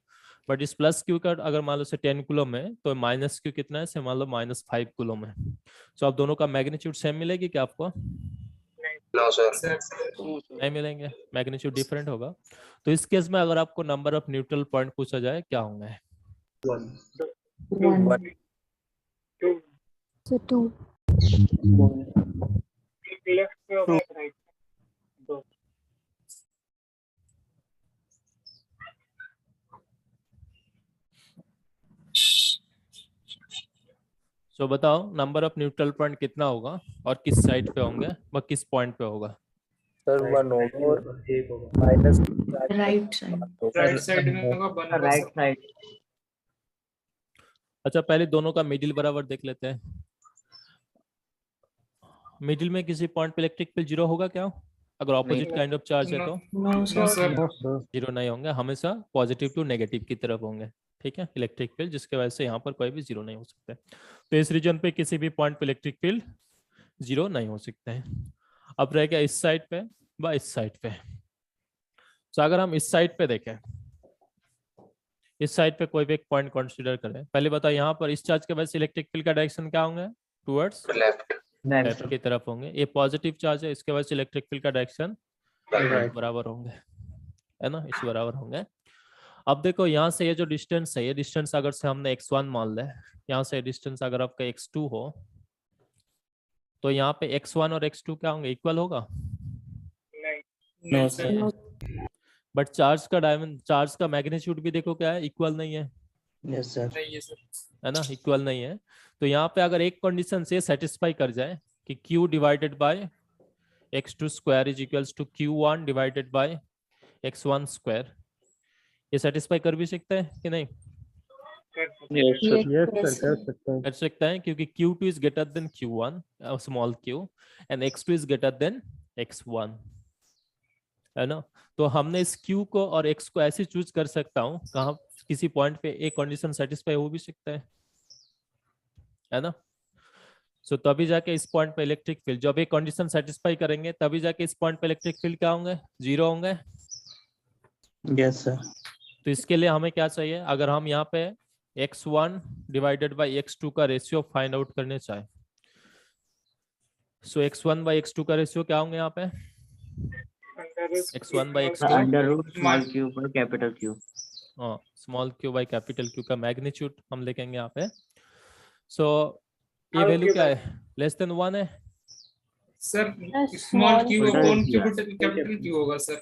बट इस प्लस क्यू का अगर मान लो से 10 कूलम है तो माइनस क्यू कितना है? से मान लो -5 कूलम है। सो अब दोनों का मैग्नीट्यूड सेम मिलेगी क्या आपको? No sir. नहीं मिलेंगे, मैग्नीट्यूड डिफरेंट होगा। तो इस केस में अगर आपको नंबर ऑफ न्यूट्रल पॉइंट पूछा जाए क्या होंगे? 2 लेफ्ट पे होगा राइट दो। सो बताओ नंबर ऑफ न्यूट्रल पॉइंट कितना होगा और किस साइड पे होंगे व किस पॉइंट पे होगा? सर 1 होगा और minus right side. Right side में होगा, बना राइट साइड। अच्छा पहले दोनों का मिडिल बराबर देख लेते हैं। मिडिल में किसी पॉइंट पे इलेक्ट्रिक फील्ड जीरो होगा क्या? अगर ऑपोजिट काइंड ऑफ चार्ज है तो नो सर। जीरो नहीं होंगे, हमेशा पॉजिटिव टू नेगेटिव की तरफ होंगे। ठीक है, इलेक्ट्रिक फील्ड, जिसके वजह से यहाँ पर कोई भी जीरो नहीं हो सकता। तो इस रीजन पे किसी भी पॉइंट पे इलेक्ट्रिक फील्ड जीरो नहीं हो सकते हैं। अब रह गया इस साइड पे व इस साइड पे। तो अगर हम इस साइड पे देखें, इस साइड पे कोई भी एक पॉइंट कंसीडर करें, पहले बताओ यहाँ पर इस चार्ज के वजह से इलेक्ट्रिक फील्ड का डायरेक्शन क्या होंगे? टुवर्ड्स लेफ्ट की तरफ होंगे। ये पॉजिटिव चार्ज है, इसके वजह से इलेक्ट्रिक फील्ड का डायरेक्शन बराबर होंगे, है ना, इस बराबर होंगे। अब देखो यहाँ से ये जो डिस्टेंस है, ये डिस्टेंस अगर से हमने x1 मान ले, यहाँ से डिस्टेंस अगर आपका x2 हो तो यहाँ पे x1 और x2 क्या होंगे? इक्वल होगा? नहीं सर। बट चार्ज का मैग्नीट्यूड भी देखो क्या है? इक्वल नहीं है। Yes sir. नहीं है सर। है ना, इक्वल नहीं है। तो यहाँ पे अगर एक कंडीशन से सेटिस्फाई कर जाए कि q divided by x2 square is equals to q1 divided by x1 square, ये सेटिस्फाई कर भी सकते हैं कि नहीं? कर सकता है क्योंकि q2 is greater than q1 small q and x2 is greater than x1, है ना। तो हमने इस q को और x को ऐसे चूज कर सकता हूँ कहाँ किसी पॉइंट पे एक कंडीशन सेटिस्फाई हो भी सकता है ना। सो तभी जाके इस पॉइंट पे इलेक्ट्रिक फील्ड, जब एक कंडीशन सेटिस्फाई करेंगे तभी जाके इस पॉइंट पे इलेक्ट्रिक फील्ड क्या होंगे? जीरो होंगे। Yes sir. तो इसके लिए हमें क्या चाहिए? अगर हम यहाँ पे x1 डिवाइडेड बाय x2 का रेशियो फाइंड आउट करने चाहें सो x1 by x2 का रेशियो क्या होंगे यहाँ पे? x1 by x2 under root small Q पर capital Q. Small Q by capital Q का मैग्नीट्यूड हम लिखेंगे यहाँ पे। सो ये वैल्यू क्या है? लेस देन 1 है sir. Small Q upon capital Q होगा sir.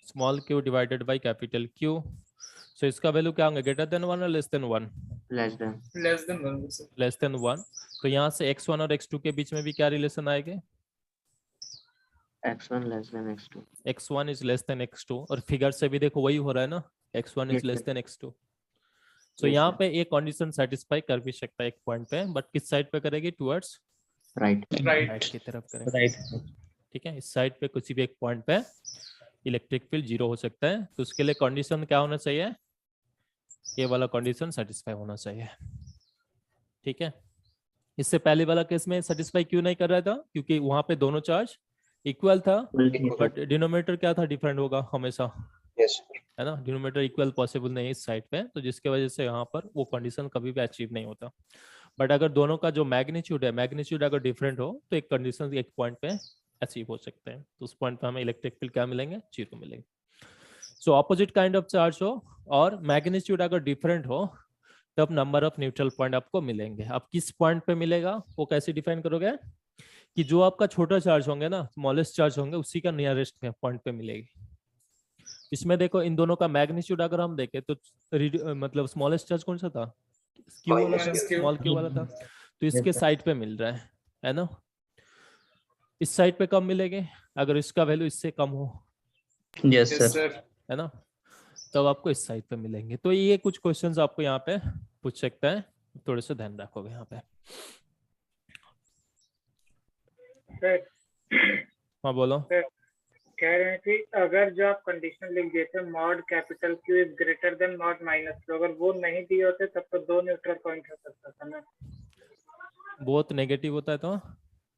Small Q divided by capital Q. So इसका वैल्यू क्या होंगे? ग्रेटर देन 1 और less than 1? Less than 1 sir. Less than 1। तो यहाँ से x1 और x2 के बीच में भी क्या रिलेशन आएगा? x1 less than x2। x1 is less than x2 और फिगर से भी देखो वही हो रहा है ना, x1 is Yes, less sir. Then x2। तो Yes, यहाँ sir. पे एक कंडीशन सेटिस्फाई कर भी सकता है एक पॉइंट पे, बट किस साइड पे करेगी? Towards right. राइट की तरफ करेंगे। राइट। ठीक है, इस साइड पे किसी भी एक पॉइंट पे इलेक्ट्रिक फील्ड 0 हो सकता है। तो उसके लिए कंडीशन क्या होना चाहिए? ये वाला कंडीशन सेटिस्फाई होना चाहिए। ठीक है, इससे पहले वाला केस में सेटिस्फाई क्यों नहीं कर रहा था? क्योंकि वहां पे दोनों चार्ज इक्वल था, बट डिनोमिनेटर क्या था? डिफरेंट होगा हमेशा, है ना। डिनोमिनेटर इक्वल पॉसिबल नहीं है इस साइड पे, तो जिसके वजह से यहाँ पर वो कंडीशन कभी भी अचीव नहीं होता। बट अगर दोनों का जो मैग्नीट्यूड है, मैग्नीट्यूड अगर डिफरेंट हो तो एक कंडीशन एक पॉइंट पे अचीव हो सकते हैं। तो उस पॉइंट पे हमें इलेक्ट्रिक फील्ड क्या मिलेंगे? 0 मिलेंगे। So opposite kind of charge हो और मैग्नीट्यूड अगर डिफरेंट हो तब नंबर ऑफ न्यूट्रल पॉइंट आपको मिलेंगे। अब किस पॉइंट पे मिलेगा वो कैसे डिफाइन करोगे? कि जो आपका छोटा चार्ज होंगे ना, स्मॉलेस्ट चार्ज होंगे, उसी का नियरेस्ट पॉइंट पे मिलेगी। इसमें देखो इन दोनों का मैग्नीट्यूड अगर हम देखें तो मतलब स्मॉलेस्ट चार्ज कौन सा था? क्यू वाला था, स्मॉल क्यू वाला था। तो इसके साइड पे मिल रहा है ना। इस साइड पे कम मिलेंगे अगर इसका वैल्यू इससे कम हो। Yes sir. है ना, तब आपको इस साइड पे मिलेंगे। तो ये कुछ क्वेश्चंस आपको यहाँ पे पूछ सकता है, थोड़े से ध्यान रखोगे यहाँ पे। हाँ बोलो। कह रहे हैं कि अगर जो आप कंडीशन लिख दिए थे mod capital Q is greater than mod minus Q, अगर वो नहीं दिए होते तब तो 2 न्यूट्रल पॉइंट हो सकता था ना। बहुत नेगेटिव होता है तो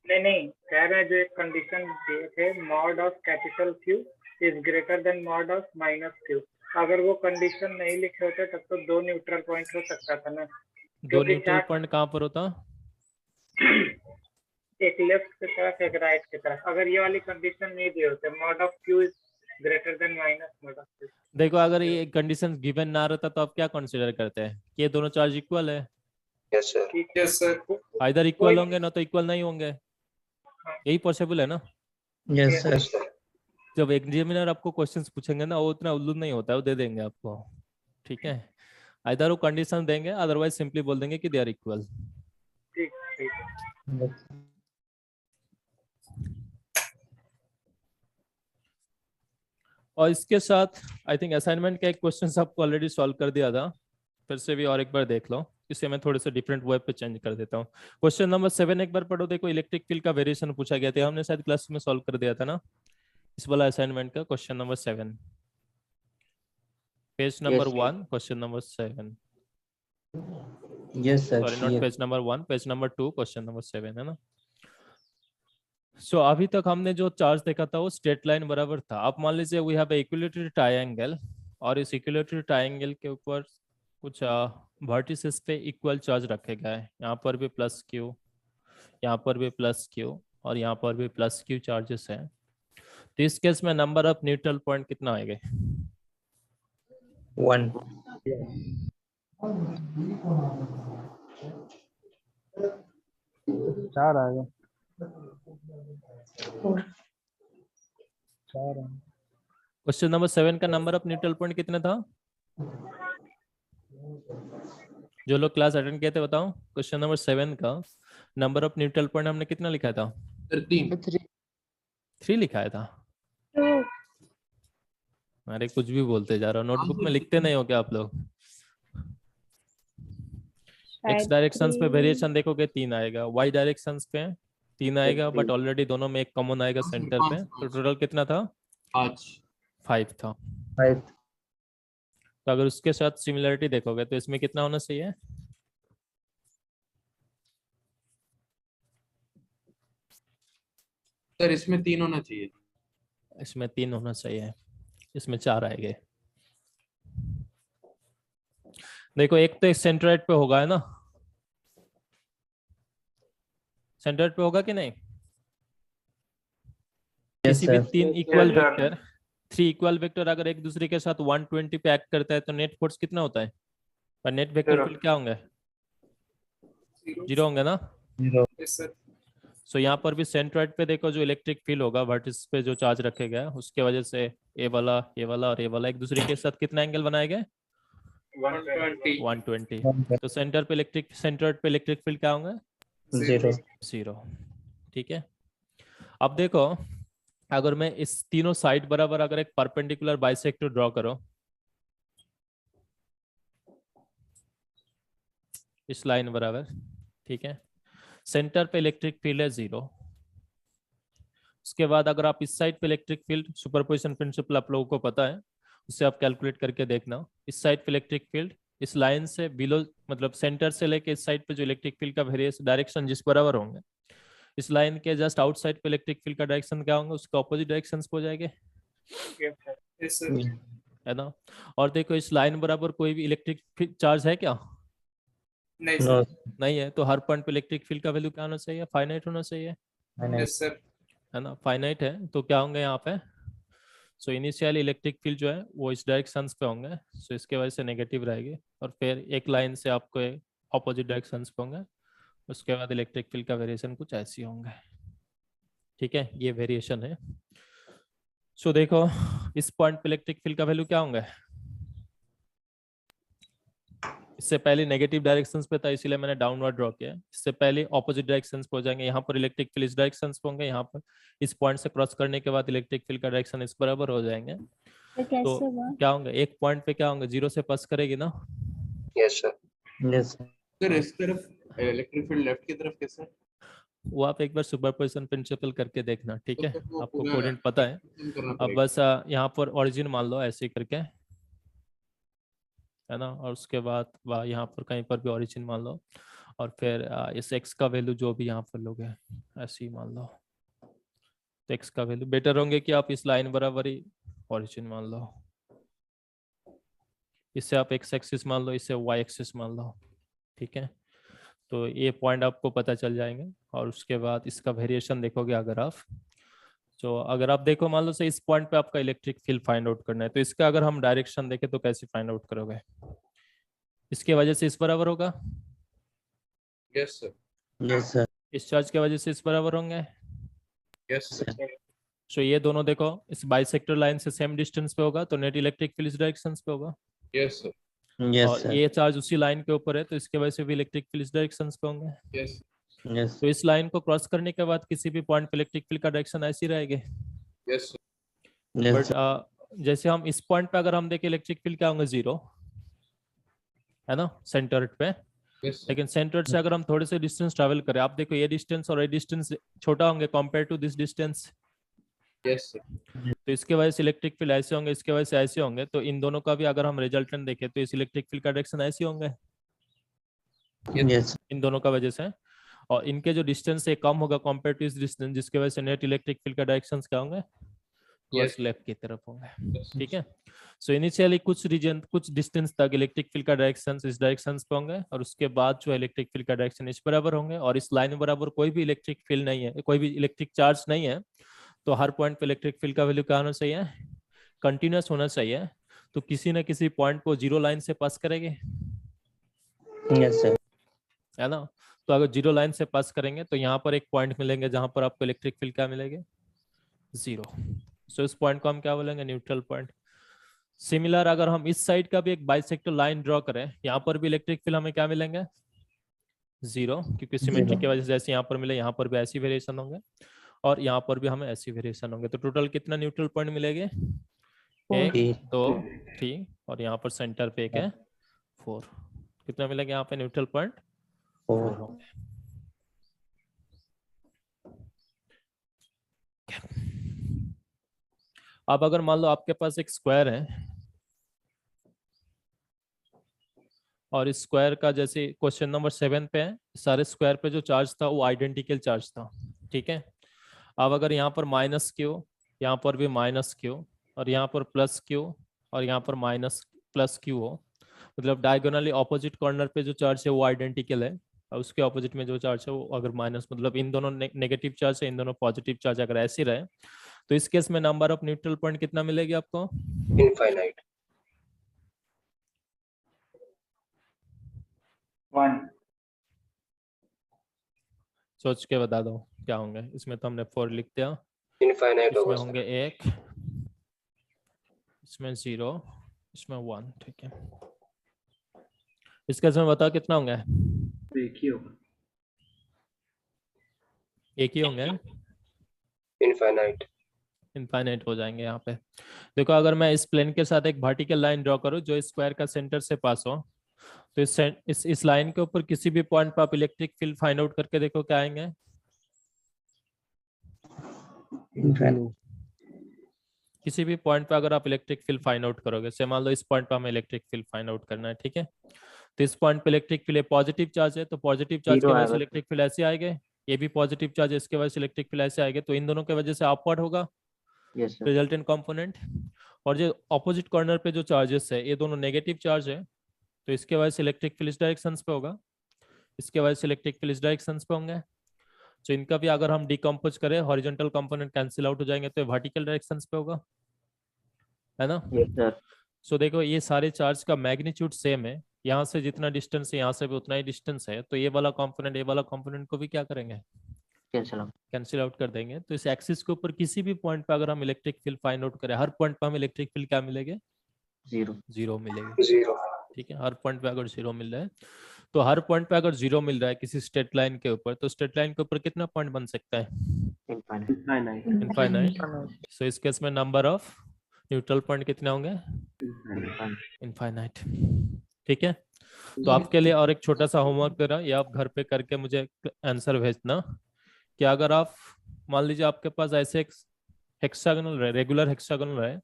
नहीं, कह रहे हैं जो एक कंडीशन दिए थे mod of capital Q is greater than mod of minus Q, अगर वो कंडीशन नहीं लिखे होते तब तो 2 न्यूट्रल पॉइंट हो सकता था ना। 2 न्यूट्रल पॉइंट कहाँ पर होता? एक लेफ्ट की तरफ एक राइट की तरफ। अगर ये वाली कंडीशन नहीं दिए होते mod of Q is greater than minus mod of Q. देखो अगर ये कंडीशन गिवन ना रहता तो आप क्या कंसीडर करते हैं कि ये दोनों चार्ज इक्वल है? Yes sir. Yes sir. Either equal होंगे ना तो इक्वल नहीं होंगे, यही पॉसिबल है ना। Yes sir. जब एग्जामिनर आपको क्वेश्चंस पूछेंगे ना वो उतना उल्लू नहीं होता है, वो दे देंगे आपको। ठीक है, आइदर वो कंडीशन देंगे, अदरवाइज सिंपली बोल देंगे कि दे आर इक्वल। और इसके साथ आई थिंक असाइनमेंट का एक क्वेश्चन आपको ऑलरेडी सॉल्व कर दिया था, फिर से भी और एक बार देख लो। इसे मैं थोड़े से डिफरेंट वेब पे चेंज कर देता हूँ। क्वेश्चन नंबर 7 एक बार पढ़ो। देखो इलेक्ट्रिक फील्ड का वेरिएशन पूछा गया था, हमने शायद क्लास में सॉल्व कर दिया था ना इस वाला असाइनमेंट का। Question number 7 page number 1 question number 7। Yes sir. Sorry not page number 1, page number 2 question number 7 है ना। सो अभी तक हमने जो चार्ज देखा था वो स्ट्रेट लाइन बराबर था। अब मान लीजिए वी हैव इक्विलेटरल ट्रायंगल और इस इक्विलेटरल ट्रायंगल के ऊपर कुछ वर्टिसेस पे इक्वल चार्ज रखे गए हैं। यहाँ पर भी प्लस क्यू, यहाँ पर भी प्लस क्यू और यहाँ पर भी प्लस क्यू चार्जेस हैं। तो इस केस में नंबर ऑफ न्यूट्रल पॉइंट कितना आएगा? 1। 4 आएगा। 4 आएगा। क्वेश्चन नंबर 7 का नंबर ऑफ न्यूट्रल पॉइंट कितना था? जो लोग क्लास अटेंड किए थे बताओ। क्वेश्चन नंबर 7 का नंबर ऑफ न्यूट्रल पॉइंट हमने कितना लिखा था? 3 लिखा था। अरे कुछ भी बोलते जा रहा हो, नोटबुक में लिखते नहीं हो क्या आप लोग? एक्स डायरेक्शंस पे वेरिएशन देखोगे 3 आएगा, वाई डायरेक्शंस पे 3 आएगा, बट ऑलरेडी दोनों में एक कॉमन आएगा सेंटर पे। तो टोटल कितना था? 5 था। 5। तो अगर उसके साथ सिमिलरिटी देखोगे तो इसमें कितना होना चाहिए? सर इसमें 3 होना चाहिए। इसमें 3 होना चाहिए, इसमें 4 आएंगे। देखो एक तो एक सेंट्रोइड पे होगा, है ना, सेंट्रोइड पे होगा कि नहीं? किसी भी तीन इक्वल वेक्टर, 3 इक्वल वेक्टर अगर एक दूसरे के साथ 120 पे एक्ट करता है तो नेट फोर्स कितना होता है? और नेट वेक्टर फील्ड क्या होंगे? 0 होंगे ना। Yes, sir. सो यहाँ पर भी सेंट्रोइड पे देखो जो इलेक्ट्रिक फील्ड होगा वर्टिस पे जो चार्ज रखे गए उसके वजह से ये वाला और ये वाला एक दूसरे के साथ कितना एंगल बनाए गए? 120। तो सेंटर पे सेंट्रोइड पे इलेक्ट्रिक फील्ड क्या होंगे? 0। ठीक है। अब देखो अगर मैं इस तीनों साइड बराबर अगर एक परपेंडिकुलर बाइसेक्टर ड्रॉ करो, इस लाइन बराबर, ठीक है, सेंटर पे इलेक्ट्रिक फील्ड है 0। उसके बाद अगर आप इस साइड पे इलेक्ट्रिक फील्ड, सुपरपोजिशन प्रिंसिपल आप लोगों को पता है, उससे आप कैलकुलेट करके देखना, इस साइड पे इलेक्ट्रिक फील्ड इस लाइन से बिलो, मतलब सेंटर से लेके इस साइड पे जो इलेक्ट्रिक फील्ड का वेरियस डायरेक्शन जिस बराबर होंगे, इस लाइन के जस्ट आउटसाइड पे इलेक्ट्रिक फील्ड का डायरेक्शन क्या होंगे? उसके ऑपोजिट डायरेक्शन हो जाएंगे, Yes, sir. है ना। और देखो इस लाइन बराबर कोई भी इलेक्ट्रिक चार्ज है क्या? नहीं सर। नहीं है। तो हर पॉइंट पे इलेक्ट्रिक फील्ड का वैल्यू क्या होना चाहिए? फाइनाइट होना चाहिए, Yes, sir. है ना। फाइनाइट है तो क्या होंगे यहाँ पे? सो इनिशियल इलेक्ट्रिक फील्ड जो है वो इस डायरेक्शन पे होंगे, सो इसके वजह से नेगेटिव रहेगी, और फिर एक लाइन से आपको ऑपोजिट डायरेक्शन पे होंगे, उसके बाद इलेक्ट्रिक फील्ड का वेरिएशन कुछ ऐसे होंगे। ठीक है, ये वेरिएशन है। सो देखो इस पॉइंट पे इलेक्ट्रिक फील्ड का वैल्यू क्या होंगे? इससे पहले नेगेटिव डायरेक्शंस पे था इसीलिए मैंने डाउनवर्ड ड्रॉ किया। इससे पहले ऑपोजिट डायरेक्शंस पे हो जाएंगे, यहाँ पर इलेक्ट्रिक फील्ड इस डायरेक्शंस पे होंगे, यहाँ पर इस पॉइंट से क्रॉस करने के बाद इलेक्ट्रिक फील्ड का डायरेक्शन इस बराबर हो जाएंगे। तो क्या होंगे? एक पॉइंट पे क्या होंगे? 0 से पास करेगी ना। Yes sir. यस सर इस तरफ इलेक्ट्रिक फील्ड लेफ्ट की तरफ कैसे? वो आप एक बार सुपरपोजिशन प्रिंसिपल करके देखना, ठीक है, तो वो आपको पूरा कोऑर्डिनेट पता है। करना अब पड़ेगा। बस यहाँ पर ओरिजिन मान लो ऐसे करके, है ना, और उसके बाद यहाँ पर कहीं पर भी ओरिजिन मान लो, और फिर इस एक्स का वैल्यू जो भी यहाँ पर लोगे ऐसे ही मान लो, तो एक्स का वैल्यू बेटर होंगे कि आप इस लाइन बराबर ही ओरिजिन मान लो, इससे आप एक्स एक्सिस मान लो, इससे वाई एक्सिस मान लो, ठीक है। तो ये पॉइंट आपको पता चल जाएंगे, और उसके बाद इसका वेरिएशन देखोगे अगर आप, तो अगर आप देखो मान लो से इस पॉइंट पे आपका इलेक्ट्रिक फील्ड फाइंड आउट करना है, तो इसका अगर हम डायरेक्शन देखें तो कैसे फाइंड आउट करोगे? इसके वजह से इस बराबर होगा, यस सर। Yes sir. इस चार्ज के वजह से इस बराबर होंगे, यस सर। तो ये दोनों देखो इस बाइसेक्टर लाइन से सेम डिस्टेंस पे होगा, तो नेट इलेक्ट्रिक फील्ड इस डायरेक्शन पे होगा। Yes sir. और ये चार्ज उसी लाइन के ऊपर है, तो इसके वजह से भी इलेक्ट्रिक फील्ड इस डायरेक्शन पे होंगे। Yes yes. तो इस लाइन को क्रॉस करने के बाद किसी भी पॉइंट पे इलेक्ट्रिक फील्ड का डायरेक्शन ऐसी रहेगी। यस बट जैसे हम इस पॉइंट पे अगर हम देखें इलेक्ट्रिक फील्ड क्या होंगे? 0, है ना, सेंटर पे। लेकिन सेंटर से अगर हम थोड़े से डिस्टेंस ट्रैवल करें, आप देखो ये डिस्टेंस और ये डिस्टेंस छोटा होंगे compare to this distance. Yes तो इसके वजह से इलेक्ट्रिक फील्ड ऐसे होंगे, इसके वजह से ऐसे होंगे, तो इन दोनों का भी अगर हम रिजल्टेंट देखें तो इस इलेक्ट्रिक फील्ड का डायरेक्शन ऐसे होंगे, यस। इन दोनों का वजह से। और इनके जो डिस्टेंस है कम होगा कंपेयर टू इस डिस्टेंस, जिसके वजह से नेट इलेक्ट्रिक फील्ड का डायरेक्शन क्या होंगे? टुवर्ड्स लेफ्ट की तरफ होंगे, ठीक है। सो इनिशियली कुछ रीजन, कुछ डिस्टेंस तक इलेक्ट्रिक फील्ड का डायरेक्शन इस डायरेक्शन पे होंगे, और उसके बाद जो इलेक्ट्रिक फील्ड का डायरेक्शन इस बराबर होंगे, और इस लाइन बराबर कोई भी इलेक्ट्रिक फील्ड नहीं है, कोई भी इलेक्ट्रिक चार्ज नहीं है, तो हर पॉइंट पे इलेक्ट्रिक फील्ड का वैल्यू क्या होना चाहिए? कंटिन्यूअस होना चाहिए। तो किसी न किसी पॉइंट को 0 लाइन से पास करेंगे, यस सर। है ना। तो अगर 0 लाइन से पास करेंगे तो यहाँ पर एक पॉइंट मिलेंगे जहां पर आपको इलेक्ट्रिक फील्ड क्या मिलेंगे? 0। सो इस पॉइंट को हम क्या बोलेंगे? Neutral point. सिमिलर अगर हम इस साइड का भी एक बाइसेक्टर लाइन ड्रॉ करें, यहाँ पर भी इलेक्ट्रिक फील्ड हमें क्या मिलेंगे? 0, क्योंकि सिमेट्री की वजह से जैसे यहाँ पर मिले यहाँ पर भी ऐसी वेरिएशन होंगे, और यहाँ पर भी हमें ऐसी वेरिएशन होंगे। तो टोटल कितना न्यूट्रल पॉइंट मिलेंगे? 1 2 3, और यहाँ पर सेंटर पे एक है 4। कितना मिलेगा यहाँ पे न्यूट्रल पॉइंट? 4 होंगे। अब अगर मान लो आपके पास एक स्क्वायर है, और इस स्क्वायर का जैसे क्वेश्चन नंबर 7 पे है, सारे स्क्वायर पे जो चार्ज था वो आइडेंटिकल चार्ज था, ठीक है। अब अगर यहाँ पर माइनस क्यू, यहाँ पर भी माइनस क्यू, और यहाँ पर प्लस क्यू, और यहाँ पर माइनस प्लस क्यू हो, मतलब डायगोनली ऑपोजिट कॉर्नर पे जो चार्ज है वो आइडेंटिकल है, और उसके ऑपोजिट में जो चार्ज है वो अगर माइनस, मतलब इन दोनों नेगेटिव चार्ज है, इन दोनों पॉजिटिव चार्ज अगर ऐसे रहे तो इस केस में नंबर ऑफ न्यूट्रल पॉइंट कितना मिलेगी आपको? इनफाइनाइट। 1। सोच के बता दो क्या होंगे। इसमें तो हमने 4 लिख दिया, इनफाइनाइट इसमें होगा होंगे 1, इसमें 0, इसमें 1। ठीक है, इस केस में बताओ कितना होंगे? एक ही होगा। एक ही होंगे, इनफाइनाइट। इनफाइनाइट हो जाएंगे यहाँ पे। देखो अगर मैं इस प्लेन के साथ एक वर्टिकल लाइन ड्रॉ करूँ जो स्क्वायर का सेंटर से पास हो, तो इस लाइन के ऊपर किसी भी पॉइंट पर आप इलेक्ट्रिक फील्ड फाइंड आउट करके देखो क्या आएंगे। किसी भी पॉइंट पे अगर आप इलेक्ट्रिक फील्ड फाइंड आउट करोगे, से मान लो इस पॉइंट पे हमें इलेक्ट्रिक फील्ड फाइंड आउट करना है, ठीक है, तो इस पॉइंट पे इलेक्ट्रिक फील्ड पॉजिटिव चार्ज है, तो पॉजिटिव चार्ज की वजह से इलेक्ट्रिक फील्ड ऐसे आएंगे, ये भी पॉजिटिव चार्ज है, इसके वजह से इलेक्ट्रिक फील्ड ऐसे आएंगे, तो इन दोनों की वजह से अपवर्ड होगा रिजल्टेंट कंपोनेंट। और जो ऑपोजिट कॉर्नर पे जो चार्जेस है ये दोनों नेगेटिव चार्ज है, तो इसके वजह से इलेक्ट्रिक फील्ड इस डायरेक्शन पे होगा, इसके वजह से इलेक्ट्रिक फील्ड इस डायरेक्शन पे होंगे। तो इनका भी अगर हम डिकम्पोज करें, हॉरिजॉन्टल कंपोनेंट कैंसिल आउट हो जाएंगे, तो वर्टिकल डायरेक्शन पे होगा, है ना? सो देखो ये सारे चार्ज का मैग्नीट्यूड सेम है, यहाँ से जितना डिस्टेंस है यहाँ से भी उतना ही डिस्टेंस है, तो ये वाला कंपोनेंट ये वाला कंपोनेंट को भी क्या करेंगे? कैंसिल आउट कर देंगे। तो इस एक्सिस के ऊपर किसी भी पॉइंट पे अगर हम इलेक्ट्रिक फील्ड फाइंड आउट करें, हर पॉइंट पे हम इलेक्ट्रिक फील्ड क्या मिलेंगे? जीरो मिलेगी। जीरो। ठीक है, हर पॉइंट पे अगर जीरो मिल रहा है, तो हर पॉइंट पे अगर जीरो मिल रहा है किसी स्ट्रेट लाइन के ऊपर, तो स्ट्रेट लाइन के ऊपर कितना पॉइंट बन सकता है? इनफाइनाइट। सो इस केस में नंबर ऑफ न्यूट्रल पॉइंट कितने होंगे? इनफाइनाइट। ठीक है, तो आपके लिए और एक छोटा सा होमवर्क दे रहा हूं, ये आप घर पे करके मुझे आंसर भेजना कि अगर आप मान लीजिए आपके पास ऐसे एक हेक्सागोनल रहे, रेगुलर हेक्सागोनल रहे,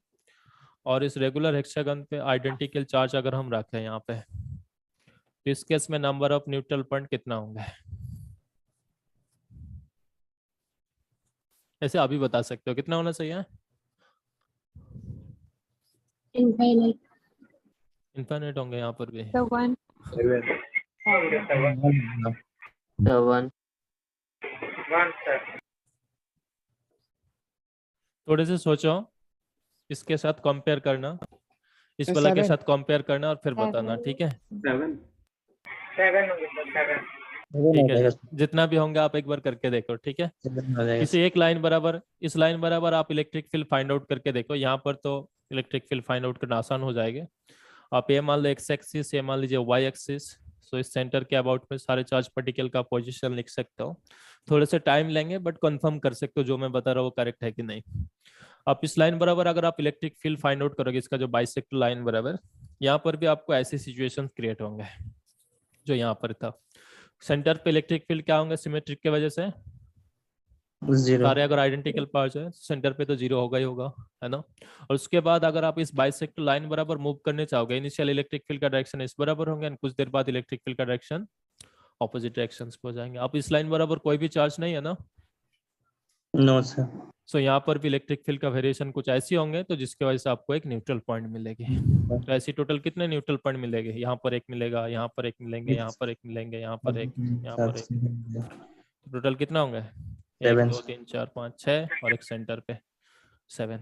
और इस रेगुलर हेक्सागन पे आइडेंटिकल चार्ज अगर हम रखें यहाँ पे, तो इस केस में नंबर ऑफ न्यूट्रल पॉइंट कितना होंगे? ऐसे अभी बता सकते हो कितना होना चाहिए? इनफाइनाइट होंगे यहाँ पर भी। थोड़े से सोचो, इसके साथ कंपेयर करना, इस वाला के साथ कंपेयर करना और फिर बताना, ठीक है? 7 ठीक है, जितना भी होंगे आप एक बार करके देखो, ठीक है? किसी एक लाइन बराबर, इस लाइन बराबर आप इलेक्ट्रिक फील्ड फाइंड आउट करके देखो, यहाँ पर तो इलेक्ट्रिक फील्ड फाइंड आउट करना आसान हो जाएगा। आप ये मान लो एक्स एक्सिस, ये मान लीजिए वाई एक्सिस, सो इस सेंटर के अबाउट में सारे चार्ज पार्टिकल का पोजीशन लिख सकते हो। थोड़े से टाइम लेंगे बट कंफर्म कर सकते हो जो मैं बता रहा हूँ वो करेक्ट है कि नहीं। आप इस लाइन बराबर अगर आप इलेक्ट्रिक फील्ड फाइंड आउट करोगे, इसका जो बाइसेक्टर लाइन बराबर, यहाँ पर भी आपको ऐसे सिचुएशन क्रिएट होंगे जो यहाँ पर था। सेंटर पे इलेक्ट्रिक फील्ड क्या होंगे? सिमेट्रिक की वजह से सारे अगर आइडेंटिकल पार्ट्स है, सेंटर पे तो जीरो होगा ही होगा, है ना? और उसके बाद अगर आप इस बाइसेक्टर लाइन बराबर मूव करने चाहोगे, इनिशियल इलेक्ट्रिक फील्ड का डायरेक्शन इस बराबर होंगे, और कुछ देर बाद इलेक्ट्रिक फील्ड का डायरेक्शन ऑपोजिट डायरेक्शन पे हो जाएंगे। आप इस लाइन बराबर कोई भी चार्ज नहीं है ना? No sir. सो यहाँ पर भी इलेक्ट्रिक फील्ड का वेरिएशन कुछ ऐसी होंगे तो जिसकी वजह से आपको एक न्यूट्रल पॉइंट मिलेगी। तो ऐसी टोटल कितने न्यूट्रल पॉइंट मिलेंगे? यहाँ पर एक मिलेगा, यहाँ पर एक मिलेंगे, यहाँ पर एक मिलेंगे, यहाँ पर एक, यहाँ पर एक, टोटल कितना होंगे? 1 2 3 4 5 6 और एक सेंटर पे 7।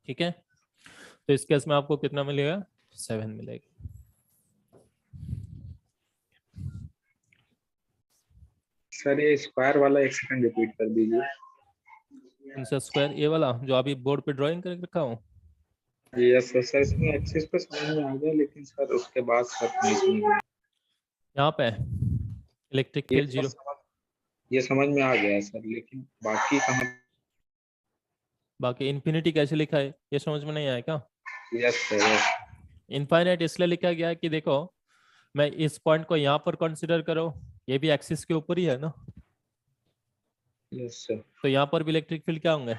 ठीक है, तो इस केस में आपको कितना मिलेगा? 7 मिलेगा। सर ये स्क्वायर वाला एक सेकंड रिपीट कर दीजिए। इनसे स्क्वायर ये वाला जो अभी बोर्ड पे ड्राइंग करके रखा हूँ। यस सर, सर इसमें एक्सिस पे समझ में आ गया, लेकिन सर उसके बाद सर नहीं समझ में। यहाँ पे इलेक्ट्रिक फील्ड जीरो, ये समझ में आ गया सर, लेकिन बाकी कहाँ? बाकी इन्फिनिटी कैसे लिखा है ये समझ में नहीं आया क्या? Yes sir, yes. इनफाइनाइट इसलिए लिखा गया है कि देखो मैं इस पॉइंट को यहाँ पर कंसीडर करो, ये भी एक्सिस के ऊपर ही है ना? Yes sir. तो यहाँ पर भी इलेक्ट्रिक फील्ड क्या होंगे?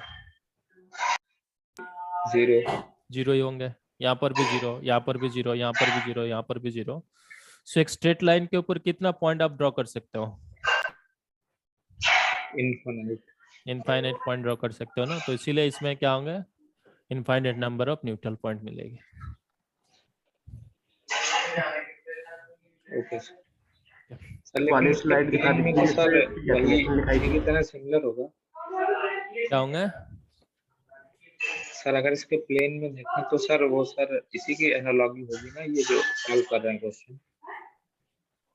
जीरो ही होंगे। यहाँ पर भी जीरो, यहाँ पर भी जीरो, यहाँ पर भी जीरो, यहाँ पर भी जीरो। सो एक स्ट्रेट लाइन के ऊपर कितना पॉइंट आप ड्रॉ कर सकते हो? इनफाइनाइट पॉइंट ड्रॉ कर सकते हो ना, तो इसीलिए इसमें क्या होंगे? Infinite number of neutral point मिलेगी। Okay sir. वाली लेकिन स्लाइड दिखा प्लेन में दीजिए तो सर जिसमें वही definition लिखाई इसी थी। की तरह सिमिलर होगा क्या होंगे? सर। अगर इसके प्लेन में देखें तो सर वो सर इसी की एनालॉजी होगी ना, ये जो सॉल्व कर रहे हैं क्वेश्चन।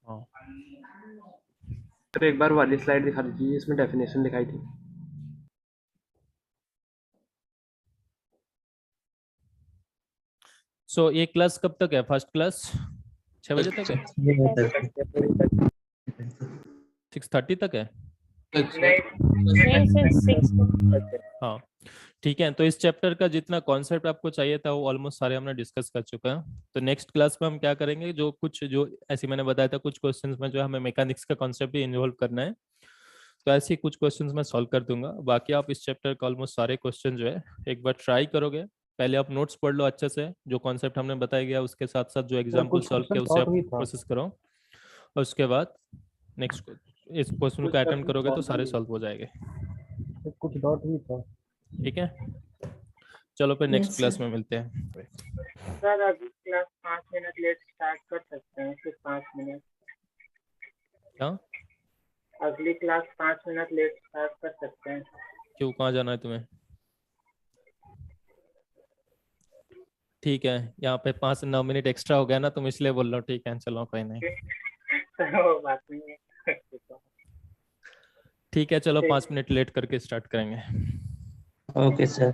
हाँ तो एक बार वाली स्लाइड दिखा दीजिए जिसमें डेफिनेशन लिखाई थी। सो ये क्लास कब तक है? फर्स्ट क्लास 6 बजे तक है? 6:30 तक है? नहीं सर 6 हाँ ठीक है। तो इस चैप्टर का जितना कॉन्सेप्ट आपको चाहिए था वो ऑलमोस्ट सारे हमने डिस्कस कर चुका है। तो नेक्स्ट क्लास में हम क्या करेंगे, जो ऐसे मैंने बताया था कुछ क्वेश्चंस में जो है हमें मैकेनिक्स का कॉन्सेप्ट भी इन्वॉल्व करना है, तो ऐसे कुछ क्वेश्चंस मैं सॉल्व कर दूंगा। बाकी आप इस चैप्टर का ऑलमोस्ट सारे क्वेश्चन जो है एक बार ट्राई करोगे। पहले आप नोट्स पढ़ लो अच्छे से, जो कॉन्सेप्ट हमने बताया गया उसके साथ साथ जो एग्जाम्पल कुछ सॉल्व किया क्वेश्चन उसे शॉर्ट आप भी था। प्रोसेस करो, और उसके बाद नेक्स्ट इस क्वेश्चन को अटेम्प्ट करोगे तो सारे सॉल्व हो जाएंगे। कुछ डॉट भी था। ठीक है, चलो फिर नेक्स्ट Yes, क्लास sir. में मिलते हैं। सर अभी क्लास 5 मिनट लेट स्टार्ट कर सकते हैं, सिर्फ 5 मिनट। क्या? अगली क्लास 5 मिनट लेट स्टार्ट कर सकते हैं। क्यों, कहाँ जाना है तुम्हें? ठीक है, यहाँ पे 5-9 मिनट एक्स्ट्रा हो गया ना, तुम इसलिए बोल रहे हो। ठीक है चलो कोई नहीं। वो बात नहीं है। ठीक है चलो ठीक। 5 मिनट लेट करके स्टार्ट करेंगे। Okay sir.